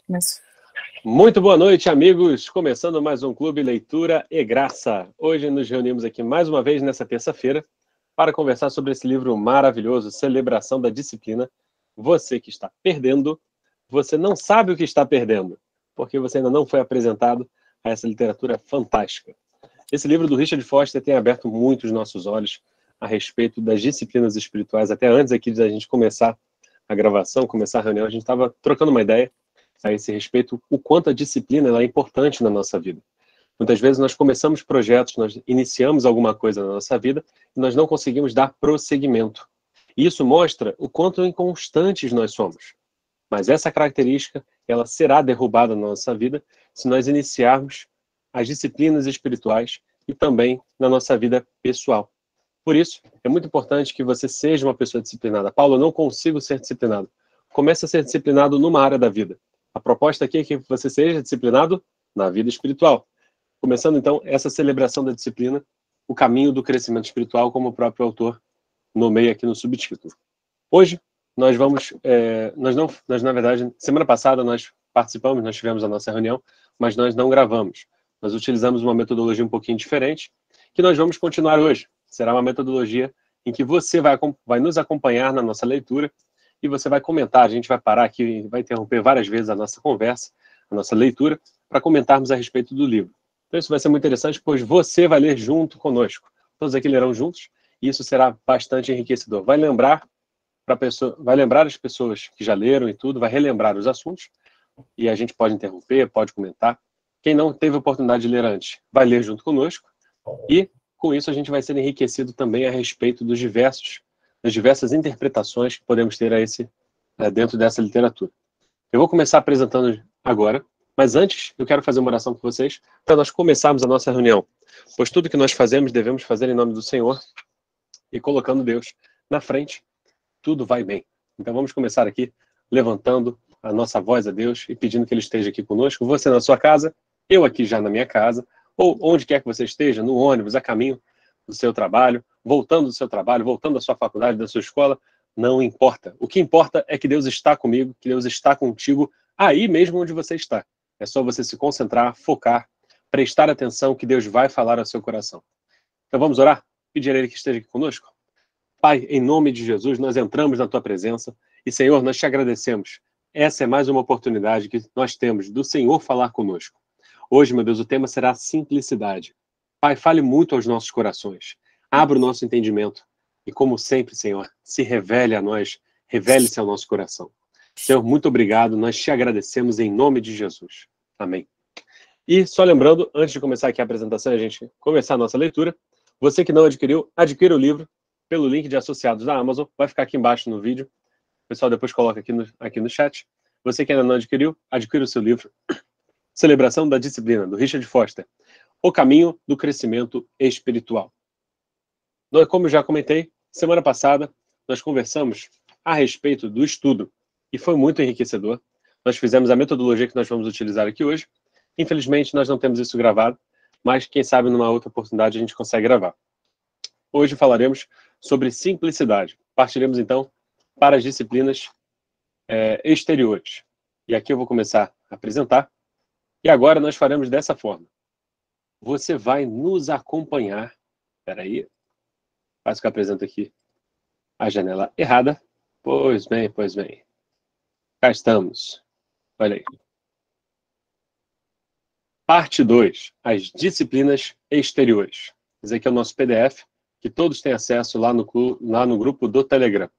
Mas... Muito boa noite, amigos. Começando mais um Clube Leitura e Graça. Hoje nos reunimos aqui mais uma vez nessa terça-feira para conversar sobre esse livro maravilhoso, Celebração da Disciplina. Você que está perdendo, você não sabe o que está perdendo, porque você ainda não foi apresentado a essa literatura fantástica. Esse livro do Richard Foster tem aberto muito os nossos olhos a respeito das disciplinas espirituais. Até antes aqui da gente começar a gravação, começar a reunião, a gente estava trocando uma ideia a esse respeito, o quanto a disciplina ela é importante na nossa vida. Muitas vezes nós começamos projetos, nós iniciamos alguma coisa na nossa vida e nós não conseguimos dar prosseguimento. E isso mostra o quanto inconstantes nós somos. Mas essa característica, ela será derrubada na nossa vida se nós iniciarmos as disciplinas espirituais e também na nossa vida pessoal. Por isso, é muito importante que você seja uma pessoa disciplinada. Paulo, eu não consigo ser disciplinado. Comece a ser disciplinado numa área da vida. A proposta aqui é que você seja disciplinado na vida espiritual. Começando, então, essa celebração da disciplina, o caminho do crescimento espiritual, como o próprio autor nomeia aqui no subtítulo. Hoje, nós vamos... na verdade, semana passada nós participamos, nós tivemos a nossa reunião, mas nós não gravamos. Nós utilizamos uma metodologia um pouquinho diferente, que nós vamos continuar hoje. Será uma metodologia em que você vai nos acompanhar na nossa leitura e você vai comentar. A gente vai parar aqui, vai interromper várias vezes a nossa conversa, a nossa leitura, para comentarmos a respeito do livro. Então isso vai ser muito interessante, pois você vai ler junto conosco. Todos aqui lerão juntos e isso será bastante enriquecedor. Vai lembrar as pessoas que já leram e tudo, vai relembrar os assuntos e a gente pode interromper, pode comentar. Quem não teve a oportunidade de ler antes, vai ler junto conosco e com isso a gente vai ser enriquecido também a respeito das diversas interpretações que podemos ter dentro dessa literatura. Eu vou começar apresentando agora, mas antes eu quero fazer uma oração com vocês para nós começarmos a nossa reunião, pois tudo que nós fazemos devemos fazer em nome do Senhor e colocando Deus na frente, tudo vai bem. Então vamos começar aqui levantando a nossa voz a Deus e pedindo que Ele esteja aqui conosco, você na sua casa, eu aqui já na minha casa, ou onde quer que você esteja, no ônibus, a caminho do seu trabalho, voltando do seu trabalho, voltando da sua faculdade, da sua escola, não importa. O que importa é que Deus está comigo, que Deus está contigo, aí mesmo onde você está. É só você se concentrar, focar, prestar atenção que Deus vai falar ao seu coração. Então vamos orar? Pedir a Ele que esteja aqui conosco? Pai, em nome de Jesus, nós entramos na Tua presença e, Senhor, nós te agradecemos. Essa é mais uma oportunidade que nós temos do Senhor falar conosco. Hoje, meu Deus, o tema será simplicidade. Pai, fale muito aos nossos corações. Abra o nosso entendimento. E como sempre, Senhor, se revele a nós, revele-se ao nosso coração. Senhor, muito obrigado. Nós te agradecemos em nome de Jesus. Amém. E só lembrando, antes de começar aqui a apresentação, a gente começar a nossa leitura, você que não adquiriu, adquira o livro pelo link de associados da Amazon. Vai ficar aqui embaixo no vídeo. O pessoal depois coloca aqui no chat. Você que ainda não adquiriu, adquira o seu livro. Celebração da Disciplina, do Richard Foster. O caminho do crescimento espiritual. Como eu já comentei, semana passada nós conversamos a respeito do estudo e foi muito enriquecedor. Nós fizemos a metodologia que nós vamos utilizar aqui hoje. Infelizmente nós não temos isso gravado, mas quem sabe numa outra oportunidade a gente consegue gravar. Hoje falaremos sobre simplicidade. Partiremos então para as disciplinas exteriores. E aqui eu vou começar a apresentar. E agora nós faremos dessa forma. Você vai nos acompanhar. Espera aí. Quase que eu apresento aqui a janela errada. Pois bem, pois bem. Cá estamos. Olha aí. Parte 2. As disciplinas exteriores. Esse aqui é o nosso PDF, que todos têm acesso lá no grupo do Telegram.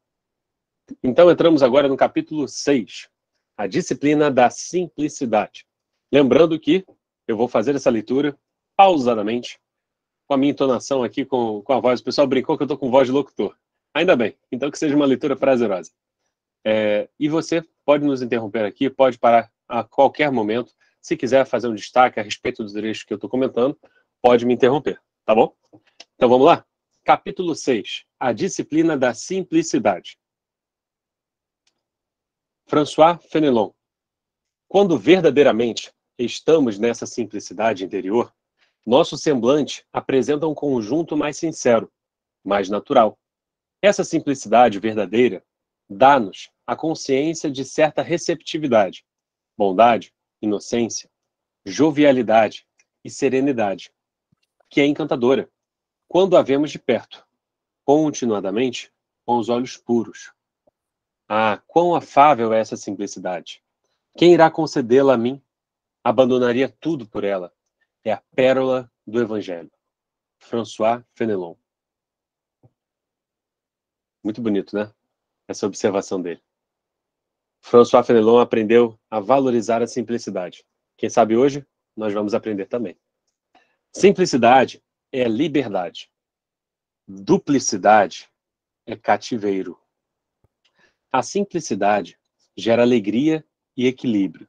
Então entramos agora no capítulo 6. A disciplina da simplicidade. Lembrando que eu vou fazer essa leitura pausadamente, com a minha entonação aqui, com a voz. O pessoal brincou que eu estou com voz de locutor. Ainda bem, então que seja uma leitura prazerosa. E você pode nos interromper aqui, pode parar a qualquer momento. Se quiser fazer um destaque a respeito dos trechos que eu estou comentando, pode me interromper, tá bom? Então vamos lá? Capítulo 6. A disciplina da simplicidade. François Fenelon. Quando verdadeiramente estamos nessa simplicidade interior, nosso semblante apresenta um conjunto mais sincero, mais natural. Essa simplicidade verdadeira dá-nos a consciência de certa receptividade, bondade, inocência, jovialidade e serenidade, que é encantadora, quando a vemos de perto, continuadamente, com os olhos puros. Ah, quão afável é essa simplicidade! Quem irá concedê-la a mim? Abandonaria tudo por ela. É a pérola do Evangelho. François Fenelon. Muito bonito, né? Essa observação dele. François Fenelon aprendeu a valorizar a simplicidade. Quem sabe hoje, nós vamos aprender também. Simplicidade é liberdade. Duplicidade é cativeiro. A simplicidade gera alegria e equilíbrio.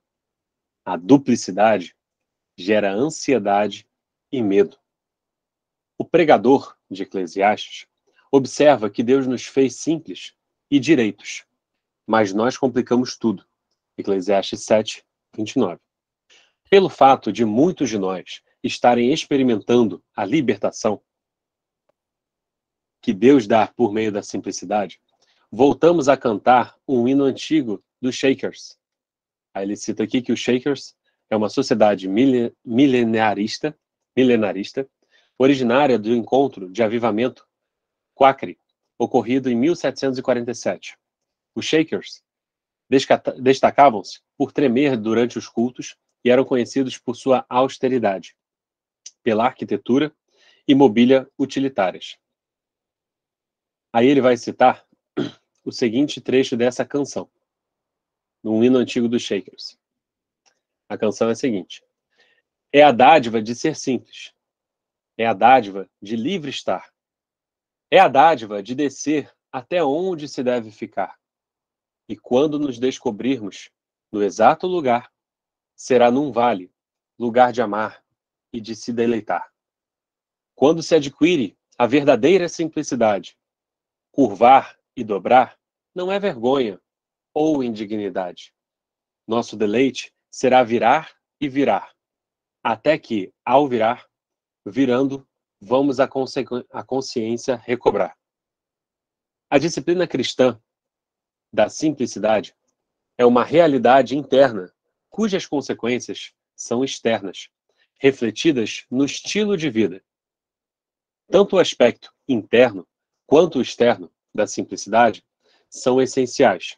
A duplicidade gera ansiedade e medo. O pregador de Eclesiastes observa que Deus nos fez simples e direitos, mas nós complicamos tudo. Eclesiastes 7, 29. Pelo fato de muitos de nós estarem experimentando a libertação que Deus dá por meio da simplicidade, voltamos a cantar um hino antigo dos Shakers. Aí ele cita aqui que os Shakers é uma sociedade milenarista, originária do encontro de avivamento Quakre, ocorrido em 1747. Os Shakers destacavam-se por tremer durante os cultos e eram conhecidos por sua austeridade, pela arquitetura e mobília utilitárias. Aí ele vai citar o seguinte trecho dessa canção, num hino antigo dos Shakers. A canção é a seguinte: é a dádiva de ser simples, é a dádiva de livre estar, é a dádiva de descer até onde se deve ficar. E quando nos descobrirmos no exato lugar, será num vale, lugar de amar e de se deleitar. Quando se adquire a verdadeira simplicidade, curvar e dobrar não é vergonha ou indignidade. Nosso deleite será virar e virar, até que, ao virar, virando, vamos a consciência recobrar. A disciplina cristã da simplicidade é uma realidade interna, cujas consequências são externas, refletidas no estilo de vida. Tanto o aspecto interno quanto o externo da simplicidade são essenciais.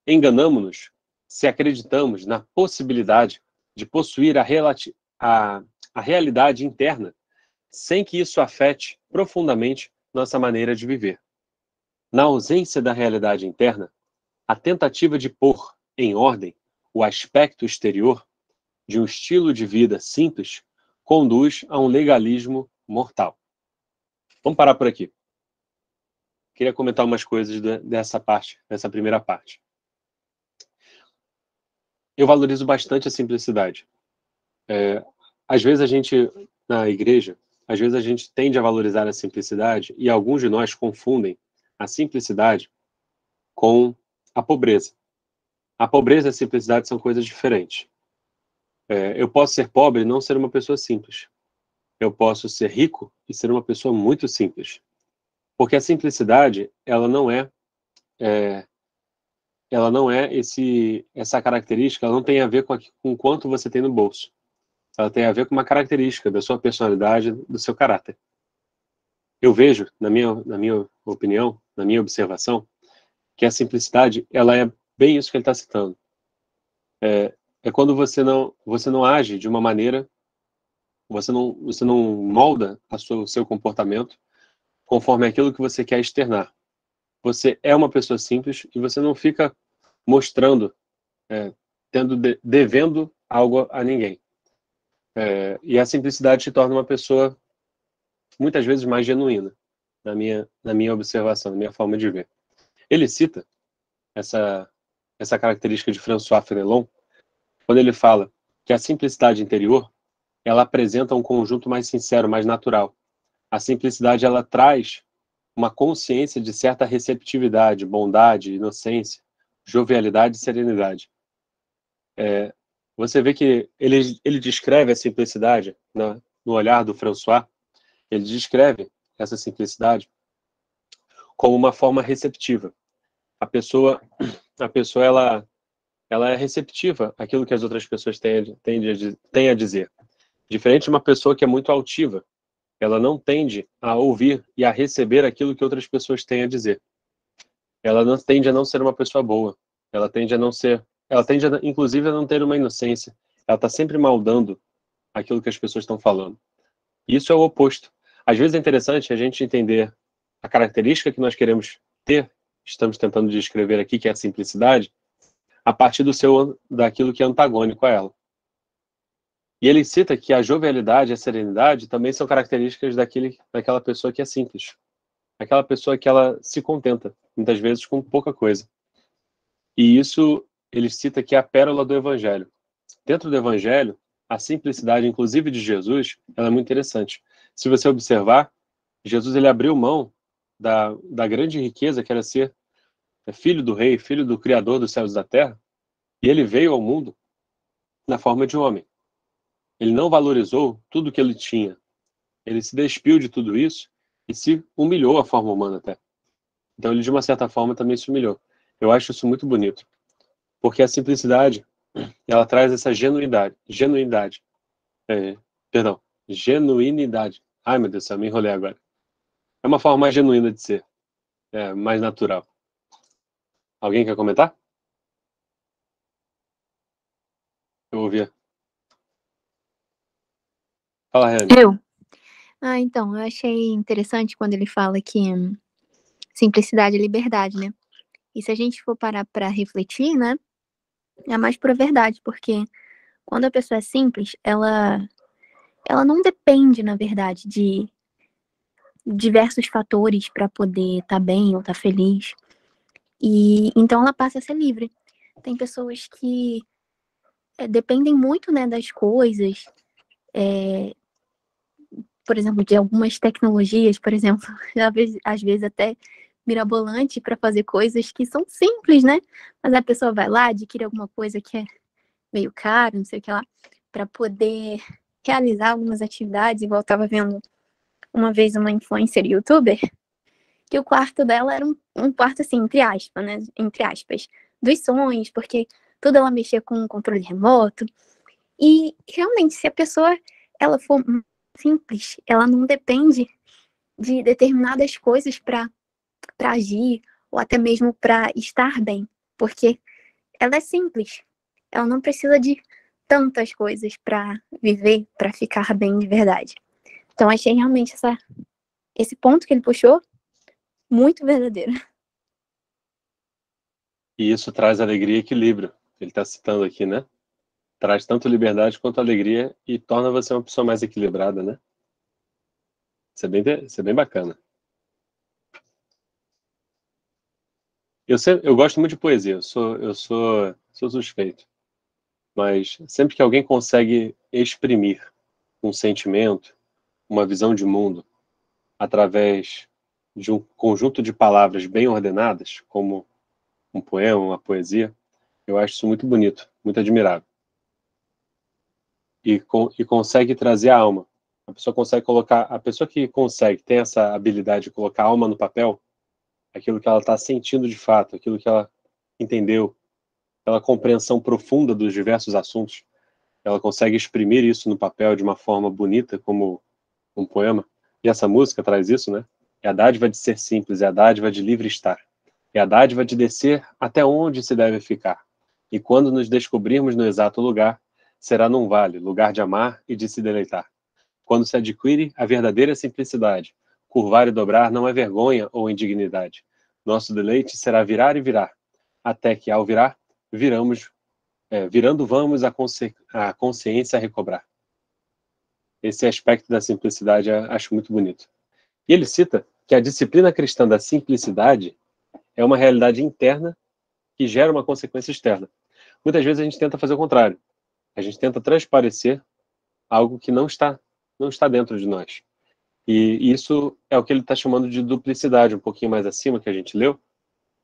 Enganamo-nos se acreditamos na possibilidade de possuir a realidade interna sem que isso afete profundamente nossa maneira de viver. Na ausência da realidade interna, a tentativa de pôr em ordem o aspecto exterior de um estilo de vida simples conduz a um legalismo mortal. Vamos parar por aqui. Queria comentar umas coisas dessa primeira parte. Eu valorizo bastante a simplicidade. Às vezes a gente, na igreja, às vezes a gente tende a valorizar a simplicidade e alguns de nós confundem a simplicidade com a pobreza. A pobreza e a simplicidade são coisas diferentes. Eu posso ser pobre e não ser uma pessoa simples. Eu posso ser rico e ser uma pessoa muito simples. Porque a simplicidade, ela não é essa característica, ela não tem a ver com quanto você tem no bolso. Ela tem a ver com uma característica da sua personalidade, do seu caráter. Eu vejo, na minha opinião, na minha observação, que a simplicidade, ela é bem isso que ele está citando. É quando você não age de uma maneira, você não molda o seu comportamento conforme aquilo que você quer externar. Você é uma pessoa simples e você não fica mostrando, devendo algo a ninguém. E a simplicidade te torna uma pessoa muitas vezes mais genuína, na minha observação, na minha forma de ver. Ele cita essa característica de François Fenelon quando ele fala que a simplicidade interior ela apresenta um conjunto mais sincero, mais natural. A simplicidade ela traz uma consciência de certa receptividade, bondade, inocência, jovialidade e serenidade. Você vê que ele descreve a simplicidade no olhar do François, ele descreve essa simplicidade como uma forma receptiva. A pessoa ela é receptiva àquilo que as outras pessoas têm a dizer. Diferente de uma pessoa que é muito altiva, ela não tende a ouvir e a receber aquilo que outras pessoas têm a dizer. Ela não tende a não ser uma pessoa boa. Ela tende a não ser, ela tende a, inclusive a não ter uma inocência. Ela está sempre maldando aquilo que as pessoas estão falando. Isso é o oposto. Às vezes é interessante a gente entender a característica que nós queremos ter, estamos tentando descrever aqui, que é a simplicidade, a partir daquilo que é antagônico a ela. E ele cita que a jovialidade e a serenidade também são características daquela pessoa que é simples. Aquela pessoa que ela se contenta, muitas vezes, com pouca coisa. E isso ele cita que é a pérola do Evangelho. Dentro do Evangelho, a simplicidade, inclusive de Jesus, ela é muito interessante. Se você observar, Jesus ele abriu mão da grande riqueza que era ser filho do rei, filho do Criador dos céus e da terra, e ele veio ao mundo na forma de homem. Ele não valorizou tudo que ele tinha. Ele se despiu de tudo isso e se humilhou à forma humana até. Então ele, de uma certa forma, também se humilhou. Eu acho isso muito bonito. Porque a simplicidade, ela traz essa genuinidade. Ai, meu Deus do céu, me enrolei agora. É uma forma mais genuína de ser, mais natural. Alguém quer comentar? Eu ouvi. Fala, Rani. Eu? Então, eu achei interessante quando ele fala que simplicidade é liberdade, né? E se a gente for parar pra refletir, né? É a mais pura verdade, porque quando a pessoa é simples, ela não depende, na verdade, de diversos fatores para poder estar bem ou estar feliz. E então ela passa a ser livre. Tem pessoas que dependem muito, né, das coisas, por exemplo, de algumas tecnologias, por exemplo, às vezes até mirabolante para fazer coisas que são simples, né? Mas a pessoa vai lá, adquire alguma coisa que é meio caro, não sei o que lá, para poder realizar algumas atividades. Igual eu estava vendo uma vez uma influencer youtuber, que o quarto dela era um quarto assim, entre aspas, né? Entre aspas, dos sonhos, porque tudo ela mexia com um controle remoto. E realmente, se a pessoa ela for simples, ela não depende de determinadas coisas para agir ou até mesmo para estar bem, porque ela é simples. Ela não precisa de tantas coisas para viver, para ficar bem de verdade. Então achei realmente esse ponto que ele puxou muito verdadeiro. E isso traz alegria e equilíbrio. Ele está citando aqui, né? Traz tanto liberdade quanto alegria e torna você uma pessoa mais equilibrada, né? Isso é bem bacana. Eu gosto muito de poesia, sou suspeito. Mas sempre que alguém consegue exprimir um sentimento, uma visão de mundo, através de um conjunto de palavras bem ordenadas, como um poema, uma poesia, eu acho isso muito bonito, muito admirável. E consegue trazer a alma. A pessoa que consegue, tem essa habilidade de colocar a alma no papel, aquilo que ela está sentindo de fato, aquilo que ela entendeu, aquela compreensão profunda dos diversos assuntos, ela consegue exprimir isso no papel de uma forma bonita, como um poema. E essa música traz isso, né? É a dádiva de ser simples, é a dádiva de livre estar. É a dádiva de descer até onde se deve ficar. E quando nos descobrirmos no exato lugar, será num vale, lugar de amar e de se deleitar. Quando se adquire a verdadeira simplicidade, curvar e dobrar não é vergonha ou indignidade. Nosso deleite será virar e virar, até que, ao virar, virando vamos a consciência a recobrar. Esse aspecto da simplicidade eu acho muito bonito. E ele cita que a disciplina cristã da simplicidade é uma realidade interna que gera uma consequência externa. Muitas vezes a gente tenta fazer o contrário. A gente tenta transparecer algo que não está dentro de nós. E isso é o que ele está chamando de duplicidade, um pouquinho mais acima que a gente leu,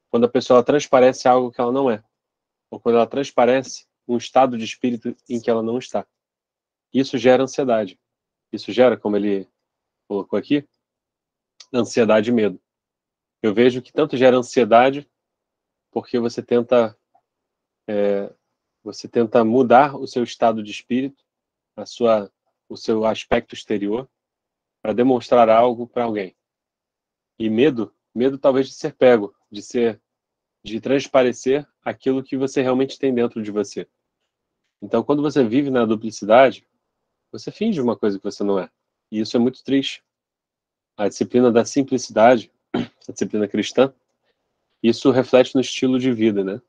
quando a pessoa transparece algo que ela não é, ou quando ela transparece um estado de espírito em que ela não está. Isso gera ansiedade. Isso gera, como ele colocou aqui, ansiedade e medo. Eu vejo que tanto gera ansiedade porque você tenta Você tenta mudar o seu estado de espírito, o seu aspecto exterior, para demonstrar algo para alguém. E medo talvez de ser pego, de transparecer aquilo que você realmente tem dentro de você. Então, quando você vive na duplicidade, você finge uma coisa que você não é. E isso é muito triste. A disciplina da simplicidade, a disciplina cristã, isso reflete no estilo de vida, né?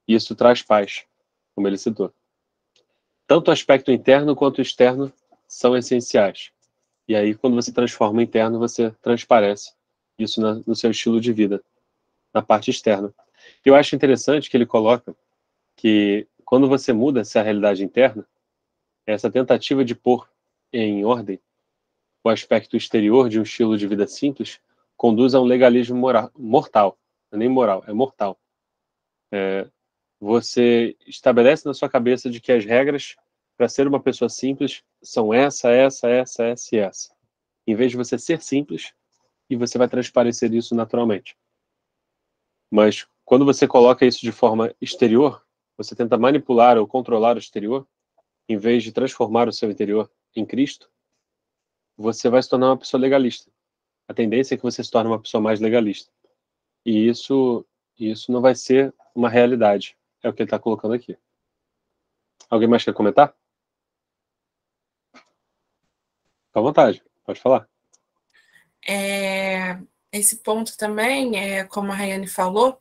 E isso traz paz, como ele citou. Tanto o aspecto interno quanto o externo são essenciais. E aí, quando você transforma o interno, você transparece isso no seu estilo de vida, na parte externa. Eu acho interessante que ele coloca que quando você muda essa realidade interna, essa tentativa de pôr em ordem o aspecto exterior de um estilo de vida simples conduz a um legalismo mortal. Não é nem moral, é mortal. Você estabelece na sua cabeça de que as regras para ser uma pessoa simples são essa e essa. Em vez de você ser simples, e você vai transparecer isso naturalmente. Mas quando você coloca isso de forma exterior, você tenta manipular ou controlar o exterior, em vez de transformar o seu interior em Cristo, você vai se tornar uma pessoa legalista. A tendência é que você se torne uma pessoa mais legalista. E isso não vai ser uma realidade. É o que ele está colocando aqui. Alguém mais quer comentar? Fica à vontade, pode falar. Esse ponto também, como a Rayane falou,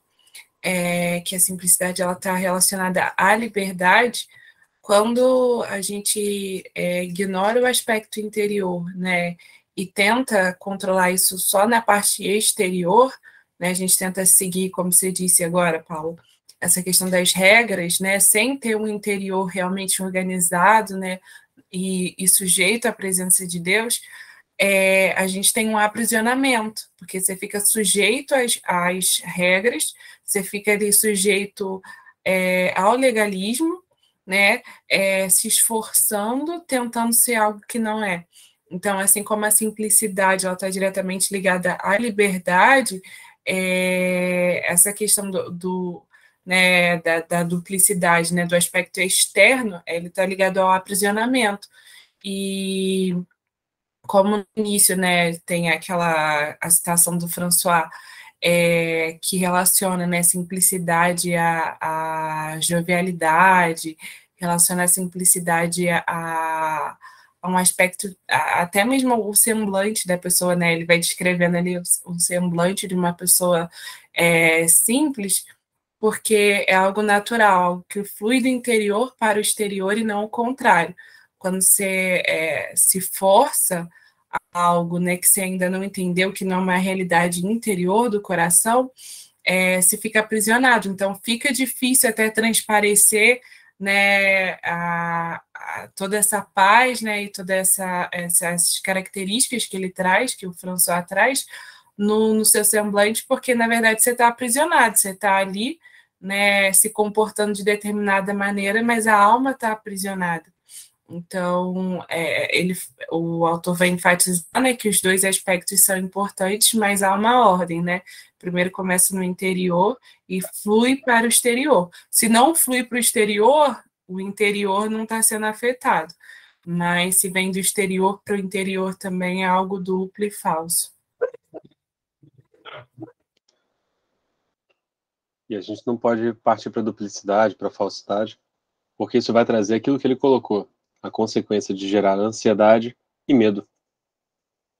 que a simplicidade está relacionada à liberdade. Quando a gente ignora o aspecto interior, né, e tenta controlar isso só na parte exterior, né, a gente tenta seguir, como você disse agora, Paulo, essa questão das regras, né, sem ter um interior realmente organizado, né, e sujeito à presença de Deus, a gente tem um aprisionamento, porque você fica sujeito às regras, você fica ali sujeito ao legalismo, né, se esforçando, tentando ser algo que não é. Então, assim como a simplicidade ela está diretamente ligada à liberdade, essa questão né, da duplicidade, né, do aspecto externo, ele está ligado ao aprisionamento. E como no início, né, tem a citação do François, que relaciona, né, simplicidade à jovialidade, relaciona a simplicidade a um aspecto, até mesmo o semblante da pessoa, né, ele vai descrevendo ali o semblante de uma pessoa simples, porque é algo natural, algo que flui do interior para o exterior e não o contrário. Quando você se força algo, né, que você ainda não entendeu, que não é uma realidade interior do coração, se fica aprisionado. Então, fica difícil até transparecer, né, toda essa paz, né, e todas essas características que ele traz, que o François traz, no seu semblante, porque, na verdade, você está aprisionado, você está ali, né, se comportando de determinada maneira, mas a alma está aprisionada. Então, o autor vai enfatizar, né, que os dois aspectos são importantes, mas há uma ordem, né? Primeiro começa no interior e flui para o exterior. Se não flui para o interior não está sendo afetado. Mas se vem do exterior para o interior também é algo duplo e falso. E a gente não pode partir para a duplicidade, para a falsidade, porque isso vai trazer aquilo que ele colocou, a consequência de gerar ansiedade e medo.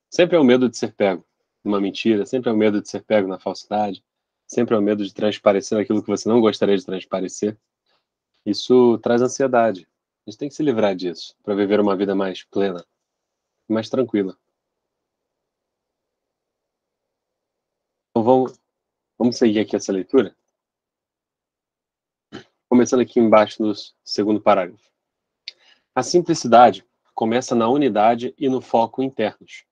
Sempre é o medo de ser pego numa mentira, sempre é o medo de ser pego na falsidade, sempre é o medo de transparecer aquilo que você não gostaria de transparecer. Isso traz ansiedade. A gente tem que se livrar disso para viver uma vida mais plena, mais tranquila. Então vamos seguir aqui essa leitura. Começando aqui embaixo no segundo parágrafo. A simplicidade começa na unidade e no foco internos.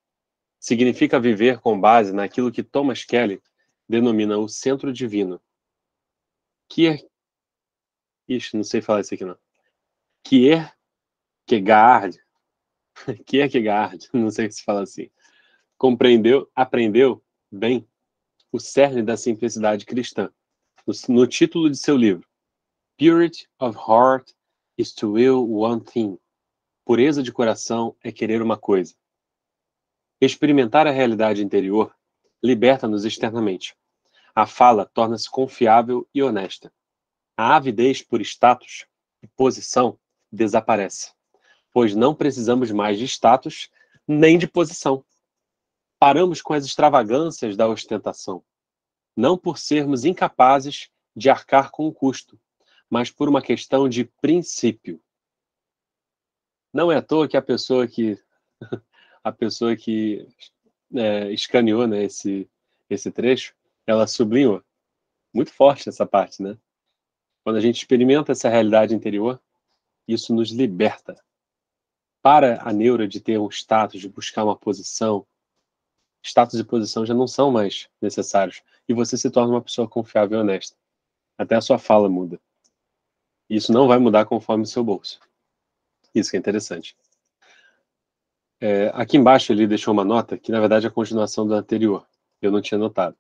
Significa viver com base naquilo que Thomas Kelly denomina o centro divino. Ixi, não sei falar isso aqui não. Kierkegaard, não sei se fala assim, aprendeu bem o cerne da simplicidade cristã, no título de seu livro, Purity of heart is to will one thing. Pureza de coração é querer uma coisa. Experimentar a realidade interior liberta-nos externamente. A fala torna-se confiável e honesta. A avidez por status e posição desaparece, pois não precisamos mais de status nem de posição. Paramos com as extravagâncias da ostentação, não por sermos incapazes de arcar com o custo, mas por uma questão de princípio. Não é à toa que a pessoa que escaneou, né, esse trecho, ela sublinhou. Muito forte essa parte, né? Quando a gente experimenta essa realidade interior, isso nos liberta. Para a neura de ter um status, de buscar uma posição, status e posição já não são mais necessários. E você se torna uma pessoa confiável e honesta. Até a sua fala muda. Isso não vai mudar conforme o seu bolso. Isso que é interessante. Aqui embaixo ele deixou uma nota que, na verdade, é a continuação do anterior. Eu não tinha notado.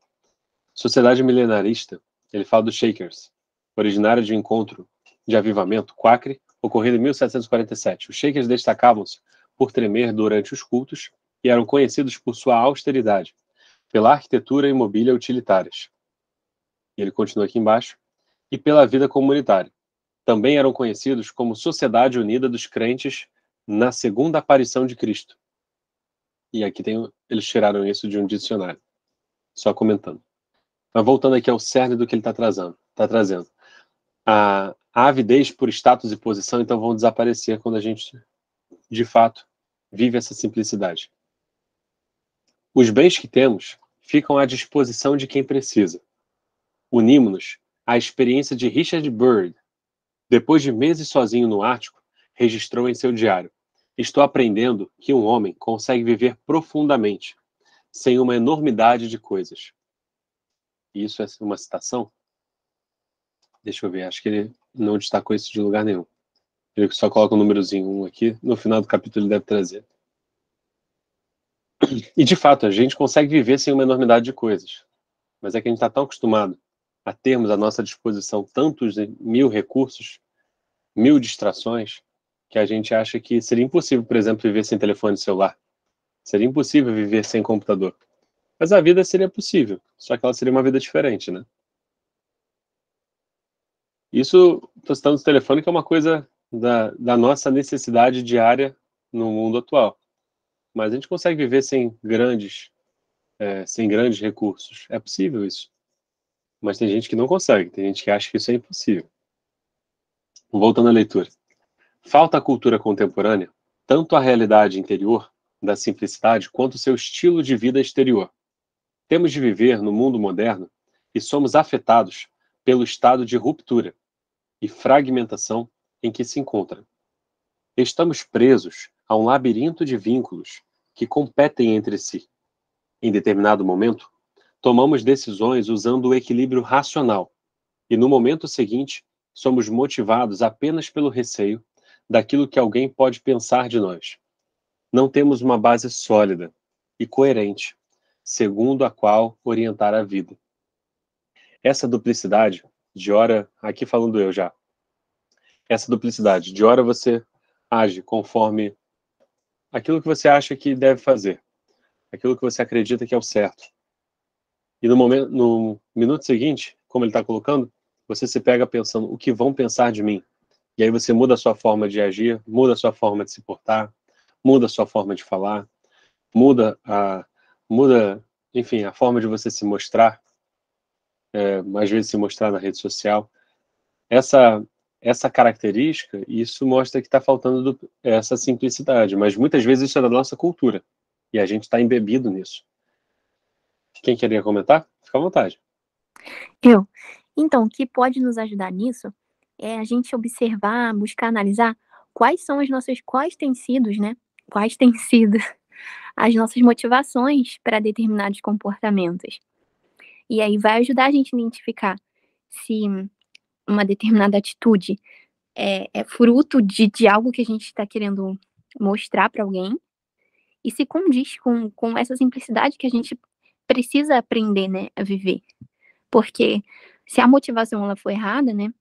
Sociedade milenarista, ele fala dos Shakers, originário de um encontro de avivamento, Quakre, ocorrido em 1747. Os Shakers destacavam-se por tremer durante os cultos e eram conhecidos por sua austeridade, pela arquitetura e mobília utilitárias. E ele continua aqui embaixo. E pela vida comunitária. Também eram conhecidos como Sociedade Unida dos Crentes na Segunda Aparição de Cristo. E aqui eles tiraram isso de um dicionário. Só comentando. Mas voltando aqui ao cerne do que ele está trazendo. A avidez por status e posição, então, vão desaparecer quando a gente, de fato, vive essa simplicidade. Os bens que temos ficam à disposição de quem precisa. Unimos-nos à experiência de Richard Byrd. Depois de meses sozinho no Ártico, registrou em seu diário: estou aprendendo que um homem consegue viver profundamente, sem uma enormidade de coisas. Isso é uma citação? Deixa eu ver, acho que ele não destacou isso de lugar nenhum. Ele só coloca o númerozinho 1 aqui, no final do capítulo ele deve trazer. E de fato, a gente consegue viver sem uma enormidade de coisas. Mas é que a gente está tão acostumado a termos à nossa disposição tantos mil recursos, 1000 distrações, que a gente acha que seria impossível, por exemplo, viver sem telefone celular. Seria impossível viver sem computador. Mas a vida seria possível, só que ela seria uma vida diferente, né? Isso, estou citando o telefone, que é uma coisa da nossa necessidade diária no mundo atual. Mas a gente consegue viver sem grandes recursos. É possível isso. Mas tem gente que não consegue, tem gente que acha que isso é impossível. Voltando à leitura. Falta à cultura contemporânea tanto a realidade interior da simplicidade quanto o seu estilo de vida exterior. Temos de viver no mundo moderno e somos afetados pelo estado de ruptura e fragmentação em que se encontra. Estamos presos a um labirinto de vínculos que competem entre si. Em determinado momento, tomamos decisões usando o equilíbrio racional e, no momento seguinte, somos motivados apenas pelo receio daquilo que alguém pode pensar de nós. Não temos uma base sólida e coerente, segundo a qual orientar a vida. Essa duplicidade, de hora, aqui falando eu já, essa duplicidade, de hora você age conforme aquilo que você acha que deve fazer, aquilo que você acredita que é o certo. E no minuto seguinte, como ele está colocando, você se pega pensando o que vão pensar de mim. E aí você muda a sua forma de agir, muda a sua forma de se portar, muda a sua forma de falar, muda, enfim, a forma de você se mostrar, às vezes se mostrar na rede social. Essa característica, isso mostra que está faltando essa simplicidade, mas muitas vezes isso é da nossa cultura, e a gente está embebido nisso. Quem queria comentar? Fica à vontade. Eu. Então, o que pode nos ajudar nisso é a gente observar, buscar analisar quais têm sido as nossas motivações para determinados comportamentos. E aí vai ajudar a gente a identificar se uma determinada atitude é fruto de algo que a gente está querendo mostrar para alguém e se condiz com essa simplicidade que a gente precisa aprender, né, a viver. Porque se a motivação ela for errada, né,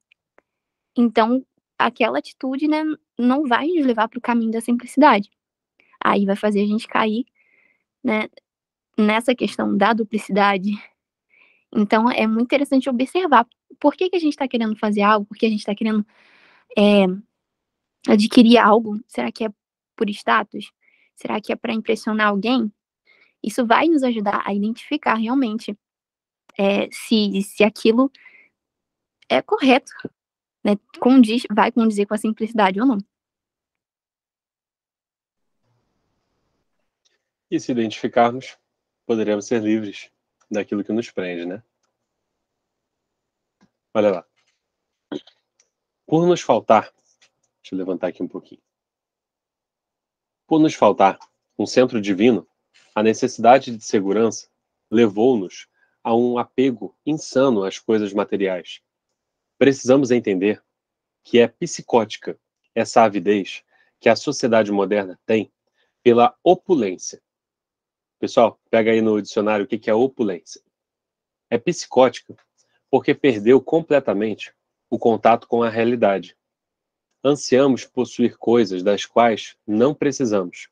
Então, aquela atitude, né, não vai nos levar para o caminho da simplicidade. Aí vai fazer a gente cair, né, nessa questão da duplicidade. Então, é muito interessante observar por que a gente está querendo fazer algo, por que a gente está querendo adquirir algo. Será que é por status? Será que é para impressionar alguém? Isso vai nos ajudar a identificar realmente se aquilo é correto, né? Vai condizer com a simplicidade ou não. E se identificarmos, poderemos ser livres daquilo que nos prende, né? Olha lá. Por nos faltar, deixa eu levantar aqui um pouquinho. Por nos faltar um centro divino, a necessidade de segurança levou-nos a um apego insano às coisas materiais. Precisamos entender que é psicótica essa avidez que a sociedade moderna tem pela opulência. Pessoal, pega aí no dicionário o que é opulência. É psicótica porque perdeu completamente o contato com a realidade. Ansiamos possuir coisas das quais não precisamos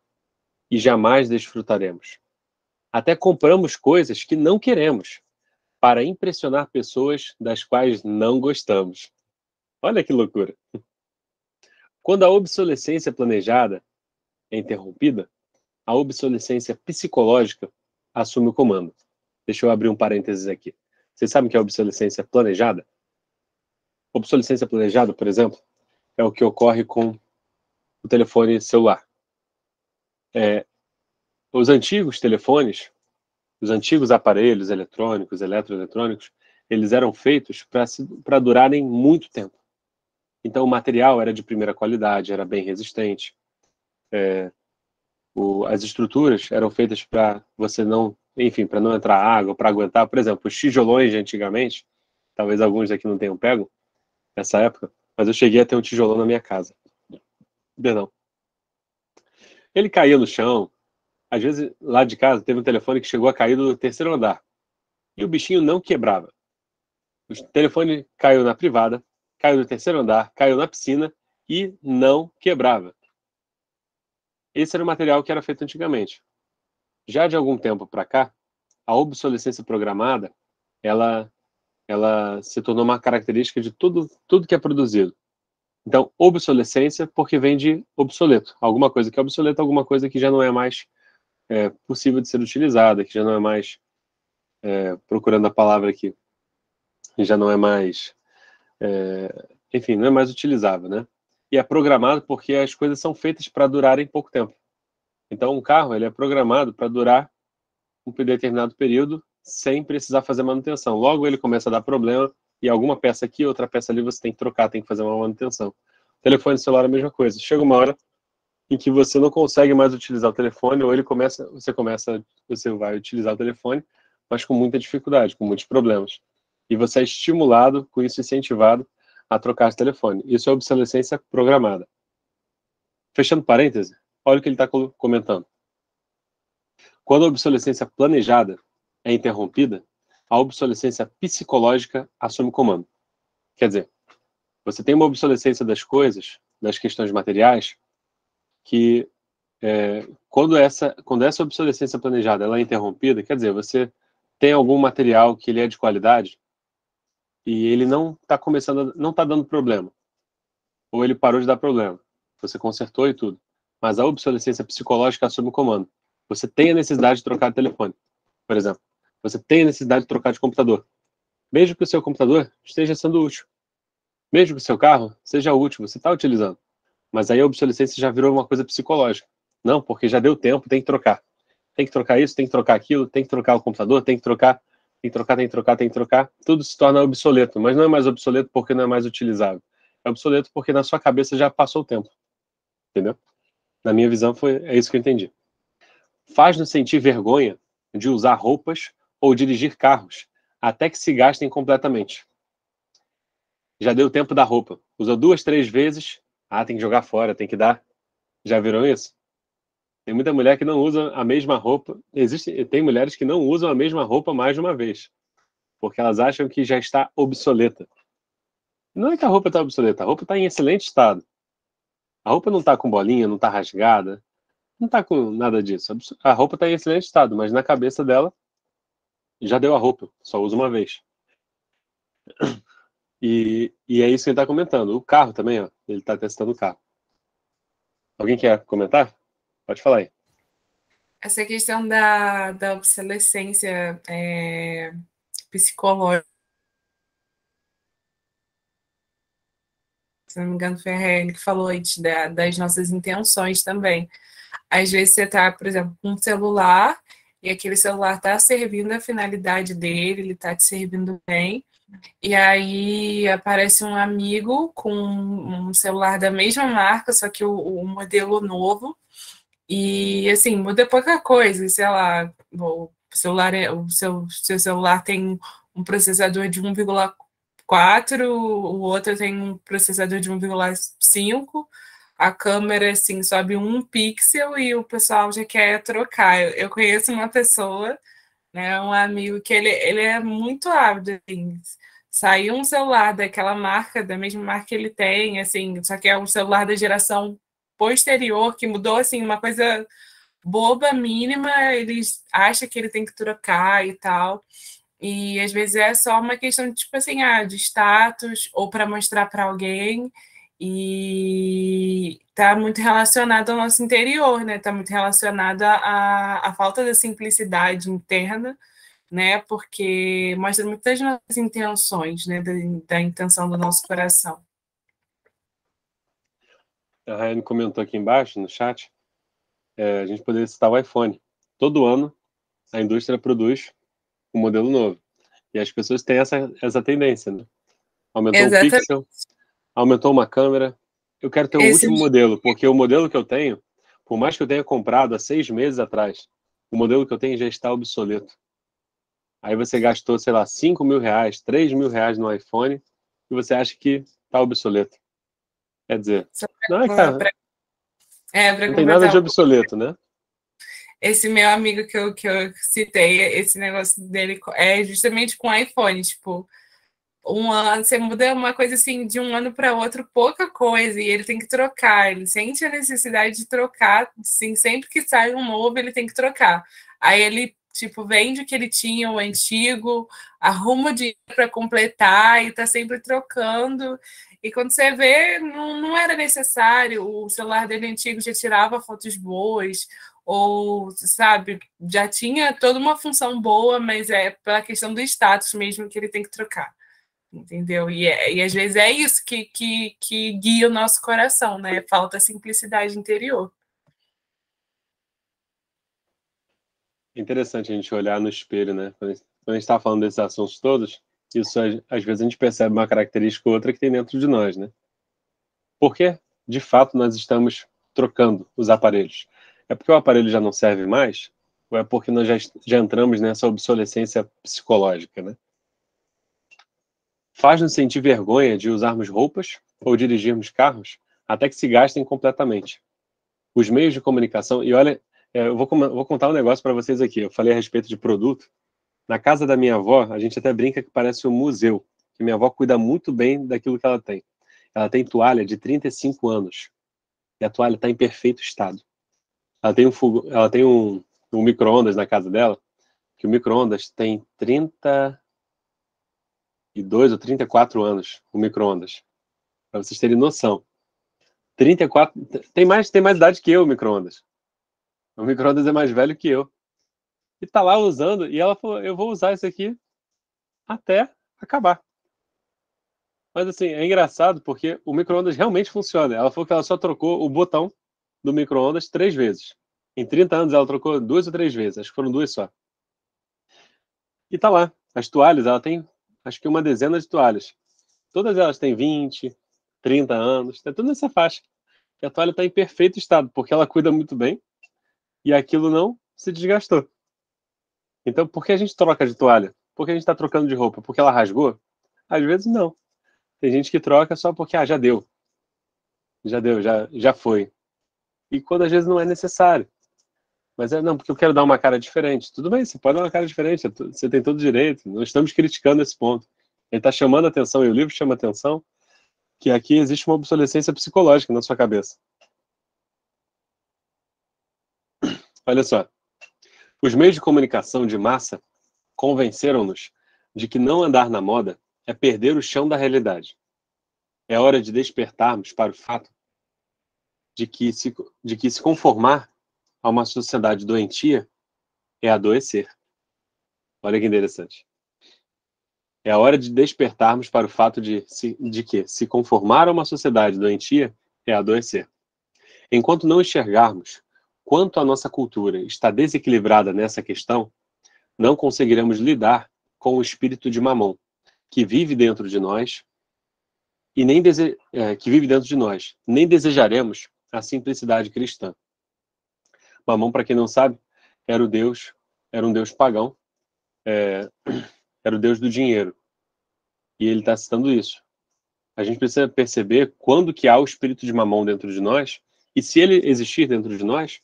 e jamais desfrutaremos. Até compramos coisas que não queremos para impressionar pessoas das quais não gostamos. Olha que loucura. Quando a obsolescência planejada é interrompida, a obsolescência psicológica assume o comando. Deixa eu abrir um parênteses aqui. Vocês sabem o que é obsolescência planejada? Obsolescência planejada, por exemplo, é o que ocorre com o telefone celular. Os antigos telefones, os antigos aparelhos eletrônicos, eletroeletrônicos, eles eram feitos para durarem muito tempo. Então o material era de primeira qualidade, era bem resistente. As estruturas eram feitas para você não, enfim, para não entrar água, para aguentar. Por exemplo, os tijolões de antigamente, talvez alguns aqui não tenham pego nessa época, mas eu cheguei a ter um tijolão na minha casa. Perdão. Ele caía no chão. Às vezes, lá de casa, teve um telefone que chegou a cair do terceiro andar. E o bichinho não quebrava. O telefone caiu na privada, caiu no terceiro andar, caiu na piscina e não quebrava. Esse era o material que era feito antigamente. Já de algum tempo para cá, a obsolescência programada, ela se tornou uma característica de tudo que é produzido. Então, obsolescência porque vem de obsoleto. Alguma coisa que é obsoleta, alguma coisa que já não é mais possível de ser utilizada, que já não é mais, procurando a palavra aqui, já não é mais, enfim, não é mais utilizável, né? E é programado porque as coisas são feitas para durarem pouco tempo. Então, um carro ele é programado para durar um determinado período sem precisar fazer manutenção. Logo, ele começa a dar problema e alguma peça aqui, outra peça ali, você tem que trocar, tem que fazer uma manutenção. Telefone celular é a mesma coisa. Chega uma hora em que você não consegue mais utilizar o telefone, ou você vai utilizar o telefone, mas com muita dificuldade, com muitos problemas. E você é estimulado, com isso incentivado, a trocar de telefone. Isso é obsolescência programada. Fechando parêntese, olha o que ele está comentando. Quando a obsolescência planejada é interrompida, a obsolescência psicológica assume o comando. Quer dizer, você tem uma obsolescência das coisas, das questões materiais, que quando essa obsolescência planejada ela é interrompida, quer dizer, você tem algum material que ele é de qualidade e ele não está dando problema, ou ele parou de dar problema, você consertou e tudo, mas a obsolescência psicológica assume o comando. Você tem a necessidade de trocar de telefone, por exemplo. Você tem a necessidade de trocar de computador. Mesmo que o seu computador esteja sendo útil. Mesmo que o seu carro seja útil, você está utilizando. Mas aí a obsolescência já virou uma coisa psicológica. Não, porque já deu tempo, tem que trocar. Tem que trocar isso, tem que trocar aquilo, tem que trocar o computador, tem que trocar. Tudo se torna obsoleto. Mas não é mais obsoleto porque não é mais utilizável. É obsoleto porque na sua cabeça já passou o tempo. Entendeu? Na minha visão, é isso que eu entendi. Faz-nos sentir vergonha de usar roupas ou dirigir carros, até que se gastem completamente. Já deu tempo da roupa. Usou 2, 3 vezes, tem que jogar fora, tem que dar. Já viram isso? Tem muita mulher que não usa a mesma roupa. Tem mulheres que não usam a mesma roupa mais de uma vez, porque elas acham que já está obsoleta. Não é que a roupa está obsoleta, a roupa está em excelente estado. A roupa não está com bolinha, não está rasgada, não está com nada disso. A roupa está em excelente estado, mas na cabeça dela já deu a roupa, só usa uma vez. E é isso que ele está comentando. O carro também, ó, ele está testando o carro. Alguém quer comentar? Pode falar aí. Essa questão da obsolescência psicológica, se não me engano, foi a Rayane que falou antes das nossas intenções também. Às vezes você está, por exemplo, com um celular e aquele celular está servindo a finalidade dele, ele está te servindo bem, e aí aparece um amigo com um celular da mesma marca, só que o modelo novo, e assim, muda pouca coisa, sei lá, o celular o seu celular tem um processador de 1,4, o outro tem um processador de 1,5, a câmera assim sobe 1 pixel e o pessoal já quer trocar. Eu conheço uma pessoa, né, um amigo que ele é muito ávido, assim, saiu um celular daquela marca, da mesma marca que ele tem, assim, só que é um celular da geração posterior, que mudou, assim, uma coisa boba, mínima, eles acham que ele tem que trocar e tal. E às vezes é só uma questão, tipo assim, de status ou para mostrar para alguém. E está muito relacionado ao nosso interior, né? Está muito relacionado à falta da simplicidade interna, né? Porque mostra muitas das nossas intenções, né? Da intenção do nosso coração. A Rayane comentou aqui embaixo, no chat, a gente poderia citar o iPhone. Todo ano, a indústria produz um modelo novo. E as pessoas têm essa tendência, né? Aumentou um pixel, aumentou uma câmera. Eu quero ter o último modelo, porque o modelo que eu tenho, por mais que eu tenha comprado há 6 meses atrás, o modelo que eu tenho já está obsoleto. Aí você gastou, sei lá, 5 mil reais, 3 mil reais no iPhone e você acha que está obsoleto. Quer dizer, não é que tá, não tem nada de obsoleto, né? Esse meu amigo que eu citei, esse negócio dele é justamente com iPhone, tipo, um ano, você muda uma coisa assim de um ano para outro, pouca coisa, e ele tem que trocar, ele sente a necessidade de trocar, assim, sempre que sai um novo, ele tem que trocar. Aí ele, tipo, vende o que ele tinha, o antigo, arruma o dinheiro para completar e tá sempre trocando. E quando você vê, não era necessário, o celular dele antigo já tirava fotos boas, ou, sabe, já tinha toda uma função boa, mas é pela questão do status mesmo que ele tem que trocar. Entendeu? E às vezes é isso que guia o nosso coração, né? Falta simplicidade interior. Interessante a gente olhar no espelho, né? Quando a gente está falando desses assuntos todos, isso às vezes a gente percebe uma característica ou outra que tem dentro de nós, né? Por que, de fato, nós estamos trocando os aparelhos? É porque o aparelho já não serve mais? Ou é porque nós já entramos nessa obsolescência psicológica, né? Faz-nos sentir vergonha de usarmos roupas ou dirigirmos carros até que se gastem completamente. Os meios de comunicação, e olha, eu vou contar um negócio para vocês aqui. Eu falei a respeito de produto. Na casa da minha avó, a gente até brinca que parece um museu, que minha avó cuida muito bem daquilo que ela tem. Ela tem toalha de 35 anos, e a toalha está em perfeito estado. Ela tem um micro-ondas na casa dela, que o micro-ondas tem 32 ou 34 anos, o micro-ondas. Para vocês terem noção. 34, tem mais idade que eu, o micro-ondas. O micro-ondas é mais velho que eu. E tá lá usando, e ela falou, eu vou usar isso aqui até acabar. Mas assim, é engraçado porque o micro-ondas realmente funciona. Ela falou que ela só trocou o botão do micro-ondas 3 vezes. Em 30 anos ela trocou 2 ou 3 vezes, acho que foram 2 só. E tá lá, as toalhas, ela tem acho que uma dezena de toalhas. Todas elas têm 20, 30 anos, tá tudo nessa faixa. E a toalha está em perfeito estado, porque ela cuida muito bem e aquilo não se desgastou. Então, por que a gente troca de toalha? Por que a gente está trocando de roupa? Porque ela rasgou? Às vezes não. Tem gente que troca só porque, já deu. Já deu, já foi. E quando às vezes não é necessário. Mas não, porque eu quero dar uma cara diferente. Tudo bem, você pode dar uma cara diferente, você tem todo direito. Não estamos criticando esse ponto. Ele está chamando a atenção e o livro chama a atenção que aqui existe uma obsolescência psicológica na sua cabeça. Olha só. Os meios de comunicação de massa convenceram-nos de que não andar na moda é perder o chão da realidade. É hora de despertarmos para o fato de que se conformar a uma sociedade doentia é adoecer. Olha que interessante. É a hora de despertarmos para o fato de que se conformar a uma sociedade doentia é adoecer. Enquanto não enxergarmos quanto a nossa cultura está desequilibrada nessa questão, não conseguiremos lidar com o espírito de Mamon, que vive dentro de nós e nem desejaremos a simplicidade cristã. Mamon, para quem não sabe, era um deus pagão, era o deus do dinheiro. E ele está citando isso. A gente precisa perceber quando que há o espírito de Mamon dentro de nós, e se ele existir dentro de nós,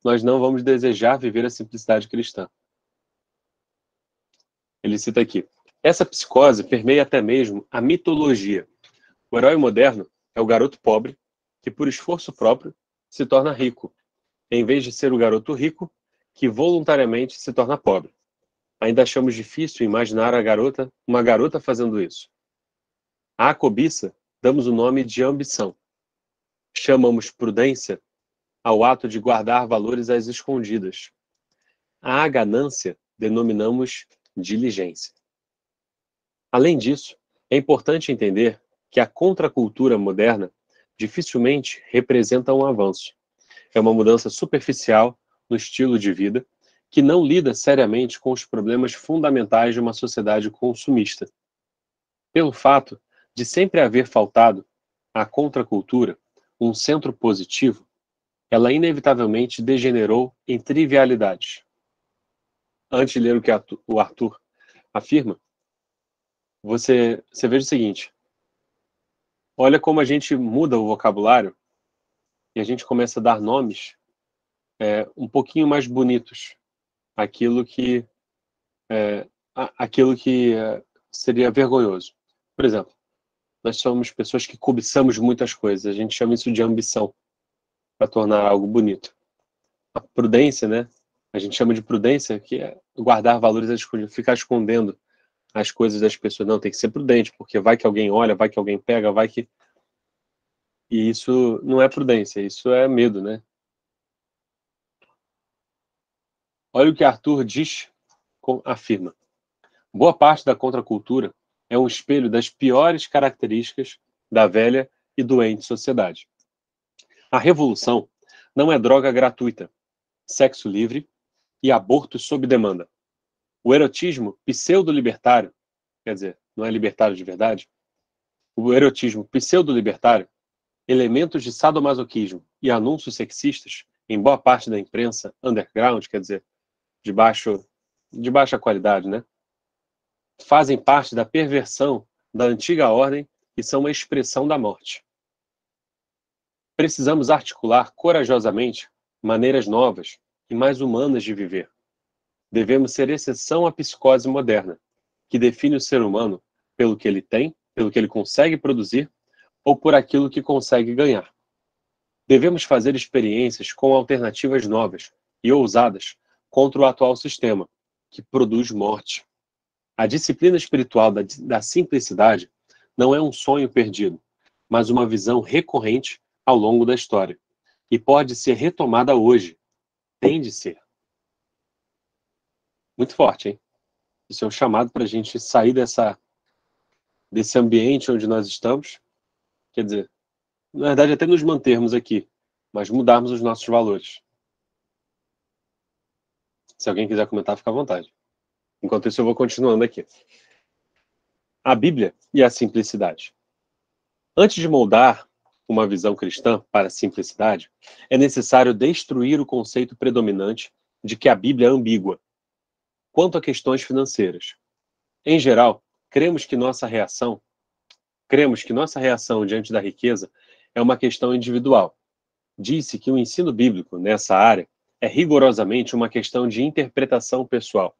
nós não vamos desejar viver a simplicidade cristã. Ele cita aqui: essa psicose permeia até mesmo a mitologia. O herói moderno é o garoto pobre que, por esforço próprio, se torna rico, em vez de ser o garoto rico que voluntariamente se torna pobre. Ainda achamos difícil imaginar uma garota fazendo isso. À cobiça, damos o nome de ambição. Chamamos prudência ao ato de guardar valores às escondidas. À ganância, denominamos diligência. Além disso, é importante entender que a contracultura moderna dificilmente representa um avanço. É uma mudança superficial no estilo de vida que não lida seriamente com os problemas fundamentais de uma sociedade consumista. Pelo fato de sempre haver faltado à contracultura um centro positivo, ela inevitavelmente degenerou em trivialidades. Antes de ler o que o Arthur afirma, você veja o seguinte: olha como a gente muda o vocabulário e a gente começa a dar nomes um pouquinho mais bonitos àquilo que seria vergonhoso. Por exemplo, nós somos pessoas que cobiçamos muitas coisas, a gente chama isso de ambição, para tornar algo bonito. A prudência, né? A gente chama de prudência, que é guardar valores escondidos, ficar escondendo as coisas das pessoas. Não, tem que ser prudente, porque vai que alguém olha, vai que alguém pega, vai que... E isso não é prudência, isso é medo, né? Olha o que Arthur afirma. Boa parte da contracultura é um espelho das piores características da velha e doente sociedade. A revolução não é droga gratuita, sexo livre e aborto sob demanda. O erotismo pseudo-libertário, quer dizer, não é libertário de verdade, o erotismo pseudo-libertário, elementos de sadomasoquismo e anúncios sexistas em boa parte da imprensa underground, quer dizer, de baixa qualidade, né? Fazem parte da perversão da antiga ordem e são uma expressão da morte. Precisamos articular corajosamente maneiras novas e mais humanas de viver. Devemos ser exceção à psicose moderna, que define o ser humano pelo que ele tem, pelo que ele consegue produzir ou por aquilo que consegue ganhar. Devemos fazer experiências com alternativas novas e ousadas contra o atual sistema, que produz morte. A disciplina espiritual da simplicidade não é um sonho perdido, mas uma visão recorrente ao longo da história. E pode ser retomada hoje. Tem de ser. Muito forte, hein? Isso é um chamado para a gente sair desse ambiente onde nós estamos. Quer dizer, na verdade, até nos mantermos aqui, mas mudarmos os nossos valores. Se alguém quiser comentar, fica à vontade. Enquanto isso, eu vou continuando aqui. A Bíblia e a simplicidade. Antes de moldar uma visão cristã para a simplicidade, é necessário destruir o conceito predominante de que a Bíblia é ambígua quanto a questões financeiras. Em geral, cremos que nossa reação diante da riqueza é uma questão individual. Diz-se que o ensino bíblico nessa área é rigorosamente uma questão de interpretação pessoal.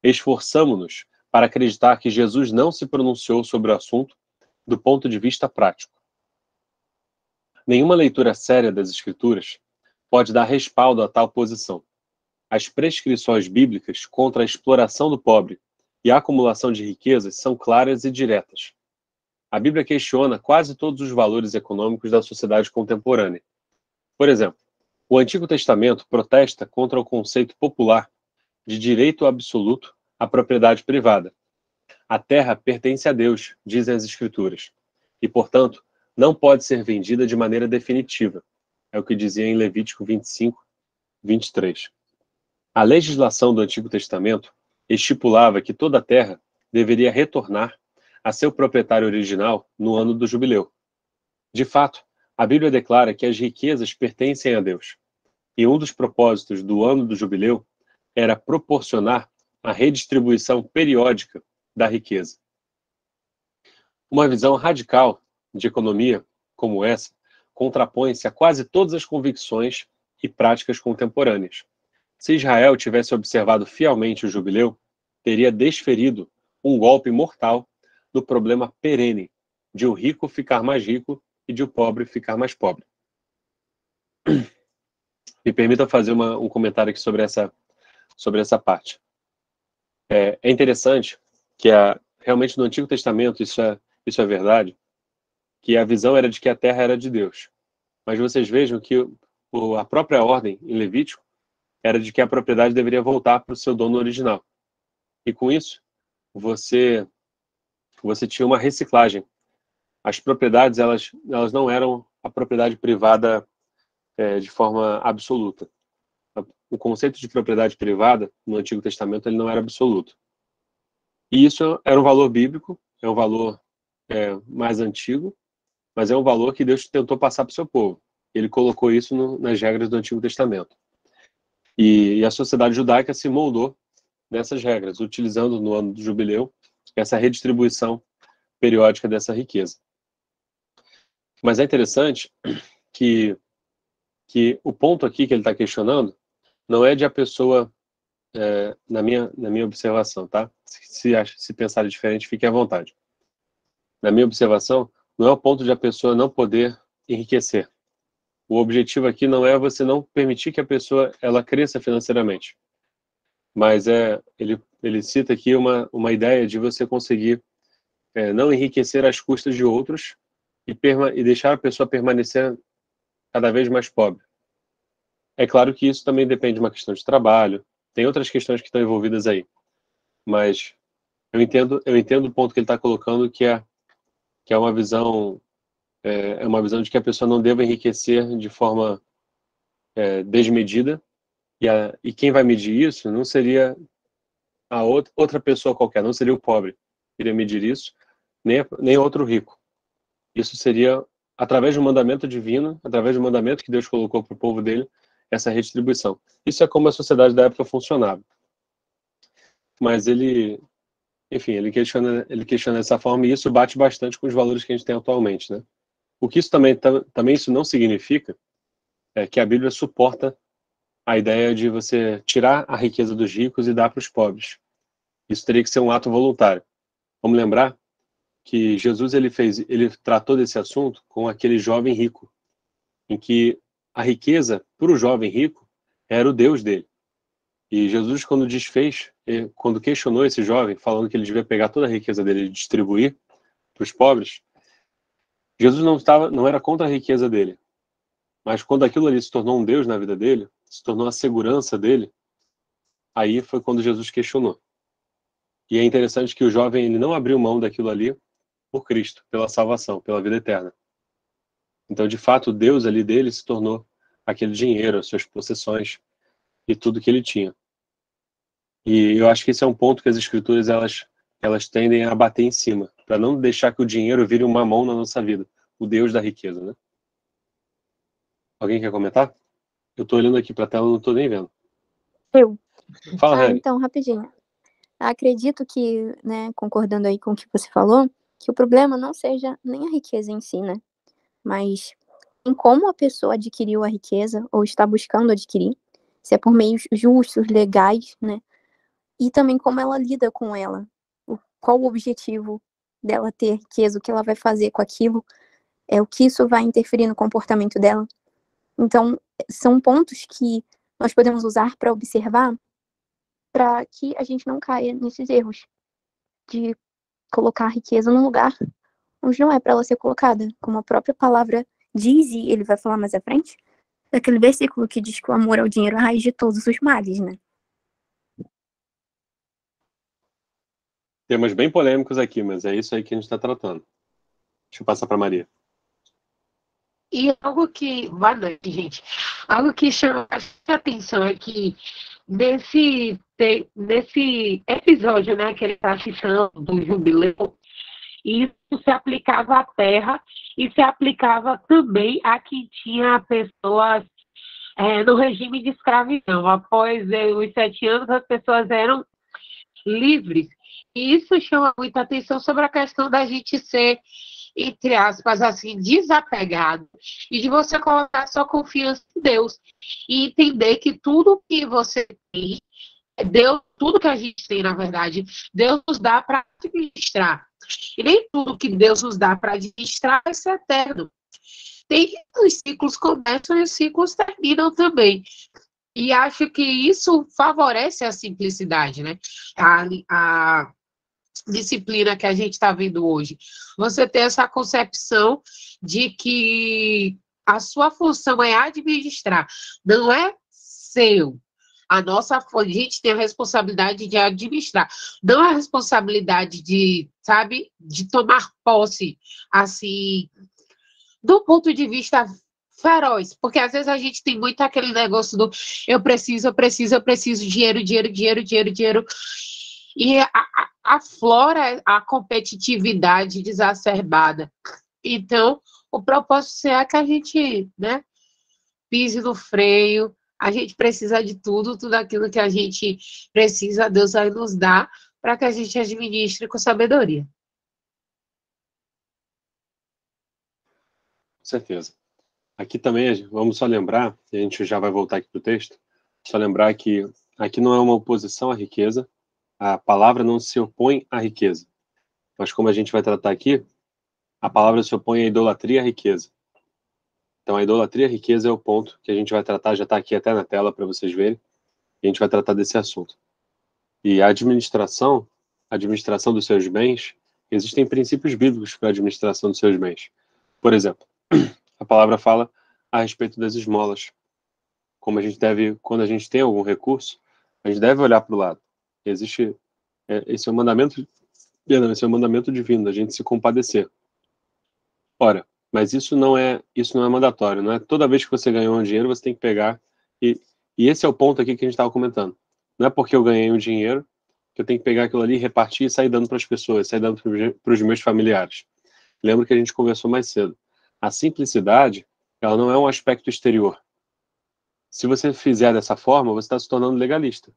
Esforçamo-nos para acreditar que Jesus não se pronunciou sobre o assunto do ponto de vista prático. Nenhuma leitura séria das Escrituras pode dar respaldo a tal posição. As prescrições bíblicas contra a exploração do pobre e a acumulação de riquezas são claras e diretas. A Bíblia questiona quase todos os valores econômicos da sociedade contemporânea. Por exemplo, o Antigo Testamento protesta contra o conceito popular de direito absoluto à propriedade privada. A terra pertence a Deus, dizem as Escrituras, e, portanto, não pode ser vendida de maneira definitiva. É o que dizia em Levítico 25, 23. A legislação do Antigo Testamento estipulava que toda a terra deveria retornar a seu proprietário original no ano do jubileu. De fato, a Bíblia declara que as riquezas pertencem a Deus, e um dos propósitos do ano do jubileu era proporcionar a redistribuição periódica da riqueza. Uma visão radical de economia como essa contrapõe-se a quase todas as convicções e práticas contemporâneas. Se Israel tivesse observado fielmente o jubileu, teria desferido um golpe mortal no problema perene de o rico ficar mais rico e de o pobre ficar mais pobre. Me permita fazer um comentário aqui sobre essa parte. É interessante que realmente no Antigo Testamento isso é verdade, que a visão era de que a terra era de Deus. Mas vocês vejam que a própria ordem em Levítico era de que a propriedade deveria voltar para o seu dono original. E com isso, você tinha uma reciclagem. As propriedades, elas não eram a propriedade privada de forma absoluta. O conceito de propriedade privada, no Antigo Testamento, ele não era absoluto. E isso era um valor bíblico, é um valor mais antigo, mas é um valor que Deus tentou passar para o seu povo. Ele colocou isso nas regras do Antigo Testamento. E a sociedade judaica se moldou nessas regras, utilizando no ano do jubileu essa redistribuição periódica dessa riqueza. Mas é interessante que o ponto aqui que ele está questionando não é de a pessoa, na minha observação, tá? Se pensar diferente, fique à vontade. Na minha observação, não é o ponto de a pessoa não poder enriquecer. O objetivo aqui não é você não permitir que a pessoa ela cresça financeiramente. Mas ele cita aqui uma ideia de você conseguir não enriquecer às custas de outros e deixar a pessoa permanecer cada vez mais pobre. É claro que isso também depende de uma questão de trabalho, tem outras questões que estão envolvidas aí. Mas eu entendo o ponto que ele está colocando, que é uma visão de que a pessoa não deva enriquecer de forma desmedida, e quem vai medir isso não seria a outra pessoa qualquer, não seria o pobre que iria medir isso, nem outro rico. Isso seria através do mandamento divino, através do mandamento que Deus colocou para o povo dele, essa redistribuição. Isso é como a sociedade da época funcionava. Mas ele questiona dessa forma, e isso bate bastante com os valores que a gente tem atualmente, né? O que isso também isso não significa que a Bíblia suporta a ideia de você tirar a riqueza dos ricos e dar para os pobres. Isso teria que ser um ato voluntário. Vamos lembrar que Jesus ele tratou desse assunto com aquele jovem rico, em que a riqueza para o jovem rico era o Deus dele. E Jesus, quando questionou esse jovem, falando que ele devia pegar toda a riqueza dele e distribuir para os pobres, Jesus não era contra a riqueza dele. Mas quando aquilo ali se tornou um Deus na vida dele, se tornou a segurança dele, aí foi quando Jesus questionou. E é interessante que o jovem ele não abriu mão daquilo ali por Cristo, pela salvação, pela vida eterna. Então, de fato, o Deus ali dele se tornou aquele dinheiro, as suas possessões e tudo que ele tinha. E eu acho que esse é um ponto que as Escrituras elas tendem a bater em cima, para não deixar que o dinheiro vire uma mão na nossa vida, o Deus da riqueza, né? Alguém quer comentar? Eu estou olhando aqui para a tela e não estou nem vendo. Eu. Fala, Rani. Então, rapidinho. Acredito que, né, concordando aí com o que você falou, que o problema não seja nem a riqueza em si, né? Mas em como a pessoa adquiriu a riqueza ou está buscando adquirir, se é por meios justos, legais, né? E também como ela lida com ela. Qual o objetivo dela ter riqueza, o que ela vai fazer com aquilo, o que isso vai interferir no comportamento dela. Então, são pontos que nós podemos usar para observar, para que a gente não caia nesses erros de colocar a riqueza num lugar onde não é para ela ser colocada, como a própria palavra diz, e ele vai falar mais à frente, daquele versículo que diz que o amor ao dinheiro é a raiz de todos os males, né? Temas bem polêmicos aqui, mas é isso aí que a gente está tratando. Deixa eu passar para Maria. E algo que, boa noite, gente. Algo que chama a atenção é que nesse episódio, né, que ele está citando do jubileu, isso se aplicava à terra e se aplicava também a quem tinha pessoas no regime de escravidão. Após os 7 anos, as pessoas eram livres. E isso chama muita atenção sobre a questão da gente ser, entre aspas, assim, desapegado, e de você colocar sua confiança em Deus e entender que tudo que você tem, Deus, tudo que a gente tem, na verdade, Deus nos dá para administrar. E nem tudo que Deus nos dá para administrar vai ser eterno. Tem os ciclos começam e os ciclos terminam também. E acho que isso favorece a simplicidade, né? A disciplina que a gente está vendo hoje. Você ter essa concepção de que a sua função é administrar, não é seu. A gente tem a responsabilidade de administrar, não a responsabilidade de, sabe, de tomar posse, assim, do ponto de vista feroz, porque às vezes a gente tem muito aquele negócio do eu preciso, dinheiro, e aflora a competitividade exacerbada. Então, o propósito é que a gente, né, pise no freio, a gente precisa de tudo aquilo que a gente precisa, Deus vai nos dar para que a gente administre com sabedoria. Com certeza. Aqui também, vamos só lembrar, e a gente já vai voltar aqui para o texto, só lembrar que aqui não é uma oposição à riqueza, a palavra não se opõe à riqueza. Mas como a gente vai tratar aqui, a palavra se opõe à idolatria e à riqueza. Então a idolatria e a riqueza é o ponto que a gente vai tratar, já está aqui até na tela para vocês verem, e a gente vai tratar desse assunto. E a administração dos seus bens, existem princípios bíblicos para a administração dos seus bens. Por exemplo, a palavra fala a respeito das esmolas. Como a gente deve, quando a gente tem algum recurso, a gente deve olhar para o lado. Existe, esse é um mandamento divino, da gente se compadecer. Ora, mas isso não é mandatório, não é toda vez que você ganhou um dinheiro você tem que pegar, e esse é o ponto aqui que a gente estava comentando. Não é porque eu ganhei um dinheiro que eu tenho que pegar aquilo ali, repartir e sair dando para as pessoas, sair dando para os meus familiares. Lembra que a gente conversou mais cedo. A simplicidade, ela não é um aspecto exterior. Se você fizer dessa forma, você está se tornando legalista.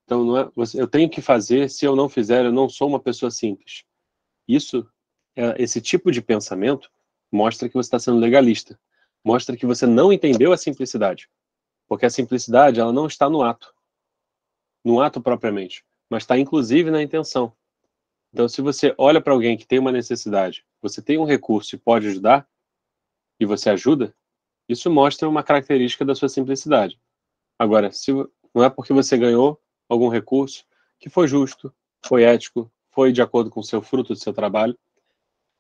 Então, não é, eu tenho que fazer, se eu não fizer, eu não sou uma pessoa simples. Esse tipo de pensamento mostra que você está sendo legalista. Mostra que você não entendeu a simplicidade. Porque a simplicidade, ela não está no ato propriamente, mas está inclusive na intenção. Então, se você olha para alguém que tem uma necessidade, você tem um recurso e pode ajudar, e você ajuda, isso mostra uma característica da sua simplicidade. Agora, não é porque você ganhou algum recurso que foi justo, foi ético, foi de acordo com o seu fruto do seu trabalho,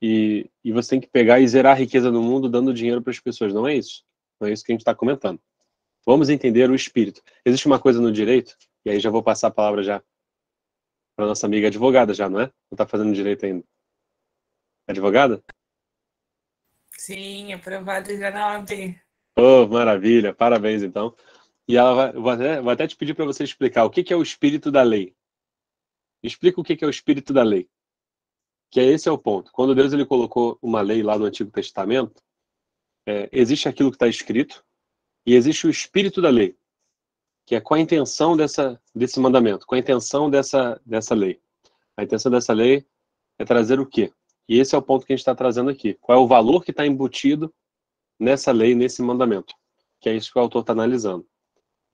e você tem que pegar e zerar a riqueza do mundo dando dinheiro para as pessoas. Não é isso. Não é isso que a gente está comentando. Vamos entender o espírito. Existe uma coisa no direito, e aí já vou passar a palavra já para nossa amiga advogada já, não é? Não está fazendo direito ainda. Advogada? Sim, aprovada já na OAB. Oh, maravilha, parabéns então. E ela vou até te pedir para você explicar o que é o espírito da lei. Explica o que é o espírito da lei. Que esse é o ponto. Quando Deus ele colocou uma lei lá no Antigo Testamento, existe aquilo que está escrito e existe o espírito da lei, que é com a intenção desse mandamento, com a intenção dessa lei. A intenção dessa lei é trazer o quê? E esse é o ponto que a gente está trazendo aqui. Qual é o valor que está embutido nessa lei, nesse mandamento? Que é isso que o autor está analisando.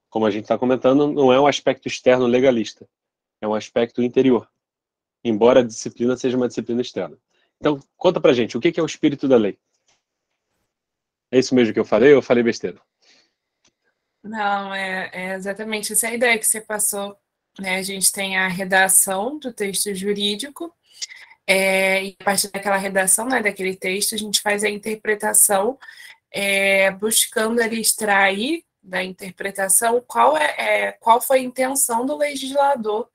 Como a gente está comentando, não é um aspecto externo legalista, é um aspecto interior. embora a disciplina seja uma disciplina externa. Então, conta pra gente, o que é o espírito da lei? É isso mesmo que eu falei ou eu falei besteira? Não, é exatamente essa a ideia que você passou, né? A gente tem a redação do texto jurídico, e a partir daquela redação, né, daquele texto, a gente faz a interpretação, buscando ali extrair da interpretação qual foi a intenção do legislador,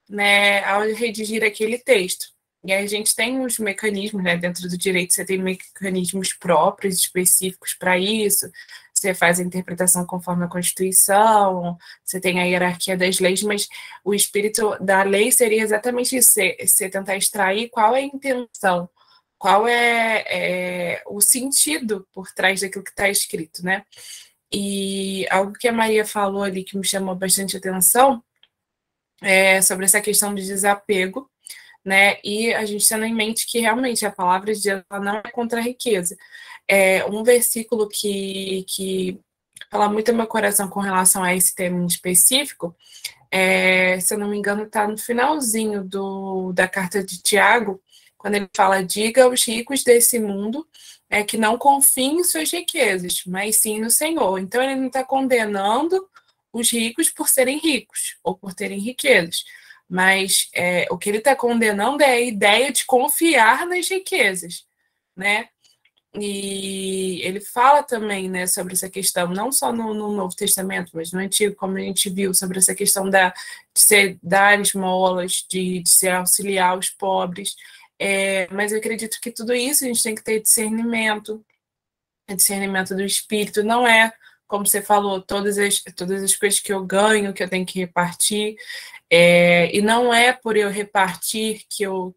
né, ao redigir aquele texto. E aí a gente tem os mecanismos, né, dentro do direito você tem mecanismos próprios, específicos para isso, você faz a interpretação conforme a Constituição, você tem a hierarquia das leis, mas o espírito da lei seria exatamente isso, você tentar extrair qual é a intenção, qual é o sentido por trás daquilo que está escrito, né? E algo que a Maria falou ali que me chamou bastante atenção sobre essa questão de desapego, né? E a gente tendo em mente que realmente a palavra de Deus não é contra a riqueza. Um versículo que fala muito ao meu coração com relação a esse tema em específico, se eu não me engano, está no finalzinho da carta de Tiago, quando ele fala: diga aos ricos desse mundo que não confiem em suas riquezas, mas sim no Senhor. Então, ele não está condenando os ricos por serem ricos ou por terem riquezas, mas o que ele está condenando é a ideia de confiar nas riquezas, né? E ele fala também, né, sobre essa questão, não só no Novo Testamento, mas no Antigo, como a gente viu, sobre essa questão de dar esmolas, de se auxiliar os pobres. Mas eu acredito que tudo isso a gente tem que ter discernimento do espírito. Não é, como você falou, todas as coisas que eu ganho, que eu tenho que repartir, e não é por eu repartir que eu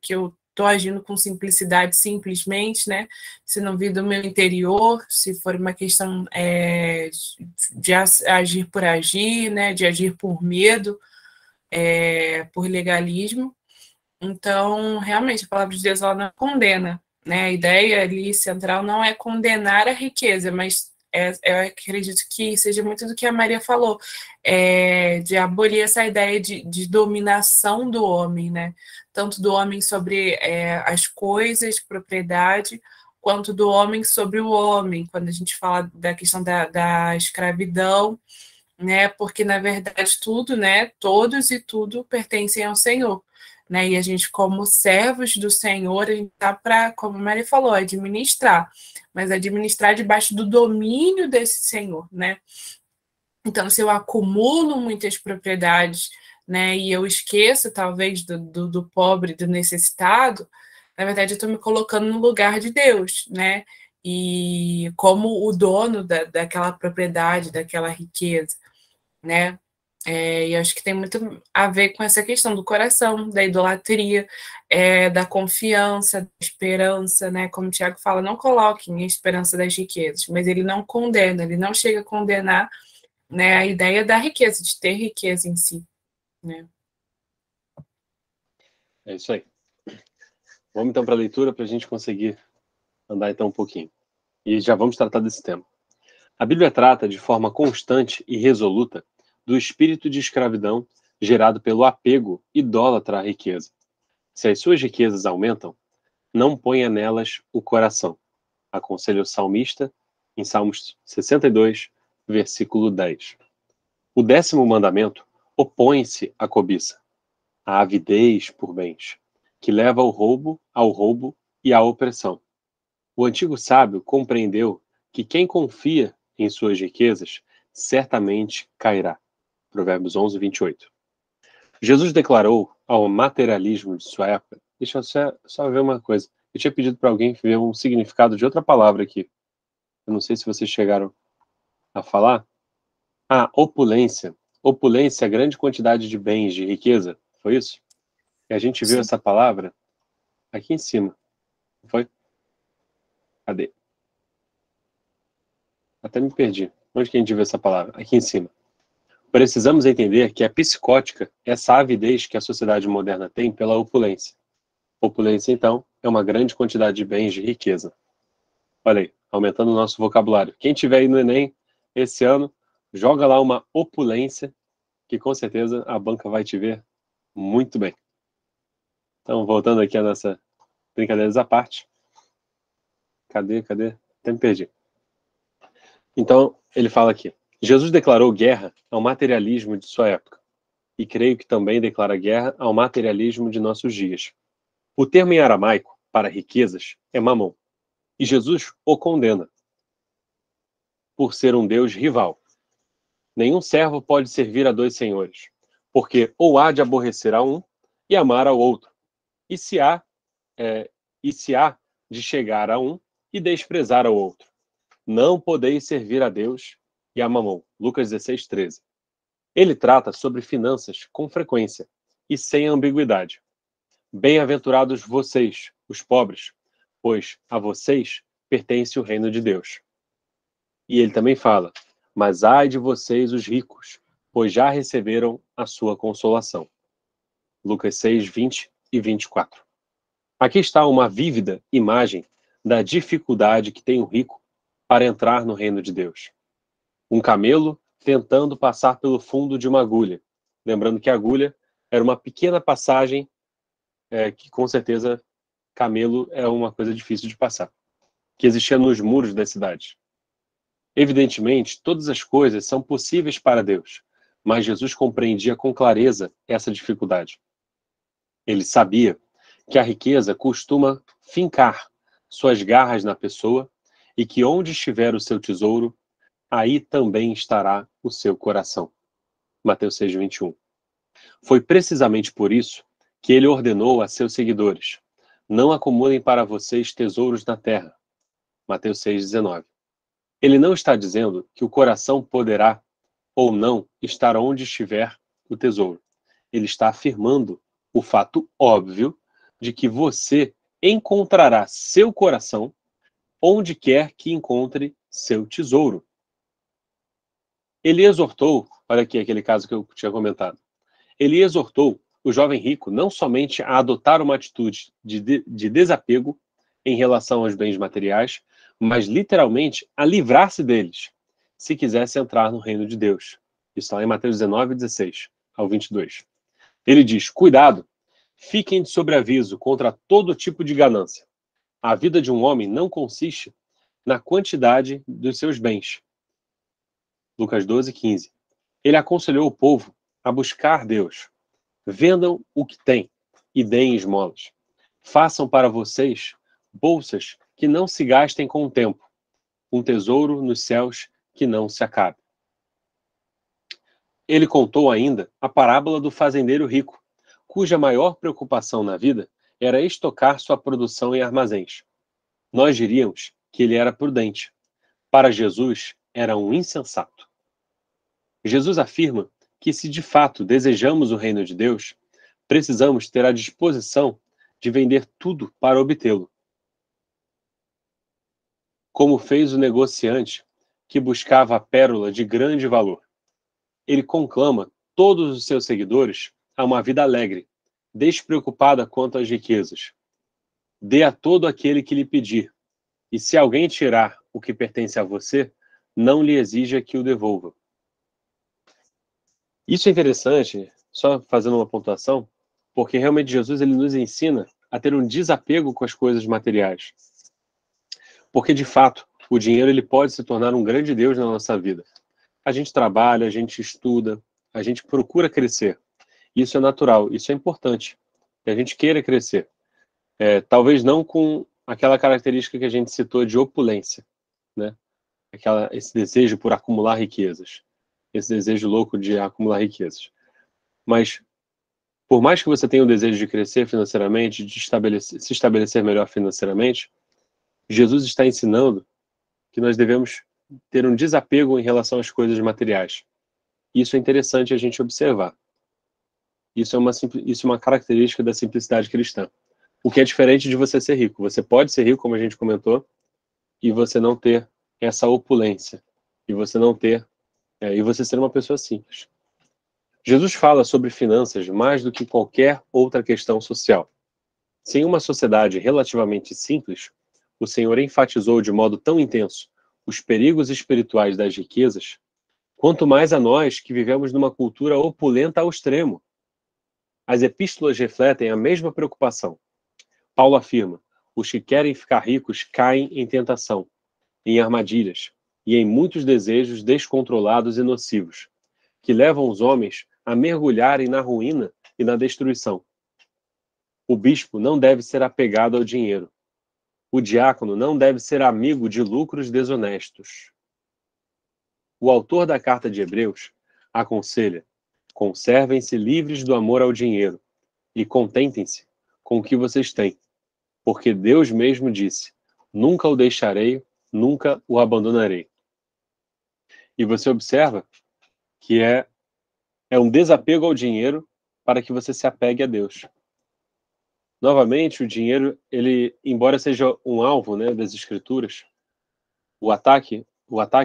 estou agindo com simplicidade, simplesmente, né? Se não vir do meu interior, se for uma questão de agir por agir, né? De agir por medo, por legalismo. Então, realmente, a palavra de Deus ela não condena, né? A ideia ali central não é condenar a riqueza, mas eu acredito que seja muito do que a Maria falou, de abolir essa ideia de dominação do homem, né? Tanto do homem sobre as coisas, propriedade, quanto do homem sobre o homem, quando a gente fala da questão da escravidão, né? Porque, na verdade, tudo, né? Todos e tudo pertencem ao Senhor. Né? E a gente, como servos do Senhor, a gente está para, como a Maria falou, administrar, mas administrar debaixo do domínio desse Senhor, né? Então, se eu acumulo muitas propriedades, né, e eu esqueço, talvez, do pobre, do necessitado, na verdade, eu estou me colocando no lugar de Deus, né? E como o dono daquela propriedade, daquela riqueza, né? E acho que tem muito a ver com essa questão do coração, da idolatria, da confiança, da esperança, né? Como o Tiago fala, não coloquem a esperança das riquezas, mas ele não condena, ele não chega a condenar, né, a ideia da riqueza, de ter riqueza em si, né? É isso aí. Vamos então para a leitura para a gente conseguir andar então um pouquinho. E já vamos tratar desse tema. A Bíblia trata de forma constante e resoluta do espírito de escravidão gerado pelo apego idólatra à riqueza. Se as suas riquezas aumentam, não ponha nelas o coração. Aconselha o salmista em Salmos 62, versículo 10. O 10º mandamento opõe-se à cobiça, à avidez por bens, que leva ao roubo e à opressão. O antigo sábio compreendeu que quem confia em suas riquezas certamente cairá. Provérbios 11, 28. Jesus declarou ao materialismo de sua época. Deixa eu só ver uma coisa. Eu tinha pedido para alguém ver um significado de outra palavra aqui. Eu não sei se vocês chegaram a falar. Opulência. Opulência é grande quantidade de bens, de riqueza. Foi isso? E a gente viu essa palavra aqui em cima. Foi? Cadê? Até me perdi. Onde que a gente viu essa palavra? Aqui em cima. Precisamos entender que é psicótica essa avidez que a sociedade moderna tem pela opulência. Opulência, então, é uma grande quantidade de bens, de riqueza. Olha aí, aumentando o nosso vocabulário. Quem tiver aí no Enem esse ano, joga lá uma opulência, que com certeza a banca vai te ver muito bem. Então, voltando aqui a nossa brincadeiras à parte. Cadê? Até me perdi. Então, ele fala aqui. Jesus declarou guerra ao materialismo de sua época. E creio que também declara guerra ao materialismo de nossos dias. O termo em aramaico para riquezas é mamon. E Jesus o condena por ser um Deus rival. Nenhum servo pode servir a dois senhores, porque ou há de aborrecer a um e amar ao outro, e se há de chegar a um e desprezar ao outro. Não podeis servir a Deus e a mamon. Lucas 16:13. Ele trata sobre finanças com frequência e sem ambiguidade. Bem-aventurados vocês, os pobres, pois a vocês pertence o reino de Deus. E ele também fala, mas ai de vocês os ricos, pois já receberam a sua consolação. Lucas 6:20 e 24. Aqui está uma vívida imagem da dificuldade que tem o rico para entrar no reino de Deus. Um camelo tentando passar pelo fundo de uma agulha. Lembrando que a agulha era uma pequena passagem que, com certeza, camelo é uma coisa difícil de passar, que existia nos muros das cidades. Evidentemente, todas as coisas são possíveis para Deus, mas Jesus compreendia com clareza essa dificuldade. Ele sabia que a riqueza costuma fincar suas garras na pessoa e que onde estiver o seu tesouro, aí também estará o seu coração. Mateus 6:21. Foi precisamente por isso que ele ordenou a seus seguidores: não acumulem para vocês tesouros na terra. Mateus 6:19. Ele não está dizendo que o coração poderá ou não estar onde estiver o tesouro. Ele está afirmando o fato óbvio de que você encontrará seu coração onde quer que encontre seu tesouro. Ele exortou, olha aqui aquele caso que eu tinha comentado, ele exortou o jovem rico não somente a adotar uma atitude de desapego em relação aos bens materiais, mas literalmente a livrar-se deles, se quisesse entrar no reino de Deus. Isso está em Mateus 19:16 ao 22. Ele diz, cuidado, fiquem de sobreaviso contra todo tipo de ganância. A vida de um homem não consiste na quantidade dos seus bens. Lucas 12:15. Ele aconselhou o povo a buscar Deus. Vendam o que têm e deem esmolas. Façam para vocês bolsas que não se gastem com o tempo, um tesouro nos céus que não se acabe. Ele contou ainda a parábola do fazendeiro rico, cuja maior preocupação na vida era estocar sua produção em armazéns. Nós diríamos que ele era prudente. Para Jesus, era um insensato. Jesus afirma que se de fato desejamos o reino de Deus, precisamos ter a disposição de vender tudo para obtê-lo. Como fez o negociante que buscava a pérola de grande valor. Ele conclama todos os seus seguidores a uma vida alegre, despreocupada quanto às riquezas. Dê a todo aquele que lhe pedir, e se alguém tirar o que pertence a você, não lhe exija que o devolva. Isso é interessante, só fazendo uma pontuação, porque realmente Jesus ele nos ensina a ter um desapego com as coisas materiais. Porque, de fato, o dinheiro ele pode se tornar um grande Deus na nossa vida. A gente trabalha, a gente estuda, a gente procura crescer. Isso é natural, isso é importante. Que a gente queira crescer. Talvez não com aquela característica que a gente citou de opulência, né? Esse desejo por acumular riquezas. Esse desejo louco de acumular riquezas. Mas, por mais que você tenha o desejo de crescer financeiramente, de se estabelecer melhor financeiramente, Jesus está ensinando que nós devemos ter um desapego em relação às coisas materiais. Isso é interessante a gente observar. Isso é uma característica da simplicidade cristã. O que é diferente de você ser rico. Você pode ser rico, como a gente comentou, e você não ter essa opulência. E você não ter... e você ser uma pessoa simples. Jesus fala sobre finanças mais do que qualquer outra questão social. Se em uma sociedade relativamente simples, o Senhor enfatizou de modo tão intenso os perigos espirituais das riquezas, quanto mais a nós que vivemos numa cultura opulenta ao extremo. As epístolas refletem a mesma preocupação. Paulo afirma: os que querem ficar ricos caem em tentação, em armadilhas e em muitos desejos descontrolados e nocivos, que levam os homens a mergulharem na ruína e na destruição. O bispo não deve ser apegado ao dinheiro. O diácono não deve ser amigo de lucros desonestos. O autor da carta de Hebreus aconselha: conservem-se livres do amor ao dinheiro e contentem-se com o que vocês têm, porque Deus mesmo disse: nunca o deixarei, nunca o abandonarei. E você observa que é um desapego ao dinheiro para que você se apegue a Deus. Novamente, o dinheiro, ele, embora seja um alvo, né, das Escrituras, o ataque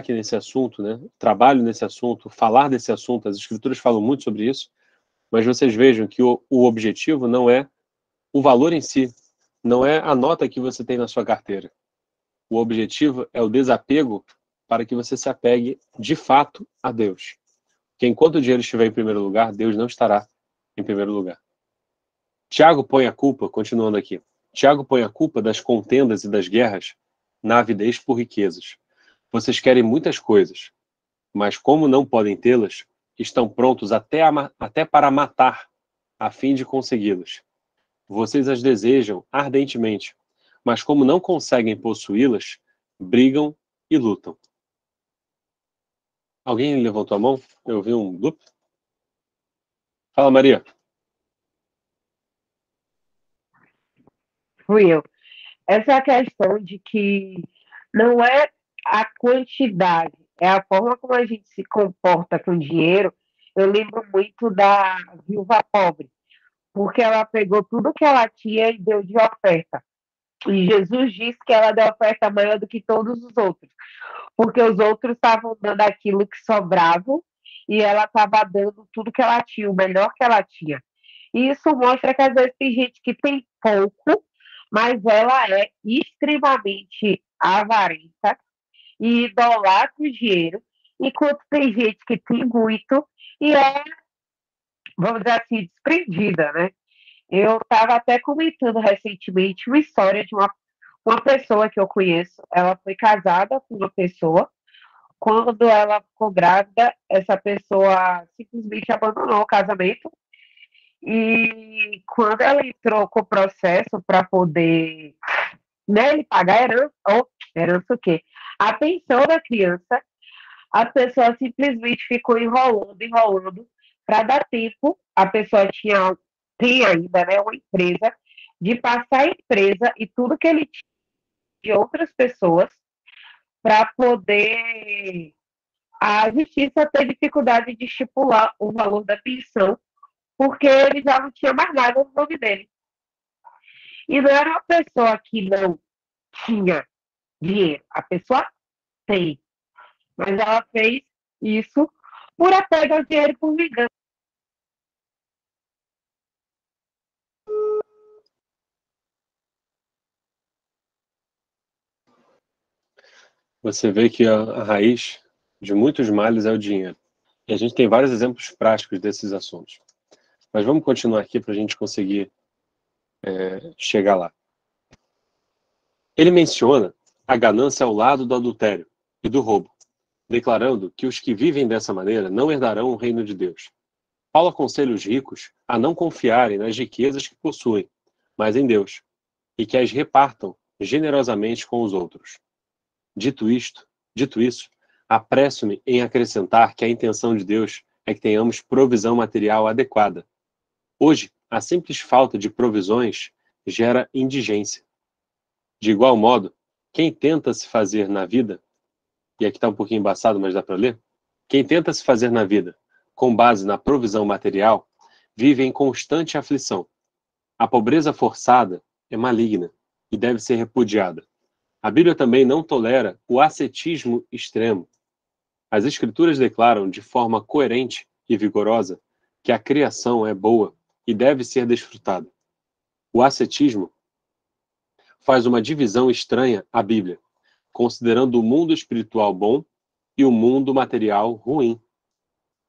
nesse assunto, né, o trabalho nesse assunto, falar desse assunto, as Escrituras falam muito sobre isso, mas vocês vejam que o objetivo não é o valor em si, não é a nota que você tem na sua carteira. O objetivo é o desapego para que você se apegue de fato a Deus. Porque enquanto o dinheiro estiver em primeiro lugar, Deus não estará em primeiro lugar. Tiago põe a culpa, continuando aqui, Tiago põe a culpa das contendas e das guerras na avidez por riquezas. Vocês querem muitas coisas, mas como não podem tê-las, estão prontos até para matar, a fim de consegui-las. Vocês as desejam ardentemente, mas como não conseguem possuí-las, brigam e lutam. Alguém levantou a mão? Eu vi um loop. Fala, Maria. Fui eu. Essa questão de que não é a quantidade, é a forma como a gente se comporta com dinheiro. Eu lembro muito da viúva pobre, porque ela pegou tudo que ela tinha e deu de oferta. E Jesus disse que ela deu oferta maior do que todos os outros, porque os outros estavam dando aquilo que sobrava e ela estava dando tudo que ela tinha, o melhor que ela tinha. E isso mostra que às vezes tem gente que tem pouco, mas ela é extremamente avarenta e idolatra o dinheiro, enquanto tem gente que tem muito e é, vamos dizer assim, desprendida, né? Eu estava até comentando recentemente uma história de uma pessoa que eu conheço. Ela foi casada com uma pessoa. Quando ela ficou grávida, essa pessoa simplesmente abandonou o casamento. E quando ela entrou com o processo para poder, né, ele pagar a herança, ou herança o quê? A pensão da criança, a pessoa simplesmente ficou enrolando, para dar tempo. A pessoa tem ainda, né, uma empresa, de passar a empresa e tudo que ele tinha de outras pessoas para poder. A justiça ter dificuldade de estipular o valor da pensão, porque ele já não tinha mais nada no nome dele. E não era uma pessoa que não tinha dinheiro, a pessoa tem, mas ela fez isso por apego ao dinheiro e por vingança. Você vê que a raiz de muitos males é o dinheiro. E a gente tem vários exemplos práticos desses assuntos. Mas vamos continuar aqui para a gente conseguir chegar lá. Ele menciona a ganância ao lado do adultério e do roubo, declarando que os que vivem dessa maneira não herdarão o reino de Deus. Paulo aconselha os ricos a não confiarem nas riquezas que possuem, mas em Deus, e que as repartam generosamente com os outros. Dito isso, apresso-me em acrescentar que a intenção de Deus é que tenhamos provisão material adequada. Hoje, a simples falta de provisões gera indigência. De igual modo, quem tenta se fazer na vida, e aqui está um pouquinho embaçado, mas dá para ler, quem tenta se fazer na vida com base na provisão material, vive em constante aflição. A pobreza forçada é maligna e deve ser repudiada. A Bíblia também não tolera o ascetismo extremo. As Escrituras declaram de forma coerente e vigorosa que a criação é boa e deve ser desfrutada. O ascetismo faz uma divisão estranha à Bíblia, considerando o mundo espiritual bom e o mundo material ruim.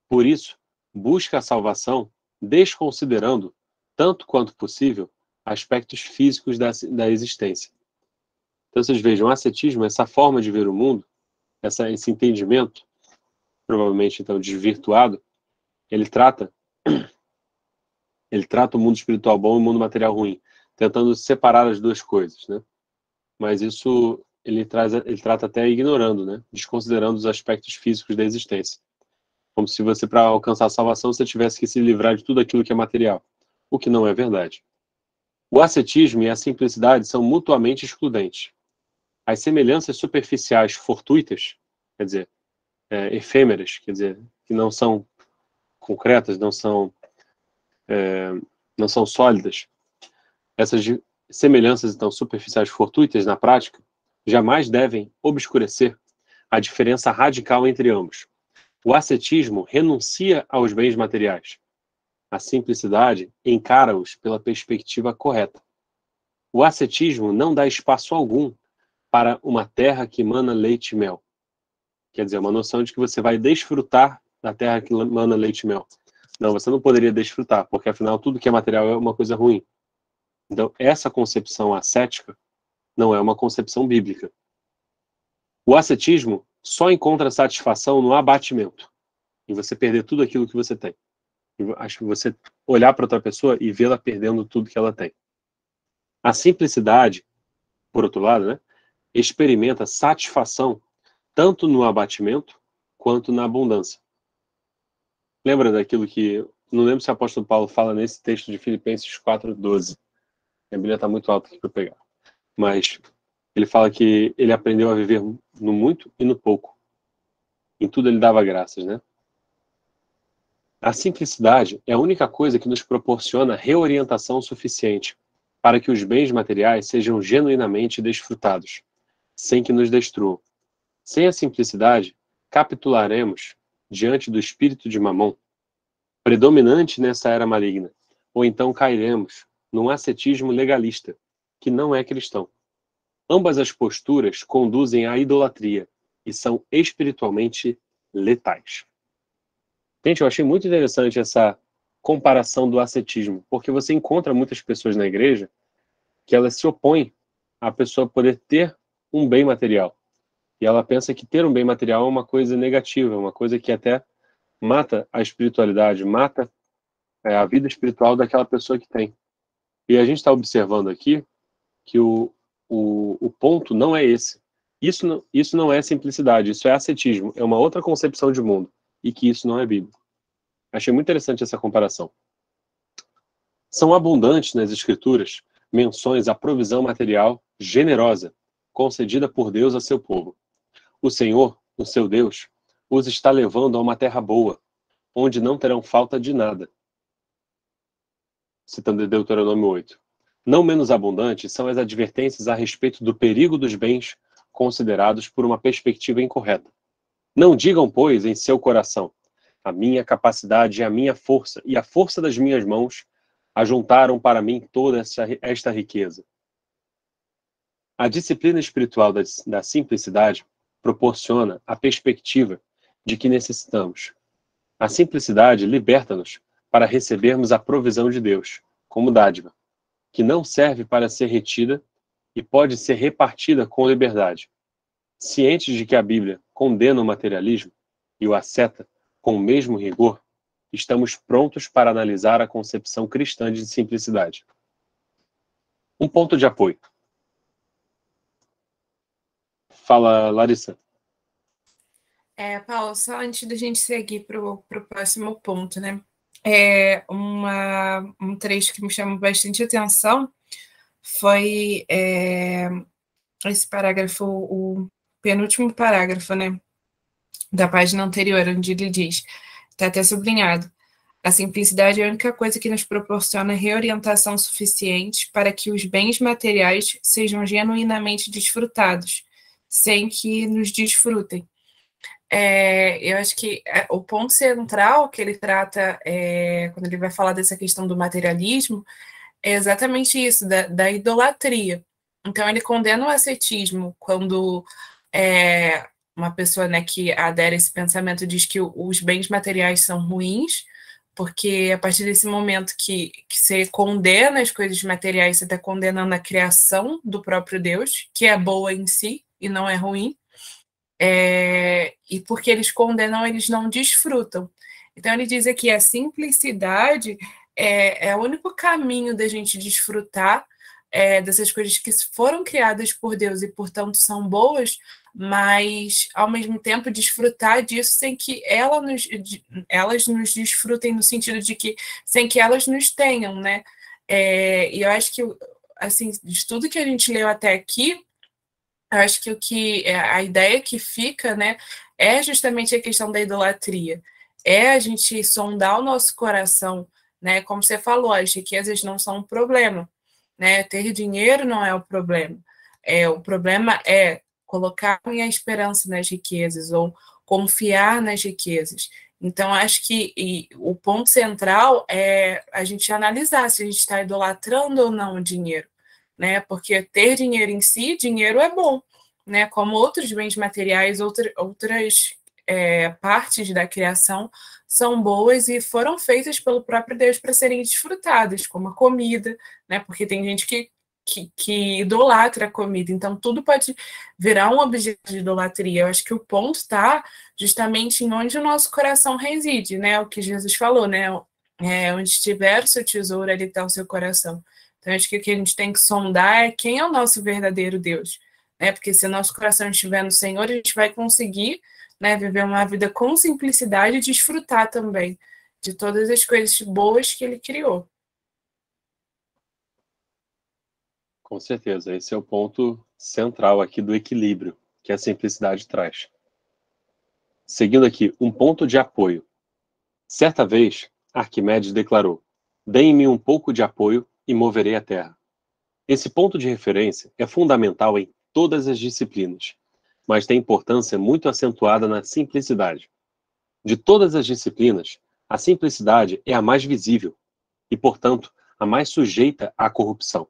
Por isso, busca a salvação desconsiderando tanto quanto possível, aspectos físicos da existência. Então, vocês vejam, o ascetismo, essa forma de ver o mundo, esse entendimento, provavelmente, então, desvirtuado, ele trata o mundo espiritual bom e o mundo material ruim, tentando separar as duas coisas, né? Mas isso ele trata até ignorando, né? Desconsiderando os aspectos físicos da existência. Como se você, para alcançar a salvação, você tivesse que se livrar de tudo aquilo que é material, o que não é verdade. O ascetismo e a simplicidade são mutuamente excludentes. As semelhanças superficiais fortuitas, quer dizer, efêmeras, quer dizer, que não são concretas, não são sólidas, essas semelhanças, então, superficiais fortuitas, na prática, jamais devem obscurecer a diferença radical entre ambos. O ascetismo renuncia aos bens materiais. A simplicidade encara-os pela perspectiva correta. O ascetismo não dá espaço algum para uma terra que mana leite e mel. Quer dizer, uma noção de que você vai desfrutar da terra que mana leite e mel. Não, você não poderia desfrutar, porque afinal tudo que é material é uma coisa ruim. Então, essa concepção ascética não é uma concepção bíblica. O ascetismo só encontra satisfação no abatimento, em você perder tudo aquilo que você tem. Acho que você olhar para outra pessoa e vê-la perdendo tudo que ela tem. A simplicidade, por outro lado, né, experimenta satisfação tanto no abatimento quanto na abundância. Lembra daquilo que, não lembro se o apóstolo Paulo fala nesse texto de Filipenses 4:12. A Bíblia está muito alta aqui para pegar. Mas ele fala que ele aprendeu a viver no muito e no pouco. Em tudo ele dava graças, né? A simplicidade é a única coisa que nos proporciona reorientação suficiente para que os bens materiais sejam genuinamente desfrutados, sem que nos destruam. Sem a simplicidade, capitularemos diante do espírito de Mamon, predominante nessa era maligna, ou então cairemos num ascetismo legalista, que não é cristão. Ambas as posturas conduzem à idolatria e são espiritualmente letais. Gente, eu achei muito interessante essa comparação do ascetismo, porque você encontra muitas pessoas na igreja que elas se opõem à pessoa poder ter um bem material. E ela pensa que ter um bem material é uma coisa negativa, uma coisa que até mata a espiritualidade, mata a vida espiritual daquela pessoa que tem. E a gente está observando aqui que o ponto não é esse. Isso não é simplicidade, isso é ascetismo, é uma outra concepção de mundo, e que isso não é bíblico. Achei muito interessante essa comparação. São abundantes nas Escrituras menções à provisão material generosa, concedida por Deus a seu povo. O Senhor, o seu Deus, os está levando a uma terra boa, onde não terão falta de nada. Citando Deuteronômio 8. Não menos abundantes são as advertências a respeito do perigo dos bens considerados por uma perspectiva incorreta. Não digam, pois, em seu coração, a minha capacidade e a minha força e a força das minhas mãos ajuntaram para mim toda esta riqueza. A disciplina espiritual da simplicidade proporciona a perspectiva de que necessitamos. A simplicidade liberta-nos para recebermos a provisão de Deus, como dádiva, que não serve para ser retida e pode ser repartida com liberdade. Cientes de que a Bíblia condena o materialismo e o asceta com o mesmo rigor, estamos prontos para analisar a concepção cristã de simplicidade. Um ponto de apoio. Fala, Larissa. Paulo, só antes da gente seguir para o próximo ponto, né? Um trecho que me chamou bastante atenção foi esse parágrafo, o penúltimo parágrafo, né? Da página anterior, onde ele diz, está até sublinhado, a simplicidade é a única coisa que nos proporciona reorientação suficiente para que os bens materiais sejam genuinamente desfrutados, sem que nos desfrutem. Eu acho que o ponto central que ele trata, quando ele vai falar dessa questão do materialismo, é exatamente isso, da idolatria. Então, ele condena o ascetismo quando uma pessoa, né, que adere a esse pensamento diz que os bens materiais são ruins, Porque a partir desse momento que você condena as coisas materiais, você está condenando a criação do próprio Deus, que é boa em si e não é ruim. E porque eles condenam, eles não desfrutam. Então ele diz aqui, a simplicidade é o único caminho da gente desfrutar dessas coisas que foram criadas por Deus e, portanto, são boas, mas, ao mesmo tempo, desfrutar disso sem que elas nos desfrutem, no sentido de que, sem que elas nos tenham, né? E eu acho que, assim, de tudo que a gente leu até aqui, eu acho que a ideia que fica, né, é justamente a questão da idolatria. É a gente sondar o nosso coração, né? Como você falou, as riquezas não são um problema, né? Ter dinheiro não é o problema. O problema é colocar minha esperança nas riquezas ou confiar nas riquezas. Então, acho que o ponto central é a gente analisar se a gente está idolatrando ou não o dinheiro, né? Porque ter dinheiro em si, dinheiro é bom, né? Como outros bens materiais, outras partes da criação são boas e foram feitas pelo próprio Deus para serem desfrutadas, como a comida, né? Porque tem gente que idolatra a comida, então tudo pode virar um objeto de idolatria. Eu acho que o ponto está justamente em onde o nosso coração reside, né? O que Jesus falou, né? Onde estiver o seu tesouro, ali está o seu coração. Então, acho que o que a gente tem que sondar é quem é o nosso verdadeiro Deus, né? Porque se o nosso coração estiver no Senhor, a gente vai conseguir, né, viver uma vida com simplicidade e desfrutar também de todas as coisas boas que Ele criou. Com certeza, esse é o ponto central aqui do equilíbrio que a simplicidade traz. Seguindo aqui, um ponto de apoio. Certa vez, Arquimedes declarou: "Deem-me um pouco de apoio e moverei a terra." Esse ponto de referência é fundamental em todas as disciplinas, mas tem importância muito acentuada na simplicidade. De todas as disciplinas, a simplicidade é a mais visível e, portanto, a mais sujeita à corrupção.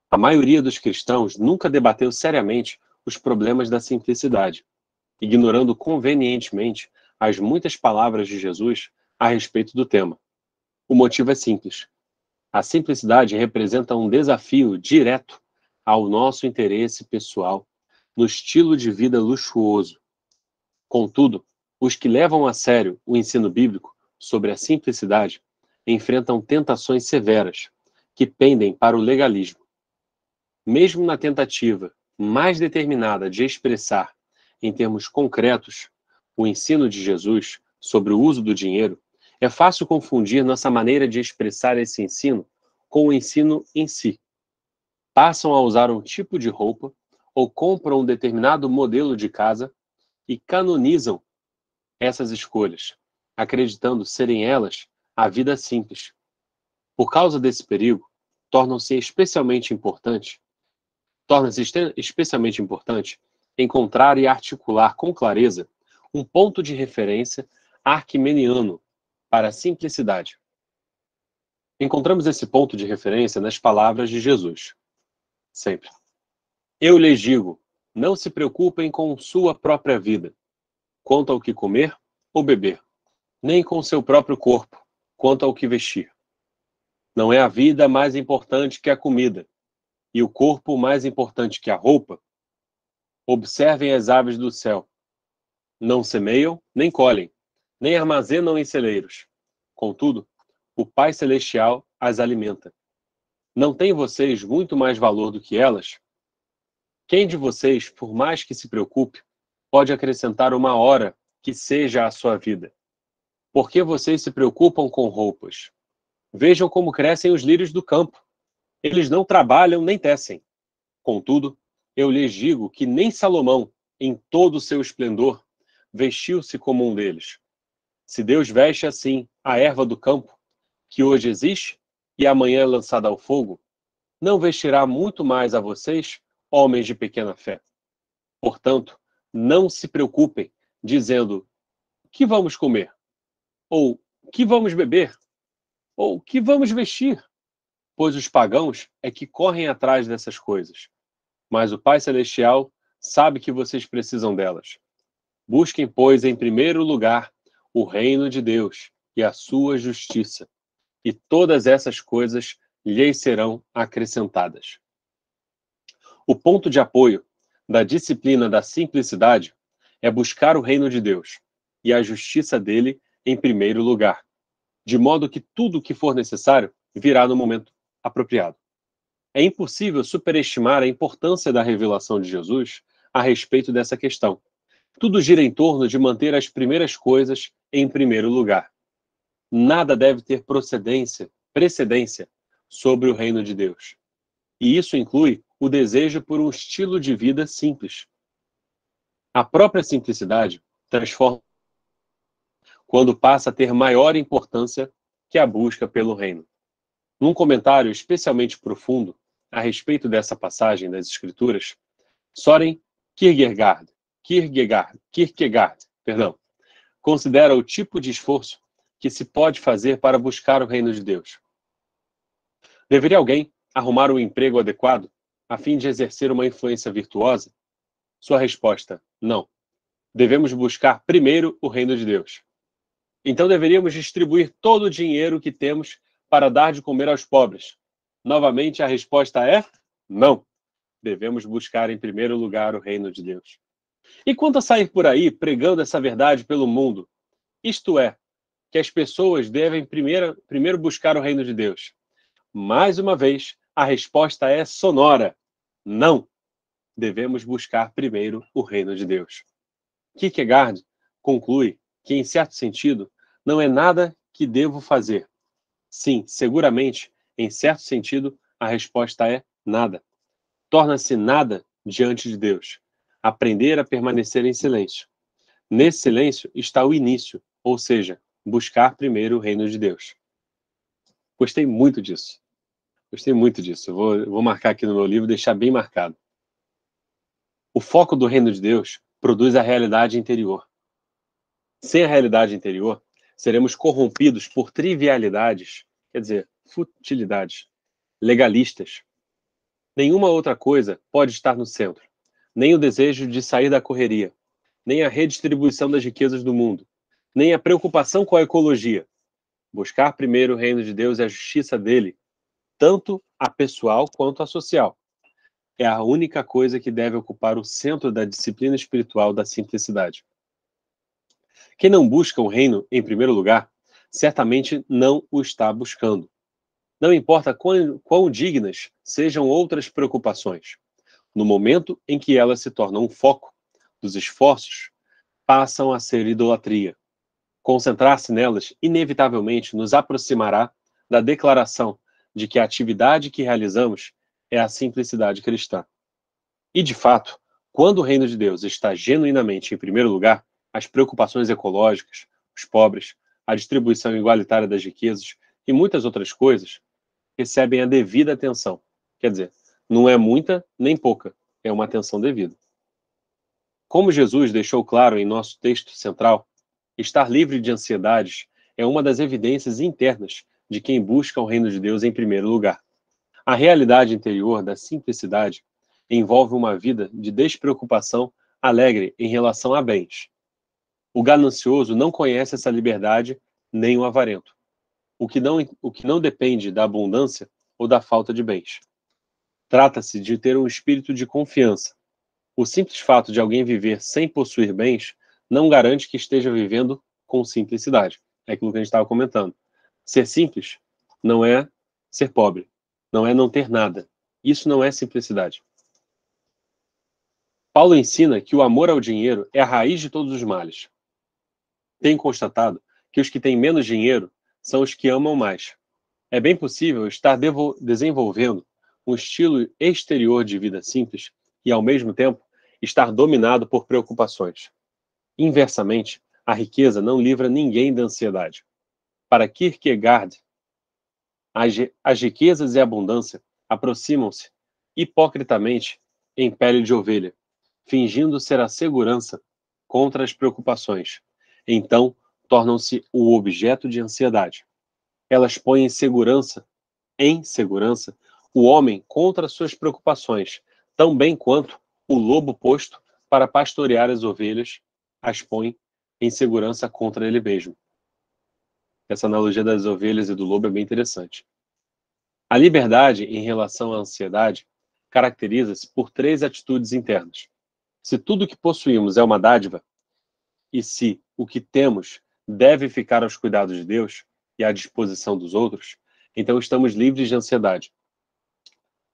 A maioria dos cristãos nunca debateu seriamente os problemas da simplicidade, ignorando convenientemente as muitas palavras de Jesus a respeito do tema. O motivo é simples. A simplicidade representa um desafio direto ao nosso interesse pessoal no estilo de vida luxuoso. Contudo, os que levam a sério o ensino bíblico sobre a simplicidade enfrentam tentações severas que pendem para o legalismo. Mesmo na tentativa mais determinada de expressar, em termos concretos, o ensino de Jesus sobre o uso do dinheiro, é fácil confundir nossa maneira de expressar esse ensino com o ensino em si. Passam a usar um tipo de roupa ou compram um determinado modelo de casa e canonizam essas escolhas, acreditando serem elas a vida simples. Por causa desse perigo, torna-se especialmente importante encontrar e articular com clareza um ponto de referência arquimeniano para a simplicidade. Encontramos esse ponto de referência nas palavras de Jesus. Sempre. Eu lhes digo, não se preocupem com sua própria vida, quanto ao que comer ou beber, nem com seu próprio corpo, quanto ao que vestir. Não é a vida mais importante que a comida, e o corpo mais importante que a roupa? Observem as aves do céu. Não semeiam, nem colhem, nem armazenam em celeiros. Contudo, o Pai Celestial as alimenta. Não têm vocês muito mais valor do que elas? Quem de vocês, por mais que se preocupe, pode acrescentar uma hora que seja a sua vida? Por que vocês se preocupam com roupas? Vejam como crescem os lírios do campo. Eles não trabalham nem tecem. Contudo, eu lhes digo que nem Salomão, em todo o seu esplendor, vestiu-se como um deles. Se Deus veste assim a erva do campo, que hoje existe e amanhã é lançada ao fogo, não vestirá muito mais a vocês, homens de pequena fé. Portanto, não se preocupem, dizendo: que vamos comer? Ou que vamos beber? Ou que vamos vestir? Pois os pagãos é que correm atrás dessas coisas. Mas o Pai Celestial sabe que vocês precisam delas. Busquem, pois, em primeiro lugar, o reino de Deus e a sua justiça, e todas essas coisas lhes serão acrescentadas. O ponto de apoio da disciplina da simplicidade é buscar o reino de Deus e a justiça dele em primeiro lugar, de modo que tudo o que for necessário virá no momento apropriado. É impossível superestimar a importância da revelação de Jesus a respeito dessa questão. Tudo gira em torno de manter as primeiras coisas em primeiro lugar. Nada deve ter precedência sobre o reino de Deus. E isso inclui o desejo por um estilo de vida simples. A própria simplicidade transforma quando passa a ter maior importância que a busca pelo reino. Num comentário especialmente profundo a respeito dessa passagem das Escrituras, Søren Kierkegaard, considera o tipo de esforço que se pode fazer para buscar o reino de Deus. Deveria alguém arrumar um emprego adequado a fim de exercer uma influência virtuosa? Sua resposta: não. Devemos buscar primeiro o reino de Deus. Então deveríamos distribuir todo o dinheiro que temos para dar de comer aos pobres. Novamente, a resposta é não. Devemos buscar em primeiro lugar o reino de Deus. E quanto a sair por aí pregando essa verdade pelo mundo, isto é, que as pessoas devem primeiro buscar o reino de Deus. Mais uma vez, a resposta é sonora. Não. Devemos buscar primeiro o reino de Deus. Kierkegaard conclui que, em certo sentido, não é nada que devo fazer. Sim, seguramente, em certo sentido, a resposta é nada. Torna-se nada diante de Deus. Aprender a permanecer em silêncio. Nesse silêncio está o início, ou seja, buscar primeiro o reino de Deus. Gostei muito disso. Eu vou marcar aqui no meu livro, deixar bem marcado. O foco do reino de Deus produz a realidade interior. Sem a realidade interior, seremos corrompidos por trivialidades, quer dizer, futilidades, legalistas. Nenhuma outra coisa pode estar no centro. Nem o desejo de sair da correria, nem a redistribuição das riquezas do mundo, nem a preocupação com a ecologia. Buscar primeiro o reino de Deus e a justiça dele, tanto a pessoal quanto a social, é a única coisa que deve ocupar o centro da disciplina espiritual da simplicidade. Quem não busca o reino em primeiro lugar, certamente não o está buscando. Não importa quão dignas sejam outras preocupações. No momento em que elas se tornam um foco dos esforços, passam a ser idolatria. Concentrar-se nelas, inevitavelmente, nos aproximará da declaração de que a atividade que realizamos é a simplicidade cristã. E, de fato, quando o reino de Deus está genuinamente em primeiro lugar, as preocupações ecológicas, os pobres, a distribuição igualitária das riquezas e muitas outras coisas recebem a devida atenção. Quer dizer, não é muita nem pouca, é uma atenção devida. Como Jesus deixou claro em nosso texto central, estar livre de ansiedades é uma das evidências internas de quem busca o reino de Deus em primeiro lugar. A realidade interior da simplicidade envolve uma vida de despreocupação alegre em relação a bens. O ganancioso não conhece essa liberdade, nem o avarento, o que não depende da abundância ou da falta de bens. Trata-se de ter um espírito de confiança. O simples fato de alguém viver sem possuir bens não garante que esteja vivendo com simplicidade. É aquilo que a gente estava comentando. Ser simples não é ser pobre, não é não ter nada. Isso não é simplicidade. Paulo ensina que o amor ao dinheiro é a raiz de todos os males. Tenho constatado que os que têm menos dinheiro são os que amam mais. É bem possível estar desenvolvendo um estilo exterior de vida simples e, ao mesmo tempo, estar dominado por preocupações. Inversamente, a riqueza não livra ninguém da ansiedade. Para Kierkegaard, as riquezas e a abundância aproximam-se hipocritamente em pele de ovelha, fingindo ser a segurança contra as preocupações. Então, tornam-se o objeto de ansiedade. Elas põem em segurança, o homem contra suas preocupações, tão bem quanto o lobo posto para pastorear as ovelhas as põe em segurança contra ele mesmo. Essa analogia das ovelhas e do lobo é bem interessante. A liberdade em relação à ansiedade caracteriza-se por 3 atitudes internas. Se tudo que possuímos é uma dádiva, e se o que temos deve ficar aos cuidados de Deus e à disposição dos outros, então estamos livres de ansiedade.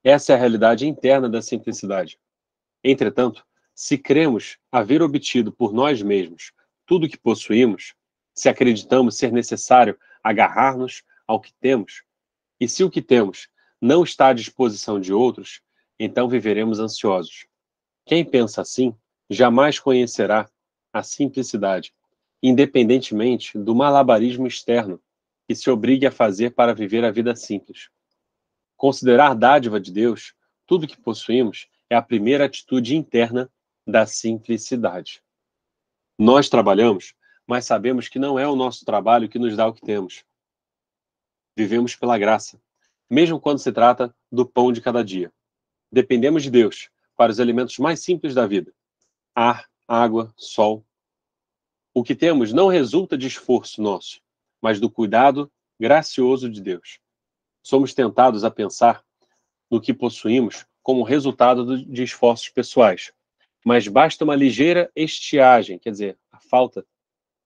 Essa é a realidade interna da simplicidade. Entretanto, se cremos haver obtido por nós mesmos tudo o que possuímos, se acreditamos ser necessário agarrar-nos ao que temos, e se o que temos não está à disposição de outros, então viveremos ansiosos. Quem pensa assim jamais conhecerá a simplicidade, independentemente do malabarismo externo que se obrigue a fazer para viver a vida simples. Considerar dádiva de Deus tudo que possuímos é a primeira atitude interna da simplicidade. Nós trabalhamos, mas sabemos que não é o nosso trabalho que nos dá o que temos. Vivemos pela graça, mesmo quando se trata do pão de cada dia. Dependemos de Deus para os elementos mais simples da vida: ar, água, sol. O que temos não resulta de esforço nosso, mas do cuidado gracioso de Deus. Somos tentados a pensar no que possuímos como resultado de esforços pessoais, mas basta uma ligeira estiagem, quer dizer, a falta,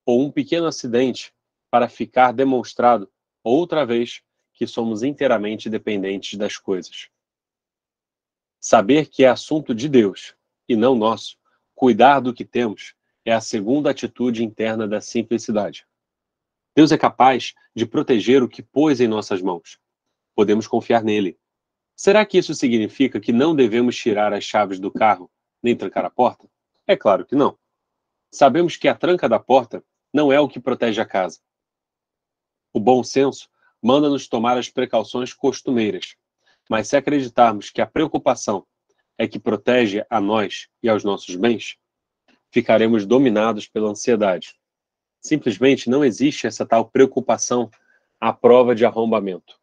ou um pequeno acidente para ficar demonstrado outra vez que somos inteiramente dependentes das coisas. Saber que é assunto de Deus e não nosso, cuidar do que temos, é a segunda atitude interna da simplicidade. Deus é capaz de proteger o que pôs em nossas mãos. Podemos confiar nele. Será que isso significa que não devemos tirar as chaves do carro nem trancar a porta? É claro que não. Sabemos que a tranca da porta não é o que protege a casa. O bom senso manda-nos tomar as precauções costumeiras, mas se acreditarmos que a preocupação é que protege a nós e aos nossos bens, ficaremos dominados pela ansiedade. Simplesmente não existe essa tal preocupação à prova de arrombamento.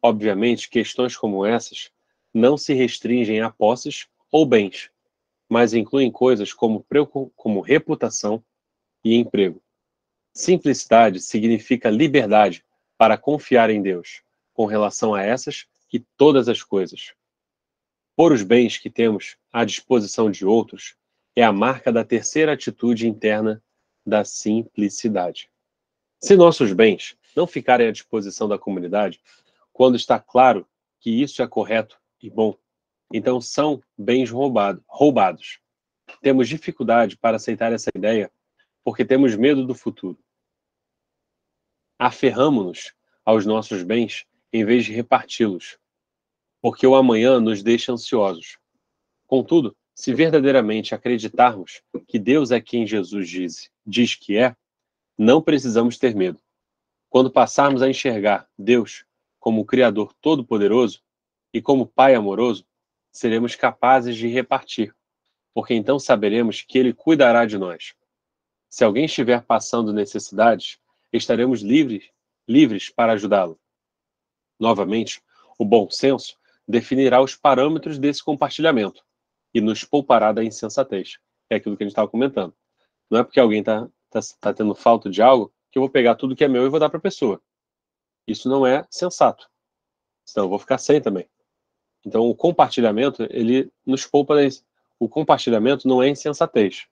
Obviamente, questões como essas não se restringem a posses ou bens, mas incluem coisas como reputação e emprego. Simplicidade significa liberdade para confiar em Deus, com relação a essas e todas as coisas. Pôr os bens que temos à disposição de outros é a marca da terceira atitude interna da simplicidade. Se nossos bens não ficarem à disposição da comunidade, quando está claro que isso é correto e bom, então são bens roubados. Temos dificuldade para aceitar essa ideia porque temos medo do futuro. Aferramo-nos aos nossos bens em vez de reparti-los, porque o amanhã nos deixa ansiosos. Contudo, se verdadeiramente acreditarmos que Deus é quem Jesus diz que é, não precisamos ter medo. Quando passarmos a enxergar Deus como o Criador Todo-Poderoso e como Pai amoroso, seremos capazes de repartir, porque então saberemos que Ele cuidará de nós. Se alguém estiver passando necessidades, estaremos livres para ajudá-lo. Novamente, o bom senso definirá os parâmetros desse compartilhamento e nos poupará da insensatez. É aquilo que a gente estava comentando. Não é porque alguém está tendo falta de algo que eu vou pegar tudo que é meu e vou dar para a pessoa. Isso não é sensato. Senão eu vou ficar sem também. Então, o compartilhamento, ele nos poupa. O compartilhamento não é insensatez.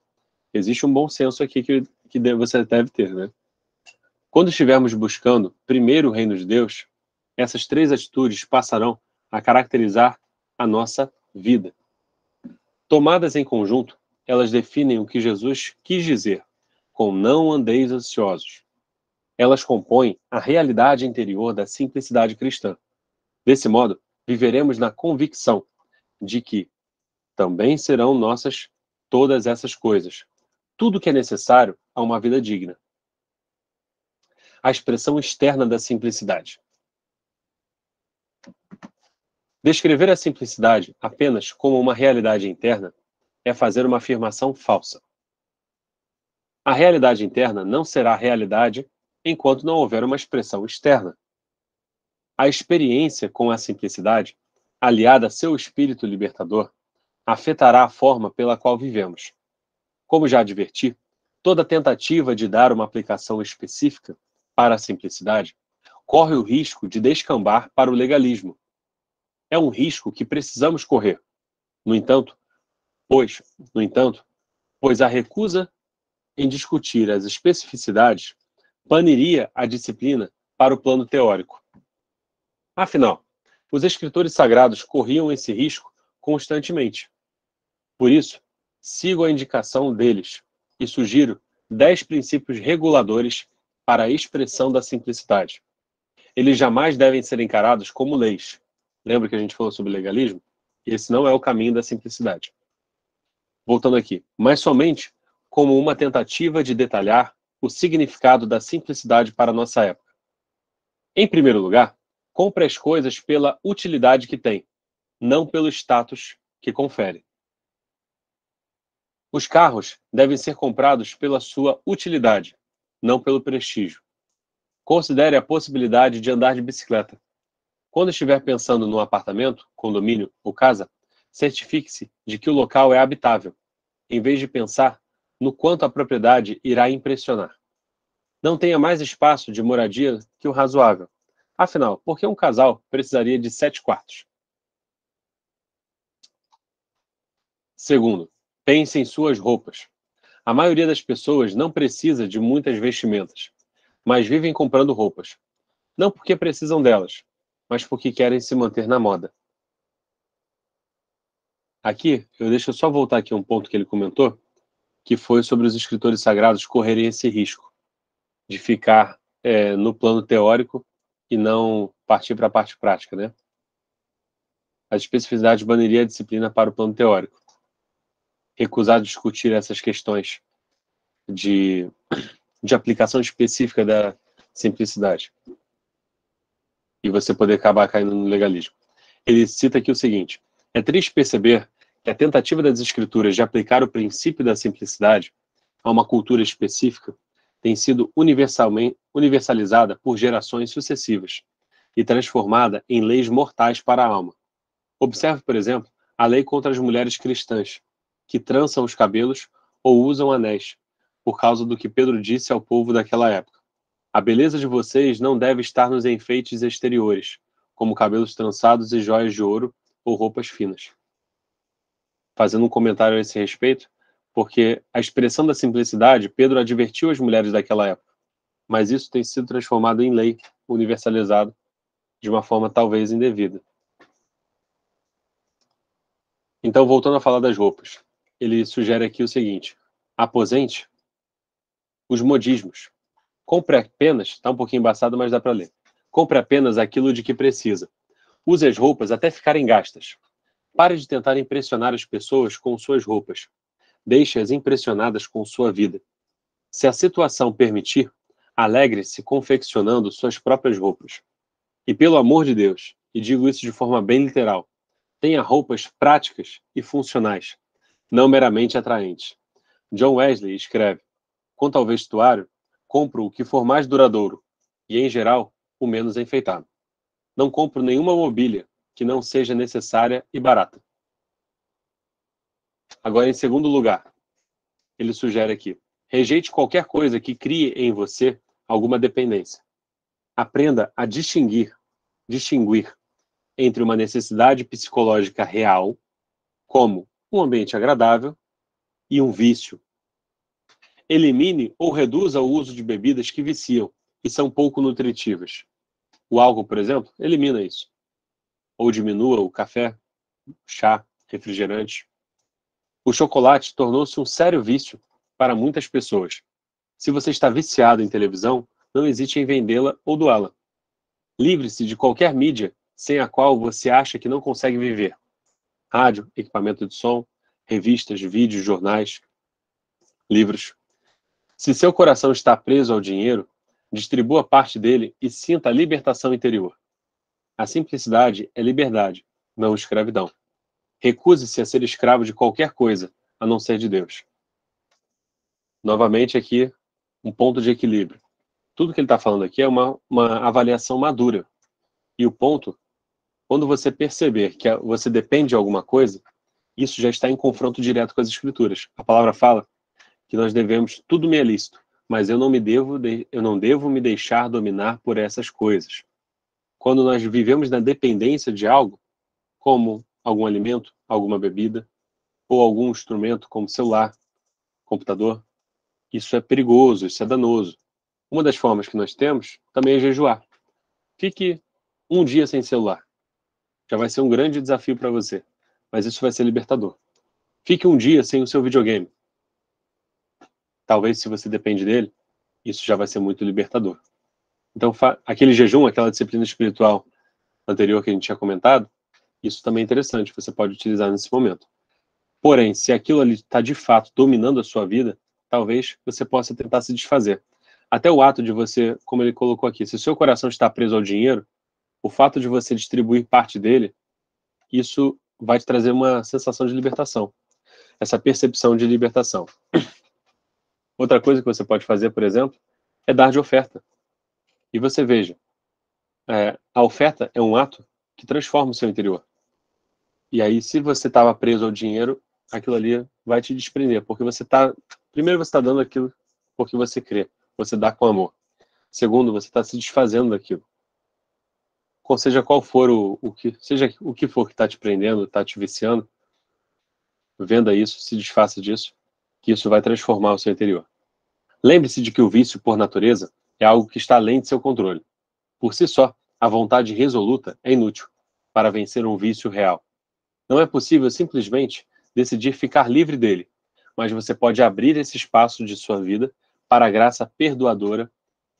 Existe um bom senso aqui que você deve ter, né? Quando estivermos buscando primeiro o reino de Deus, essas 3 atitudes passarão a caracterizar a nossa vida. Tomadas em conjunto, elas definem o que Jesus quis dizer com não andeis ansiosos. Elas compõem a realidade interior da simplicidade cristã. Desse modo, viveremos na convicção de que também serão nossas todas essas coisas, tudo que é necessário a uma vida digna. A expressão externa da simplicidade. Descrever a simplicidade apenas como uma realidade interna é fazer uma afirmação falsa. A realidade interna não será realidade enquanto não houver uma expressão externa. A experiência com a simplicidade, aliada a seu espírito libertador, afetará a forma pela qual vivemos. Como já adverti, toda tentativa de dar uma aplicação específica para a simplicidade, corre o risco de descambar para o legalismo. É um risco que precisamos correr. No entanto, pois a recusa em discutir as especificidades baniria a disciplina para o plano teórico. Afinal, os escritores sagrados corriam esse risco constantemente. Por isso, sigo a indicação deles e sugiro 10 princípios reguladores para a expressão da simplicidade. Eles jamais devem ser encarados como leis. Lembra que a gente falou sobre legalismo? Esse não é o caminho da simplicidade. Voltando aqui, mas somente como uma tentativa de detalhar o significado da simplicidade para a nossa época. Em primeiro lugar, compre as coisas pela utilidade que tem, não pelo status que confere. Os carros devem ser comprados pela sua utilidade, não pelo prestígio. Considere a possibilidade de andar de bicicleta. Quando estiver pensando num apartamento, condomínio ou casa, certifique-se de que o local é habitável, em vez de pensar no quanto a propriedade irá impressionar. Não tenha mais espaço de moradia que o razoável. Afinal, por que um casal precisaria de 7 quartos? Segundo, pense em suas roupas. A maioria das pessoas não precisa de muitas vestimentas, mas vivem comprando roupas. Não porque precisam delas, mas porque querem se manter na moda. Aqui, eu deixo só voltar aqui um ponto que ele comentou, que foi sobre os escritores sagrados correrem esse risco de ficar no plano teórico e não partir para a parte prática, né? As especificidades baniria a disciplina para o plano teórico. Recusar discutir essas questões de aplicação específica da simplicidade. E você poder acabar caindo no legalismo. Ele cita aqui o seguinte: é triste perceber que a tentativa das escrituras de aplicar o princípio da simplicidade a uma cultura específica tem sido universalizada por gerações sucessivas e transformada em leis mortais para a alma. Observe, por exemplo, a lei contra as mulheres cristãs, que trançam os cabelos ou usam anéis, por causa do que Pedro disse ao povo daquela época. A beleza de vocês não deve estar nos enfeites exteriores, como cabelos trançados e joias de ouro ou roupas finas. Fazendo um comentário a esse respeito, porque a expressão da simplicidade, Pedro advertiu as mulheres daquela época, mas isso tem sido transformado em lei, universalizado, de uma forma talvez indevida. Então, voltando a falar das roupas, ele sugere aqui o seguinte: aposente os modismos. Compre apenas, está um pouquinho embaçado, mas dá para ler. Compre apenas aquilo de que precisa. Use as roupas até ficarem gastas. Pare de tentar impressionar as pessoas com suas roupas. Deixe-as impressionadas com sua vida. Se a situação permitir, alegre-se confeccionando suas próprias roupas. E pelo amor de Deus, e digo isso de forma bem literal, tenha roupas práticas e funcionais, não meramente atraentes. John Wesley escreve: quanto ao vestuário, compro o que for mais duradouro e, em geral, o menos enfeitado. Não compro nenhuma mobília que não seja necessária e barata. Agora, em segundo lugar, ele sugere aqui: rejeite qualquer coisa que crie em você alguma dependência. Aprenda a distinguir entre uma necessidade psicológica real, como um ambiente agradável, e um vício. Elimine ou reduza o uso de bebidas que viciam e são pouco nutritivas. O álcool, por exemplo, elimina isso. Ou diminua o café, chá, refrigerante. O chocolate tornou-se um sério vício para muitas pessoas. Se você está viciado em televisão, não hesite em vendê-la ou doá-la. Livre-se de qualquer mídia sem a qual você acha que não consegue viver. Rádio, equipamento de som, revistas, vídeos, jornais, livros. Se seu coração está preso ao dinheiro, distribua parte dele e sinta a libertação interior. A simplicidade é liberdade, não escravidão. Recuse-se a ser escravo de qualquer coisa, a não ser de Deus. Novamente aqui, um ponto de equilíbrio. Tudo que ele está falando aqui é uma avaliação madura. E o ponto, quando você perceber que você depende de alguma coisa, isso já está em confronto direto com as Escrituras. A palavra fala que nós devemos, tudo me é lícito, mas eu não devo me deixar dominar por essas coisas. Quando nós vivemos na dependência de algo, como algum alimento, alguma bebida, ou algum instrumento como celular, computador, isso é perigoso, isso é danoso. Uma das formas que nós temos também é jejuar. Fique um dia sem celular. Já vai ser um grande desafio para você, mas isso vai ser libertador. Fique um dia sem o seu videogame. Talvez, se você depende dele, isso já vai ser muito libertador. Então, aquele jejum, aquela disciplina espiritual anterior que a gente tinha comentado, isso também é interessante, você pode utilizar nesse momento. Porém, se aquilo ali está de fato dominando a sua vida, talvez você possa tentar se desfazer. Até o ato de você, como ele colocou aqui, se o seu coração está preso ao dinheiro, o fato de você distribuir parte dele, isso vai te trazer uma sensação de libertação. Essa percepção de libertação. Outra coisa que você pode fazer, por exemplo, é dar de oferta. E você veja, a oferta é um ato que transforma o seu interior. E aí, se você estava preso ao dinheiro, aquilo ali vai te desprender, porque primeiro você está dando aquilo porque você crê, você dá com amor. Segundo, você está se desfazendo daquilo. Seja qual for seja o que for que está te prendendo, está te viciando, venda isso, se desfaça disso, que isso vai transformar o seu interior. Lembre-se de que o vício, por natureza, é algo que está além de seu controle. Por si só, a vontade resoluta é inútil para vencer um vício real. Não é possível simplesmente decidir ficar livre dele, mas você pode abrir esse espaço de sua vida para a graça perdoadora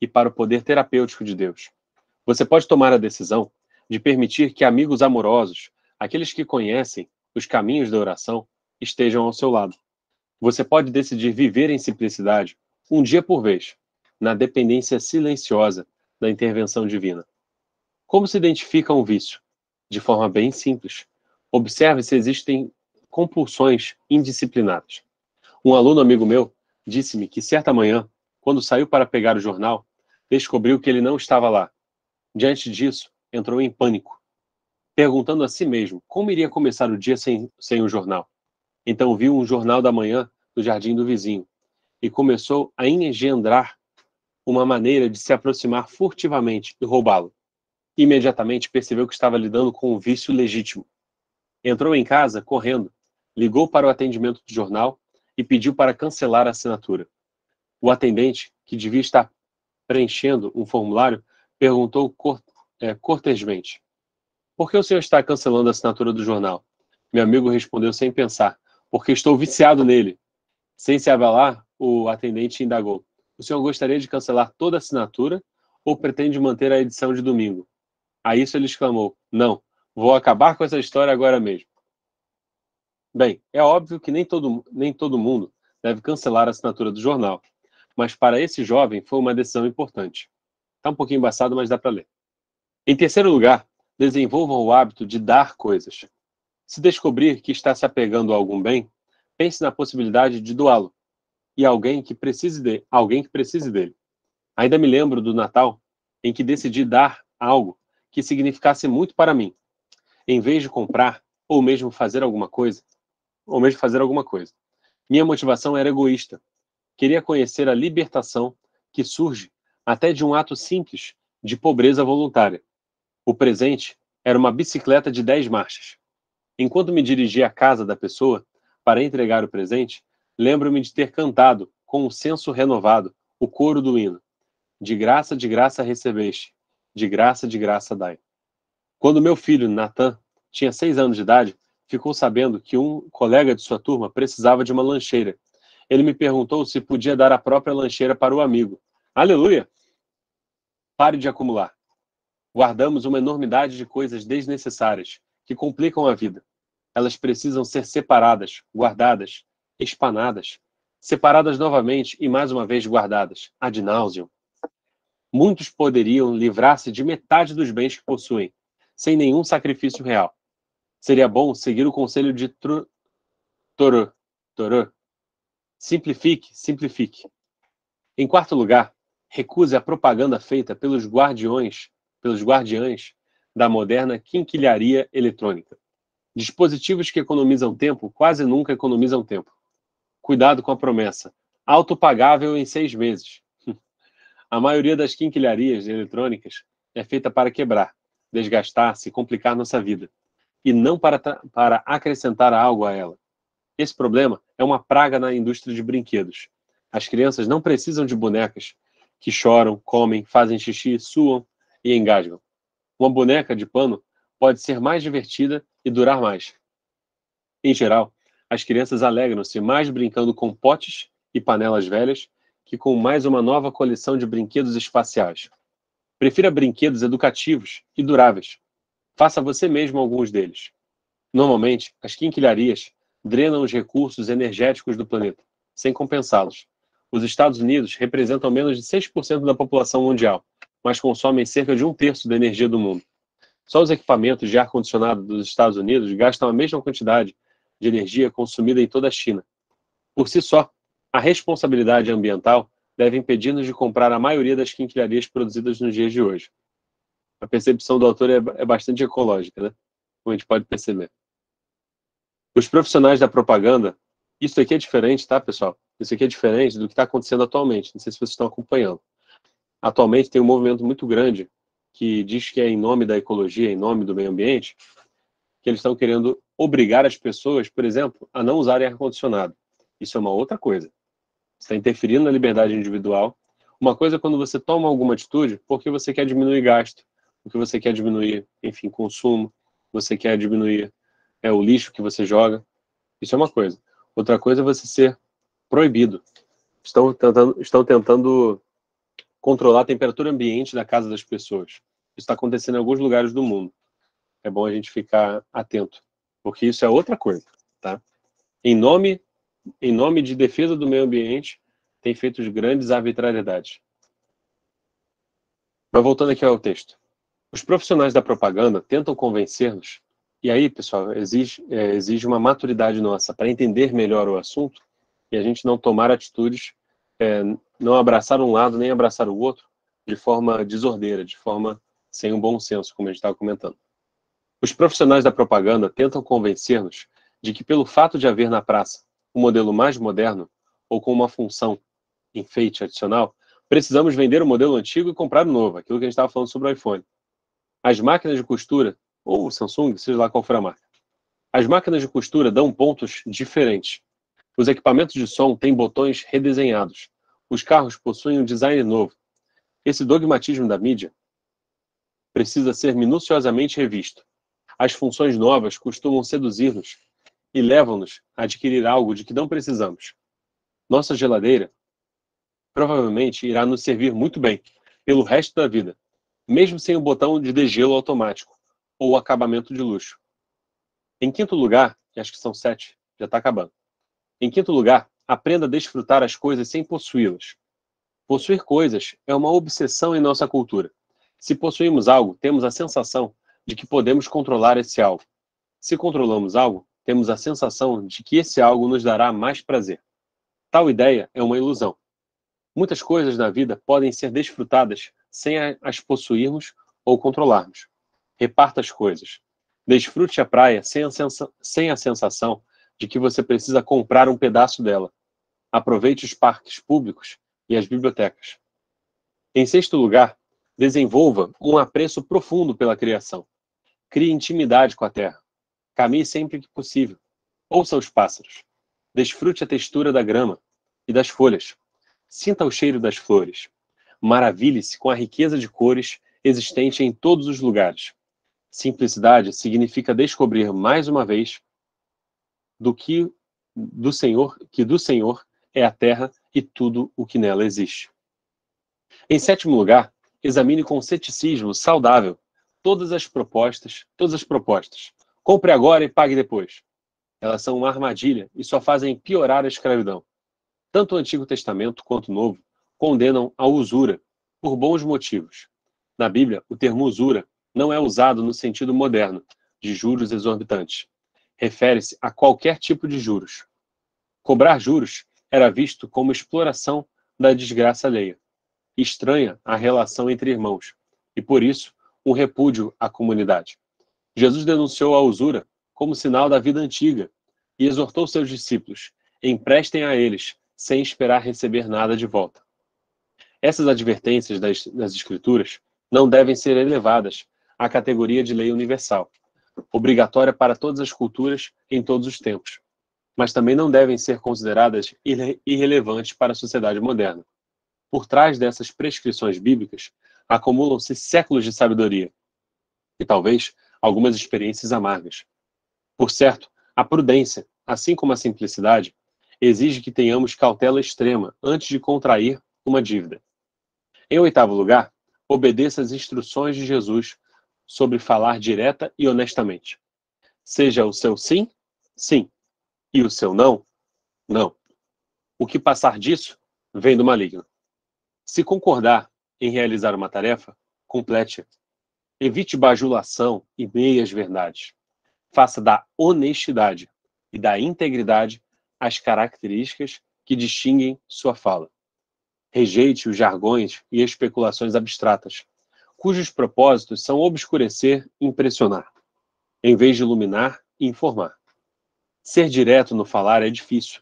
e para o poder terapêutico de Deus. Você pode tomar a decisão de permitir que amigos amorosos, aqueles que conhecem os caminhos da oração, estejam ao seu lado. Você pode decidir viver em simplicidade, um dia por vez, na dependência silenciosa da intervenção divina. Como se identifica um vício? De forma bem simples. Observe se existem compulsões indisciplinadas. Um aluno amigo meu disse-me que certa manhã, quando saiu para pegar o jornal, descobriu que ele não estava lá. Diante disso, entrou em pânico, perguntando a si mesmo como iria começar o dia sem o jornal. Então viu um jornal da manhã no jardim do vizinho e começou a engendrar uma maneira de se aproximar furtivamente e roubá-lo. Imediatamente percebeu que estava lidando com um vício legítimo. Entrou em casa correndo, ligou para o atendimento do jornal e pediu para cancelar a assinatura. O atendente, que devia estar preenchendo um formulário, perguntou cortesmente: "Por que o senhor está cancelando a assinatura do jornal?" Meu amigo respondeu sem pensar: "Porque estou viciado nele." Sem se abalar, o atendente indagou: "O senhor gostaria de cancelar toda a assinatura ou pretende manter a edição de domingo?" A isso ele exclamou: "Não, vou acabar com essa história agora mesmo." Bem, é óbvio que nem todo mundo deve cancelar a assinatura do jornal, mas para esse jovem foi uma decisão importante. Está um pouquinho embaçado, mas dá para ler. Em terceiro lugar, desenvolva o hábito de dar coisas. Se descobrir que está se apegando a algum bem, pense na possibilidade de doá-lo e alguém que precise dele. Ainda me lembro do Natal em que decidi dar algo que significasse muito para mim, em vez de comprar ou mesmo fazer alguma coisa. Minha motivação era egoísta. Queria conhecer a libertação que surge até de um ato simples de pobreza voluntária. O presente era uma bicicleta de 10 marchas. Enquanto me dirigia à casa da pessoa para entregar o presente, lembro-me de ter cantado, com um senso renovado, o coro do hino: de graça recebeste, de graça dai. Quando meu filho, Nathan, tinha 6 anos de idade, ficou sabendo que um colega de sua turma precisava de uma lancheira. Ele me perguntou se podia dar a própria lancheira para o amigo. Aleluia! Pare de acumular. Guardamos uma enormidade de coisas desnecessárias, que complicam a vida. Elas precisam ser separadas, guardadas, espanadas, separadas novamente e mais uma vez guardadas, ad nauseam. Muitos poderiam livrar-se de metade dos bens que possuem, sem nenhum sacrifício real. Seria bom seguir o conselho de Thoreau. Simplifique. Em quarto lugar, recuse a propaganda feita pelos guardiães da moderna quinquilharia eletrônica. Dispositivos que economizam tempo quase nunca economizam tempo. Cuidado com a promessa: Autopagável em 6 meses. A maioria das quinquilharias eletrônicas é feita para quebrar, desgastar-se e complicar nossa vida, e não para acrescentar algo a ela. Esse problema é uma praga na indústria de brinquedos. As crianças não precisam de bonecas que choram, comem, fazem xixi, suam e engasgam. Uma boneca de pano pode ser mais divertida e durar mais. Em geral, as crianças alegram-se mais brincando com potes e panelas velhas que com mais uma nova coleção de brinquedos espaciais. Prefira brinquedos educativos e duráveis. Faça você mesmo alguns deles. Normalmente, as quinquilharias drenam os recursos energéticos do planeta, sem compensá-los. Os Estados Unidos representam menos de 6% da população mundial, mas consomem cerca de 1/3 da energia do mundo. Só os equipamentos de ar-condicionado dos Estados Unidos gastam a mesma quantidade de energia consumida em toda a China. Por si só, a responsabilidade ambiental deve impedir-nos de comprar a maioria das quinquilharias produzidas nos dias de hoje. A percepção do autor é bastante ecológica, né? Como a gente pode perceber. Os profissionais da propaganda, isso aqui é diferente, tá, pessoal? Isso aqui é diferente do que está acontecendo atualmente. Não sei se vocês estão acompanhando. Atualmente tem um movimento muito grande que diz que é em nome da ecologia, em nome do meio ambiente, que eles estão querendo obrigar as pessoas, por exemplo, a não usarem ar-condicionado. Isso é uma outra coisa. Você está interferindo na liberdade individual. Uma coisa é quando você toma alguma atitude porque você quer diminuir gasto, porque você quer diminuir, enfim, consumo, você quer diminuir o lixo que você joga. Isso é uma coisa. Outra coisa é você ser proibido. Estão tentando controlar a temperatura ambiente da casa das pessoas. Isso está acontecendo em alguns lugares do mundo. É bom a gente ficar atento, porque isso é outra coisa, tá? Em nome de defesa do meio ambiente, tem feito grandes arbitrariedades. Mas voltando aqui ao texto. Os profissionais da propaganda tentam convencer-nos, e aí, pessoal, exige uma maturidade nossa para entender melhor o assunto e a gente não tomar atitudes, não abraçar um lado nem abraçar o outro de forma desordeira, de forma sem um bom senso, como a gente estava comentando. Os profissionais da propaganda tentam convencer-nos de que pelo fato de haver na praça um modelo mais moderno ou com uma função enfeite adicional, precisamos vender o modelo antigo e comprar o novo, aquilo que a gente estava falando sobre o iPhone. As máquinas de costura, ou o Samsung, seja lá qual for a marca, as máquinas de costura dão pontos diferentes. Os equipamentos de som têm botões redesenhados. Os carros possuem um design novo. Esse dogmatismo da mídia precisa ser minuciosamente revisto. As funções novas costumam seduzir-nos e levam-nos a adquirir algo de que não precisamos. Nossa geladeira provavelmente irá nos servir muito bem pelo resto da vida, mesmo sem o botão de degelo automático ou acabamento de luxo. Em quinto lugar, acho que são 7, já está acabando. Em quinto lugar, aprenda a desfrutar as coisas sem possuí-las. Possuir coisas é uma obsessão em nossa cultura. Se possuímos algo, temos a sensação de que podemos controlar esse algo. Se controlamos algo, temos a sensação de que esse algo nos dará mais prazer. Tal ideia é uma ilusão. Muitas coisas na vida podem ser desfrutadas sem as possuirmos ou controlarmos. Reparta as coisas. Desfrute a praia sem a sensação de que você precisa comprar um pedaço dela. Aproveite os parques públicos e as bibliotecas. Em sexto lugar, desenvolva um apreço profundo pela criação. Crie intimidade com a terra. Caminhe sempre que possível. Ouça os pássaros. Desfrute a textura da grama e das folhas. Sinta o cheiro das flores. Maravilhe-se com a riqueza de cores existente em todos os lugares. Simplicidade significa descobrir mais uma vez que do Senhor é a terra e tudo o que nela existe. Em sétimo lugar, examine com ceticismo saudável todas as propostas. Compre agora e pague depois. Elas são uma armadilha e só fazem piorar a escravidão. Tanto o Antigo Testamento quanto o Novo condenam a usura por bons motivos. Na Bíblia, o termo usura não é usado no sentido moderno, de juros exorbitantes. Refere-se a qualquer tipo de juros. Cobrar juros era visto como exploração da desgraça alheia, estranha à relação entre irmãos, e por isso, um repúdio à comunidade. Jesus denunciou a usura como sinal da vida antiga e exortou seus discípulos: emprestem a eles sem esperar receber nada de volta. Essas advertências das Escrituras não devem ser elevadas à categoria de lei universal, obrigatória para todas as culturas em todos os tempos, mas também não devem ser consideradas irrelevantes para a sociedade moderna. Por trás dessas prescrições bíblicas, acumulam-se séculos de sabedoria e talvez algumas experiências amargas. Por certo, a prudência, assim como a simplicidade, exige que tenhamos cautela extrema antes de contrair uma dívida. Em 8º lugar, obedeça às instruções de Jesus sobre falar direta e honestamente. Seja o seu sim, sim, e o seu não, não. O que passar disso vem do maligno. Se concordar em realizar uma tarefa, complete-a. Evite bajulação e meias verdades. Faça da honestidade e da integridade as características que distinguem sua fala. Rejeite os jargões e especulações abstratas, cujos propósitos são obscurecer e impressionar, em vez de iluminar e informar. Ser direto no falar é difícil,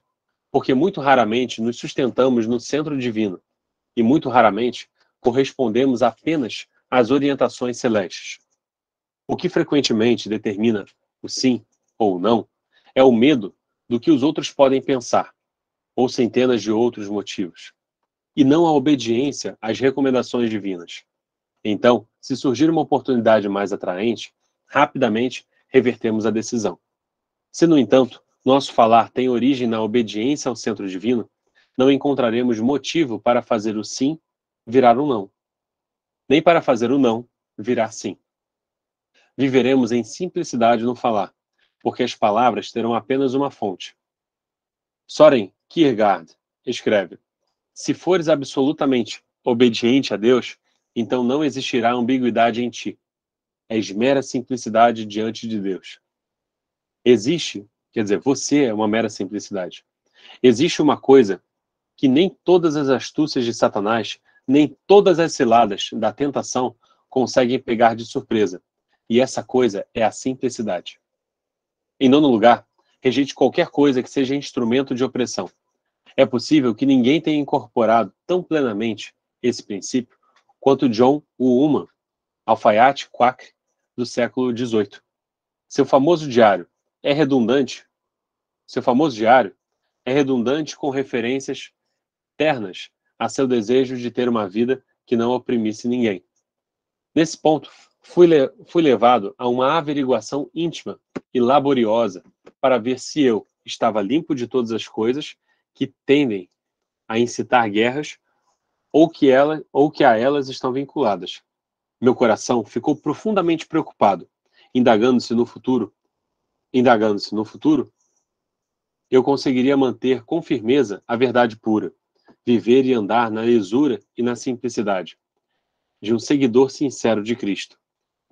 porque muito raramente nos sustentamos no centro divino e muito raramente correspondemos apenas às orientações celestes. O que frequentemente determina o sim ou o não é o medo do que os outros podem pensar, ou centenas de outros motivos, e não a obediência às recomendações divinas. Então, se surgir uma oportunidade mais atraente, rapidamente revertemos a decisão. Se, no entanto, nosso falar tem origem na obediência ao centro divino, não encontraremos motivo para fazer o sim virar um não, nem para fazer o não virar sim. Viveremos em simplicidade no falar, porque as palavras terão apenas uma fonte. Soren Kierkegaard escreve: se fores absolutamente obediente a Deus, então não existirá ambiguidade em ti. És mera simplicidade diante de Deus. Você é uma mera simplicidade. Existe uma coisa que nem todas as astúcias de Satanás, nem todas as ciladas da tentação conseguem pegar de surpresa. E essa coisa é a simplicidade. Em 9º lugar, rejeite qualquer coisa que seja instrumento de opressão. É possível que ninguém tenha incorporado tão plenamente esse princípio quanto John Woolman, alfaiate quaker do século XVIII. Seu famoso diário é redundante com referências ternas a seu desejo de ter uma vida que não oprimisse ninguém. Nesse ponto, fui levado a uma averiguação íntima e laboriosa para ver se eu estava limpo de todas as coisas que tendem a incitar guerras ou que a elas estão vinculadas. Meu coração ficou profundamente preocupado, indagando-se no futuro, eu conseguiria manter com firmeza a verdade pura, viver e andar na lisura e na simplicidade de um seguidor sincero de Cristo.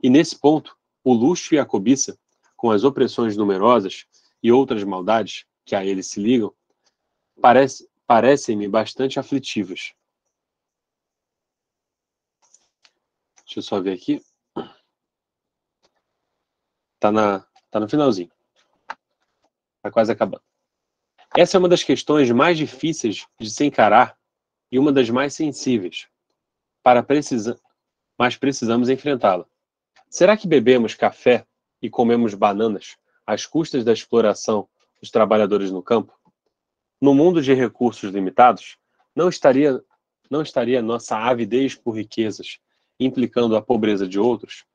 E nesse ponto, o luxo e a cobiça, com as opressões numerosas e outras maldades que a eles se ligam, parecem-me bastante aflitivas. Deixa eu só ver aqui. Tá no finalzinho. Tá quase acabando. Essa é uma das questões mais difíceis de se encarar e uma das mais sensíveis, mas precisamos enfrentá-la. Será que bebemos café e comemos bananas às custas da exploração dos trabalhadores no campo? No mundo de recursos limitados, não estaria nossa avidez por riquezas implicando a pobreza de outros?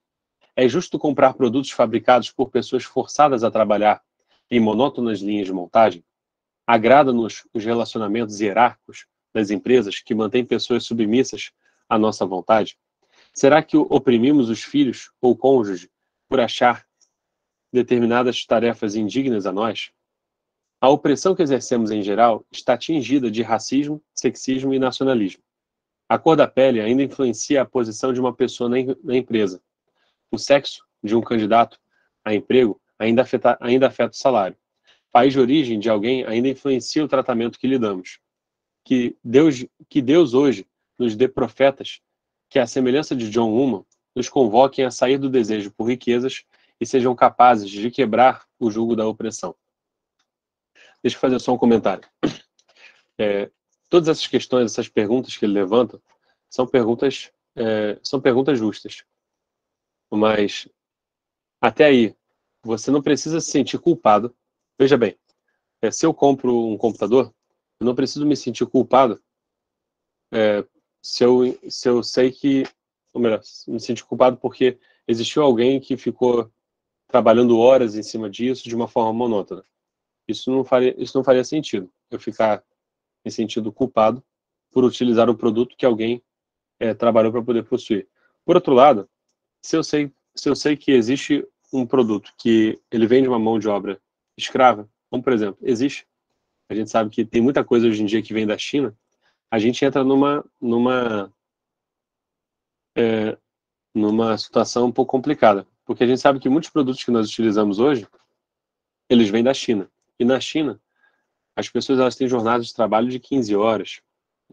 É justo comprar produtos fabricados por pessoas forçadas a trabalhar em monótonas linhas de montagem? Agrada-nos os relacionamentos hierárquicos das empresas que mantêm pessoas submissas à nossa vontade? Será que oprimimos os filhos ou cônjuge por achar determinadas tarefas indignas a nós? A opressão que exercemos em geral está tingida de racismo, sexismo e nacionalismo. A cor da pele ainda influencia a posição de uma pessoa na empresa. O sexo de um candidato a emprego ainda afeta o salário. O país de origem de alguém ainda influencia o tratamento que lhe damos. Que Deus hoje nos dê profetas que, à semelhança de John Woolman, nos convoquem a sair do desejo por riquezas e sejam capazes de quebrar o jugo da opressão. Deixa eu fazer só um comentário. todas essas questões, essas perguntas que ele levanta, são perguntas justas. Mas, até aí, você não precisa se sentir culpado. Veja bem, se eu compro um computador, eu não preciso me sentir culpado se eu sei que, ou melhor, me sentir culpado porque existiu alguém que ficou trabalhando horas em cima disso de uma forma monótona. Isso não faria sentido. Eu ficar me sentindo culpado por utilizar um produto que alguém trabalhou para poder possuir. Por outro lado, se eu sei que existe um produto que ele vem de uma mão de obra escrava, como por exemplo, existe. A gente sabe que tem muita coisa hoje em dia que vem da China. A gente entra numa situação um pouco complicada, porque a gente sabe que muitos produtos que nós utilizamos hoje, eles vêm da China. E na China, as pessoas elas têm jornadas de trabalho de 15 horas,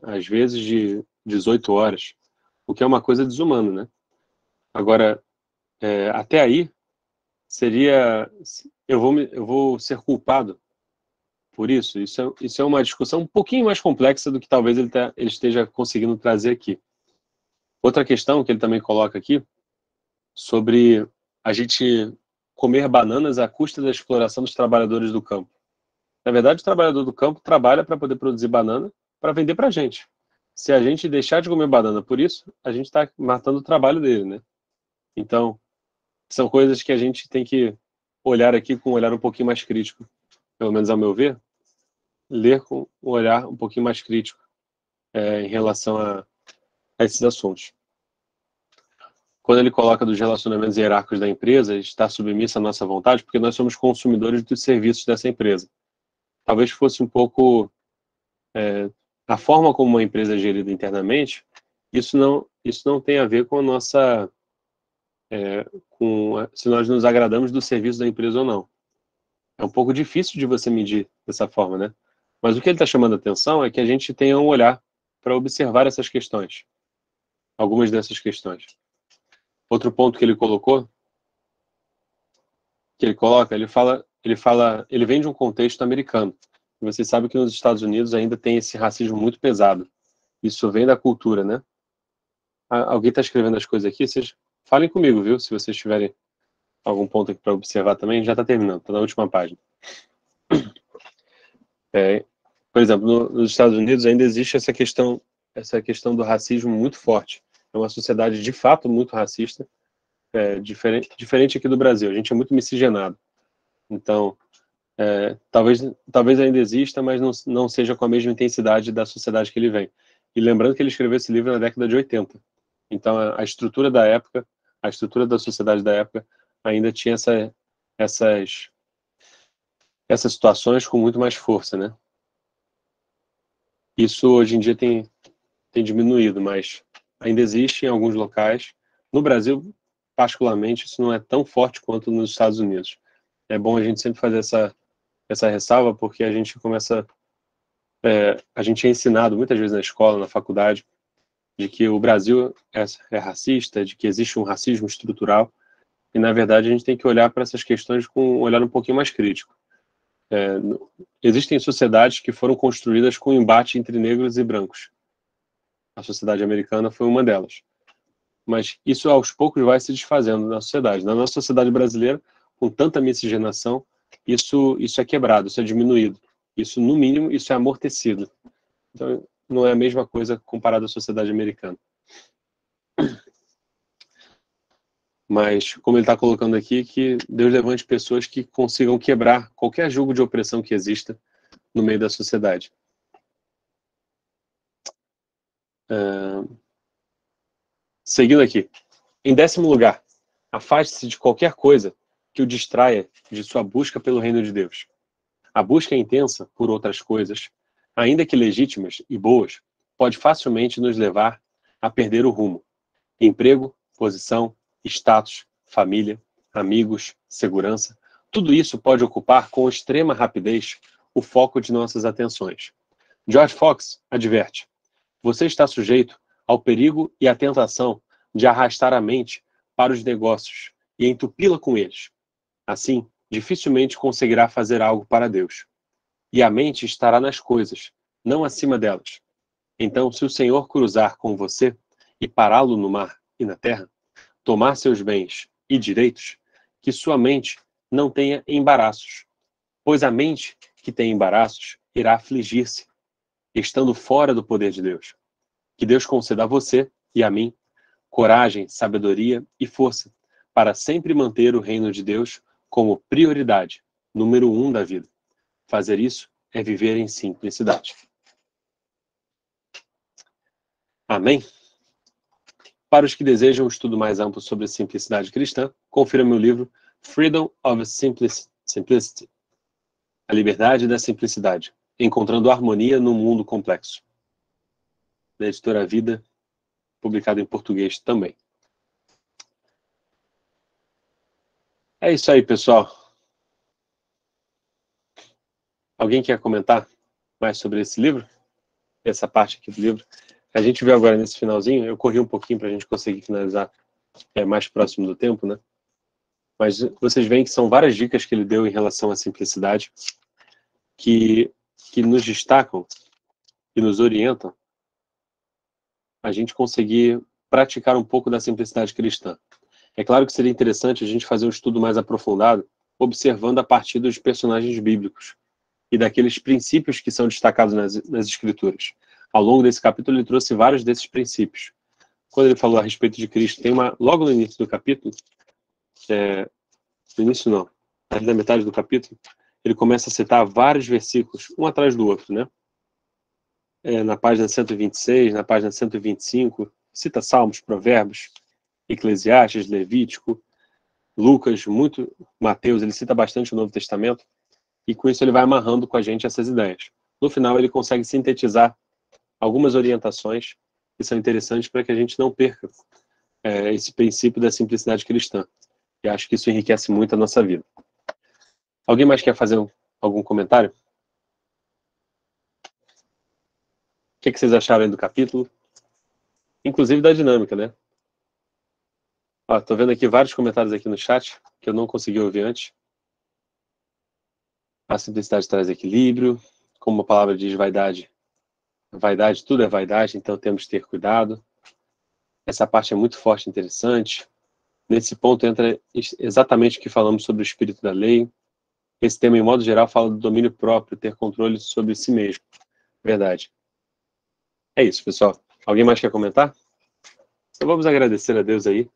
às vezes de 18 horas, o que é uma coisa desumana, né? Agora, até aí, eu vou ser culpado por isso? Isso é uma discussão um pouquinho mais complexa do que talvez ele esteja conseguindo trazer aqui. Outra questão que ele também coloca aqui, sobre a gente comer bananas à custa da exploração dos trabalhadores do campo. Na verdade, o trabalhador do campo trabalha para poder produzir banana para vender para a gente. Se a gente deixar de comer banana por isso, a gente está matando o trabalho dele, né? Então, são coisas que a gente tem que olhar aqui com um olhar um pouquinho mais crítico, pelo menos ao meu ver, ler com um olhar um pouquinho mais crítico em relação a esses assuntos. Quando ele coloca dos relacionamentos hierárquicos da empresa, está submissa à nossa vontade, porque nós somos consumidores dos serviços dessa empresa. Talvez fosse um pouco a forma como uma empresa é gerida internamente, isso não tem a ver com a nossa se nós nos agradamos do serviço da empresa ou não. É um pouco difícil de você medir dessa forma, né? Mas o que ele está chamando a atenção é que a gente tenha um olhar para observar essas questões, algumas dessas questões. Outro ponto que ele colocou, ele vem de um contexto americano. E você sabe que nos Estados Unidos ainda tem esse racismo muito pesado. Isso vem da cultura, né? Alguém está escrevendo as coisas aqui? Vocês falem comigo, viu? Se vocês tiverem algum ponto aqui para observar também, já está terminando, está na última página. Por exemplo, nos Estados Unidos ainda existe essa questão do racismo muito forte. É uma sociedade de fato muito racista, diferente aqui do Brasil. A gente é muito miscigenado. Então, talvez ainda exista, mas não seja com a mesma intensidade da sociedade que ele vem. E lembrando que ele escreveu esse livro na década de 80. Então, a estrutura da época, a estrutura da sociedade da época, ainda tinha essas situações com muito mais força, né? Isso hoje em dia tem diminuído, mas ainda existe em alguns locais. No Brasil, particularmente, isso não é tão forte quanto nos Estados Unidos. É bom a gente sempre fazer essa ressalva, porque a gente começa... a gente é ensinado muitas vezes na escola, na faculdade, de que o Brasil é racista, de que existe um racismo estrutural, e na verdade a gente tem que olhar para essas questões com um olhar um pouquinho mais crítico. Existem sociedades que foram construídas com embate entre negros e brancos. A sociedade americana foi uma delas. Mas isso aos poucos vai se desfazendo na sociedade. Na nossa sociedade brasileira, com tanta miscigenação, isso é quebrado, isso é diminuído. Isso, no mínimo, isso é amortecido. Então, não é a mesma coisa comparado à sociedade americana. Mas, como ele está colocando aqui, que Deus levante pessoas que consigam quebrar qualquer jugo de opressão que exista no meio da sociedade. Seguindo aqui. Em 10º lugar, afaste-se de qualquer coisa que o distraia de sua busca pelo reino de Deus. A busca intensa por outras coisas, ainda que legítimas e boas, pode facilmente nos levar a perder o rumo. Emprego, posição, status, família, amigos, segurança, tudo isso pode ocupar com extrema rapidez o foco de nossas atenções. George Fox adverte: você está sujeito ao perigo e à tentação de arrastar a mente para os negócios e entupi-la com eles. Assim, dificilmente conseguirá fazer algo para Deus. E a mente estará nas coisas, não acima delas. Então, se o Senhor cruzar com você e pará-lo no mar e na terra, tomar seus bens e direitos, que sua mente não tenha embaraços, pois a mente que tem embaraços irá afligir-se, estando fora do poder de Deus. Que Deus conceda a você e a mim coragem, sabedoria e força para sempre manter o reino de Deus como prioridade, número 1 da vida. Fazer isso é viver em simplicidade. Amém? Para os que desejam um estudo mais amplo sobre simplicidade cristã, confira meu livro Freedom of Simplicity, A Liberdade da Simplicidade, Encontrando Harmonia no Mundo Complexo, da editora Vida, publicado em português também. É isso aí, pessoal. Alguém quer comentar mais sobre esse livro? Essa parte aqui do livro. A gente viu agora nesse finalzinho, eu corri um pouquinho para a gente conseguir finalizar mais próximo do tempo, né? Mas vocês veem que são várias dicas que ele deu em relação à simplicidade que nos destacam e nos orientam a gente conseguir praticar um pouco da simplicidade cristã. É claro que seria interessante a gente fazer um estudo mais aprofundado, observando a partir dos personagens bíblicos e daqueles princípios que são destacados nas Escrituras. Ao longo desse capítulo, ele trouxe vários desses princípios. Quando ele falou a respeito de Cristo, tem logo no início do capítulo, no início não, ali na metade do capítulo, ele começa a citar vários versículos, um atrás do outro, né? Na página 126, na página 125, cita Salmos, Provérbios, Eclesiastes, Levítico, Lucas, Mateus, ele cita bastante o Novo Testamento, e com isso ele vai amarrando com a gente essas ideias. No final, ele consegue sintetizar algumas orientações que são interessantes para que a gente não perca esse princípio da simplicidade cristã. E acho que isso enriquece muito a nossa vida. Alguém mais quer fazer algum comentário? O que vocês acharam aí do capítulo? Inclusive da dinâmica, né? Tô vendo aqui vários comentários aqui no chat que eu não consegui ouvir antes. A simplicidade traz equilíbrio. Como a palavra diz, vaidade, tudo é vaidade, então temos que ter cuidado. Essa parte é muito forte e interessante. Nesse ponto entra exatamente o que falamos sobre o espírito da lei. Esse tema, em modo geral, fala do domínio próprio, ter controle sobre si mesmo. Verdade. É isso, pessoal. Alguém mais quer comentar? Então vamos agradecer a Deus aí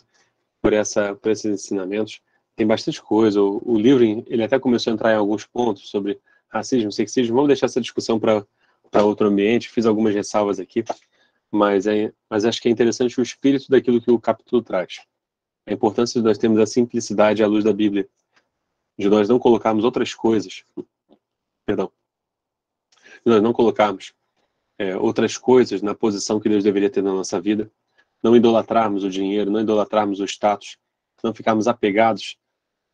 por esses ensinamentos. Tem bastante coisa. O livro, ele até começou a entrar em alguns pontos sobre racismo, sexismo. Vamos deixar essa discussão para outro ambiente. Fiz algumas ressalvas aqui, mas acho que é interessante o espírito daquilo que o capítulo traz. A importância de nós termos a simplicidade à luz da Bíblia, de nós não colocarmos outras coisas, de nós não colocarmos outras coisas na posição que Deus deveria ter na nossa vida, não idolatrarmos o dinheiro, não idolatrarmos o status, não ficarmos apegados.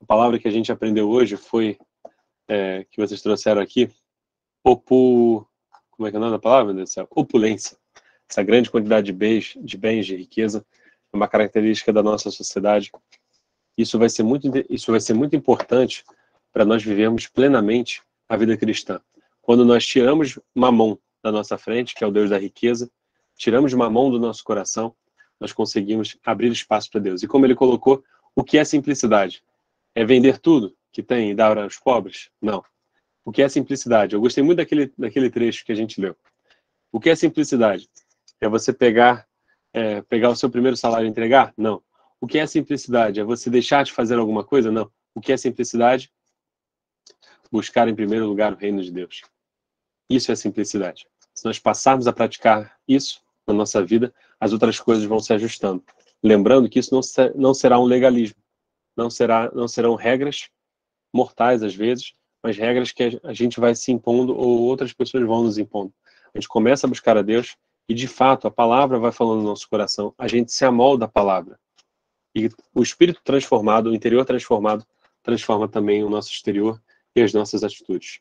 A palavra que a gente aprendeu hoje foi, que vocês trouxeram aqui, como é que é o nome da palavra, meu Deus do céu? Opulência. Essa grande quantidade de bens, de riqueza, é uma característica da nossa sociedade. Isso vai ser muito importante para nós vivermos plenamente a vida cristã. Quando nós tiramos Mamon da nossa frente, que é o Deus da riqueza, tiramos Mamon do nosso coração, nós conseguimos abrir espaço para Deus. E como ele colocou, o que é simplicidade? É vender tudo que tem e dar aos pobres? Não. O que é simplicidade? Eu gostei muito daquele trecho que a gente leu. O que é simplicidade? É você pegar o seu primeiro salário e entregar? Não. O que é simplicidade? É você deixar de fazer alguma coisa? Não. O que é simplicidade? Buscar em primeiro lugar o reino de Deus. Isso é simplicidade. Se nós passarmos a praticar isso na nossa vida, as outras coisas vão se ajustando. Lembrando que isso não será um legalismo. Não serão regras mortais, às vezes, mas regras que a gente vai se impondo ou outras pessoas vão nos impondo. A gente começa a buscar a Deus e, de fato, a palavra vai falando no nosso coração. A gente se amolda à palavra. E o espírito transformado, o interior transformado, transforma também o nosso exterior e as nossas atitudes.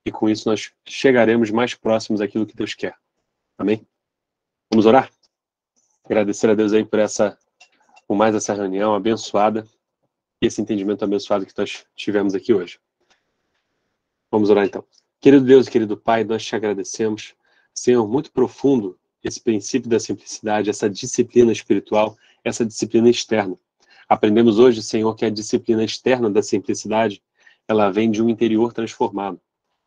E com isso nós chegaremos mais próximos daquilo que Deus quer. Amém? Vamos orar? Agradecer a Deus aí por mais essa reunião abençoada e esse entendimento abençoado que nós tivemos aqui hoje. Vamos orar então. Querido Deus e querido Pai, nós te agradecemos Senhor, muito profundo esse princípio da simplicidade, essa disciplina espiritual, essa disciplina externa. Aprendemos hoje, Senhor, que a disciplina externa da simplicidade, ela vem de um interior transformado,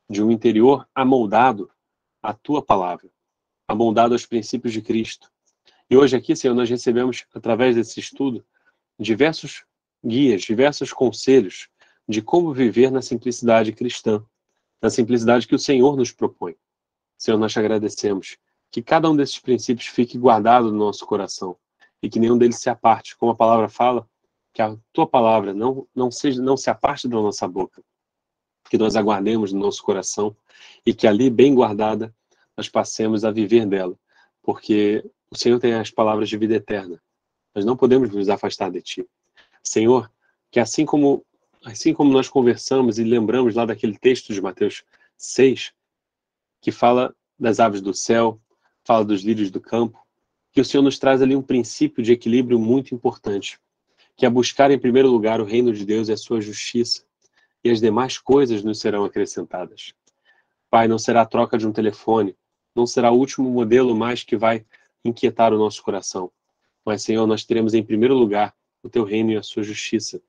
de um interior amoldado à Tua palavra, amoldado aos princípios de Cristo. E hoje aqui, Senhor, nós recebemos, através desse estudo, diversos guias, diversos conselhos de como viver na simplicidade cristã, na simplicidade que o Senhor nos propõe. Senhor, nós te agradecemos que cada um desses princípios fique guardado no nosso coração e que nenhum deles se aparte. Como a palavra fala, que a Tua palavra não se aparte da nossa boca, que nós aguardemos no nosso coração e que ali, bem guardada, nós passemos a viver dela, porque o Senhor tem as palavras de vida eterna. Nós não podemos nos afastar de Ti. Senhor, que assim como nós conversamos e lembramos lá daquele texto de Mateus 6, que fala das aves do céu, fala dos lírios do campo, que o Senhor nos traz ali um princípio de equilíbrio muito importante, que é buscar em primeiro lugar o reino de Deus e a sua justiça, e as demais coisas nos serão acrescentadas. Pai, não será a troca de um telefone, não será o último modelo mais que vai inquietar o nosso coração, mas, Senhor, nós teremos em primeiro lugar o Teu reino e a sua justiça.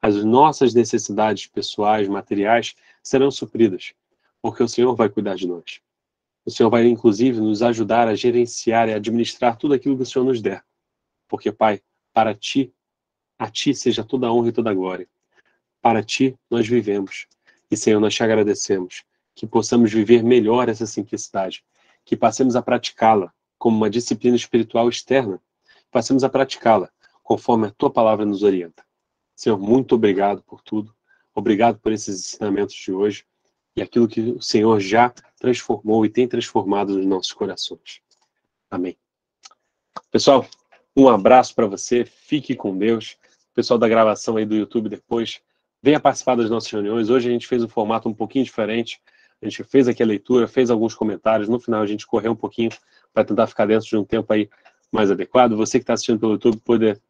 As nossas necessidades pessoais, materiais, serão supridas, porque o Senhor vai cuidar de nós. O Senhor vai, inclusive, nos ajudar a gerenciar e administrar tudo aquilo que o Senhor nos der. Porque, Pai, para Ti, a Ti seja toda a honra e toda a glória. Para Ti nós vivemos. E, Senhor, nós Te agradecemos que possamos viver melhor essa simplicidade, que passemos a praticá-la como uma disciplina espiritual externa, passemos a praticá-la conforme a Tua palavra nos orienta. Senhor, muito obrigado por tudo. Obrigado por esses ensinamentos de hoje e aquilo que o Senhor já transformou e tem transformado nos nossos corações. Amém. Pessoal, um abraço para você. Fique com Deus. Pessoal da gravação aí do YouTube depois, venha participar das nossas reuniões. Hoje a gente fez um formato um pouquinho diferente. A gente fez aqui a leitura, fez alguns comentários. No final a gente correu um pouquinho para tentar ficar dentro de um tempo aí mais adequado. Você que está assistindo pelo YouTube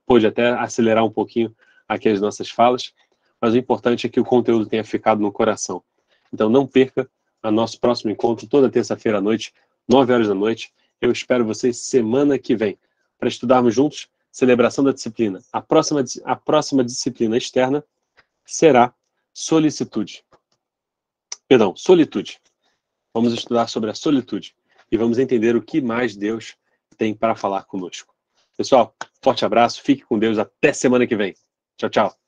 pode até acelerar um pouquinho aqui as nossas falas, mas o importante é que o conteúdo tenha ficado no coração. Então não perca o nosso próximo encontro, toda terça-feira à noite, 9 horas da noite. Eu espero vocês semana que vem, para estudarmos juntos celebração da disciplina. A próxima disciplina externa será solitude. Vamos estudar sobre a solitude e vamos entender o que mais Deus tem para falar conosco. Pessoal, forte abraço, fique com Deus, até semana que vem. Tchau, tchau.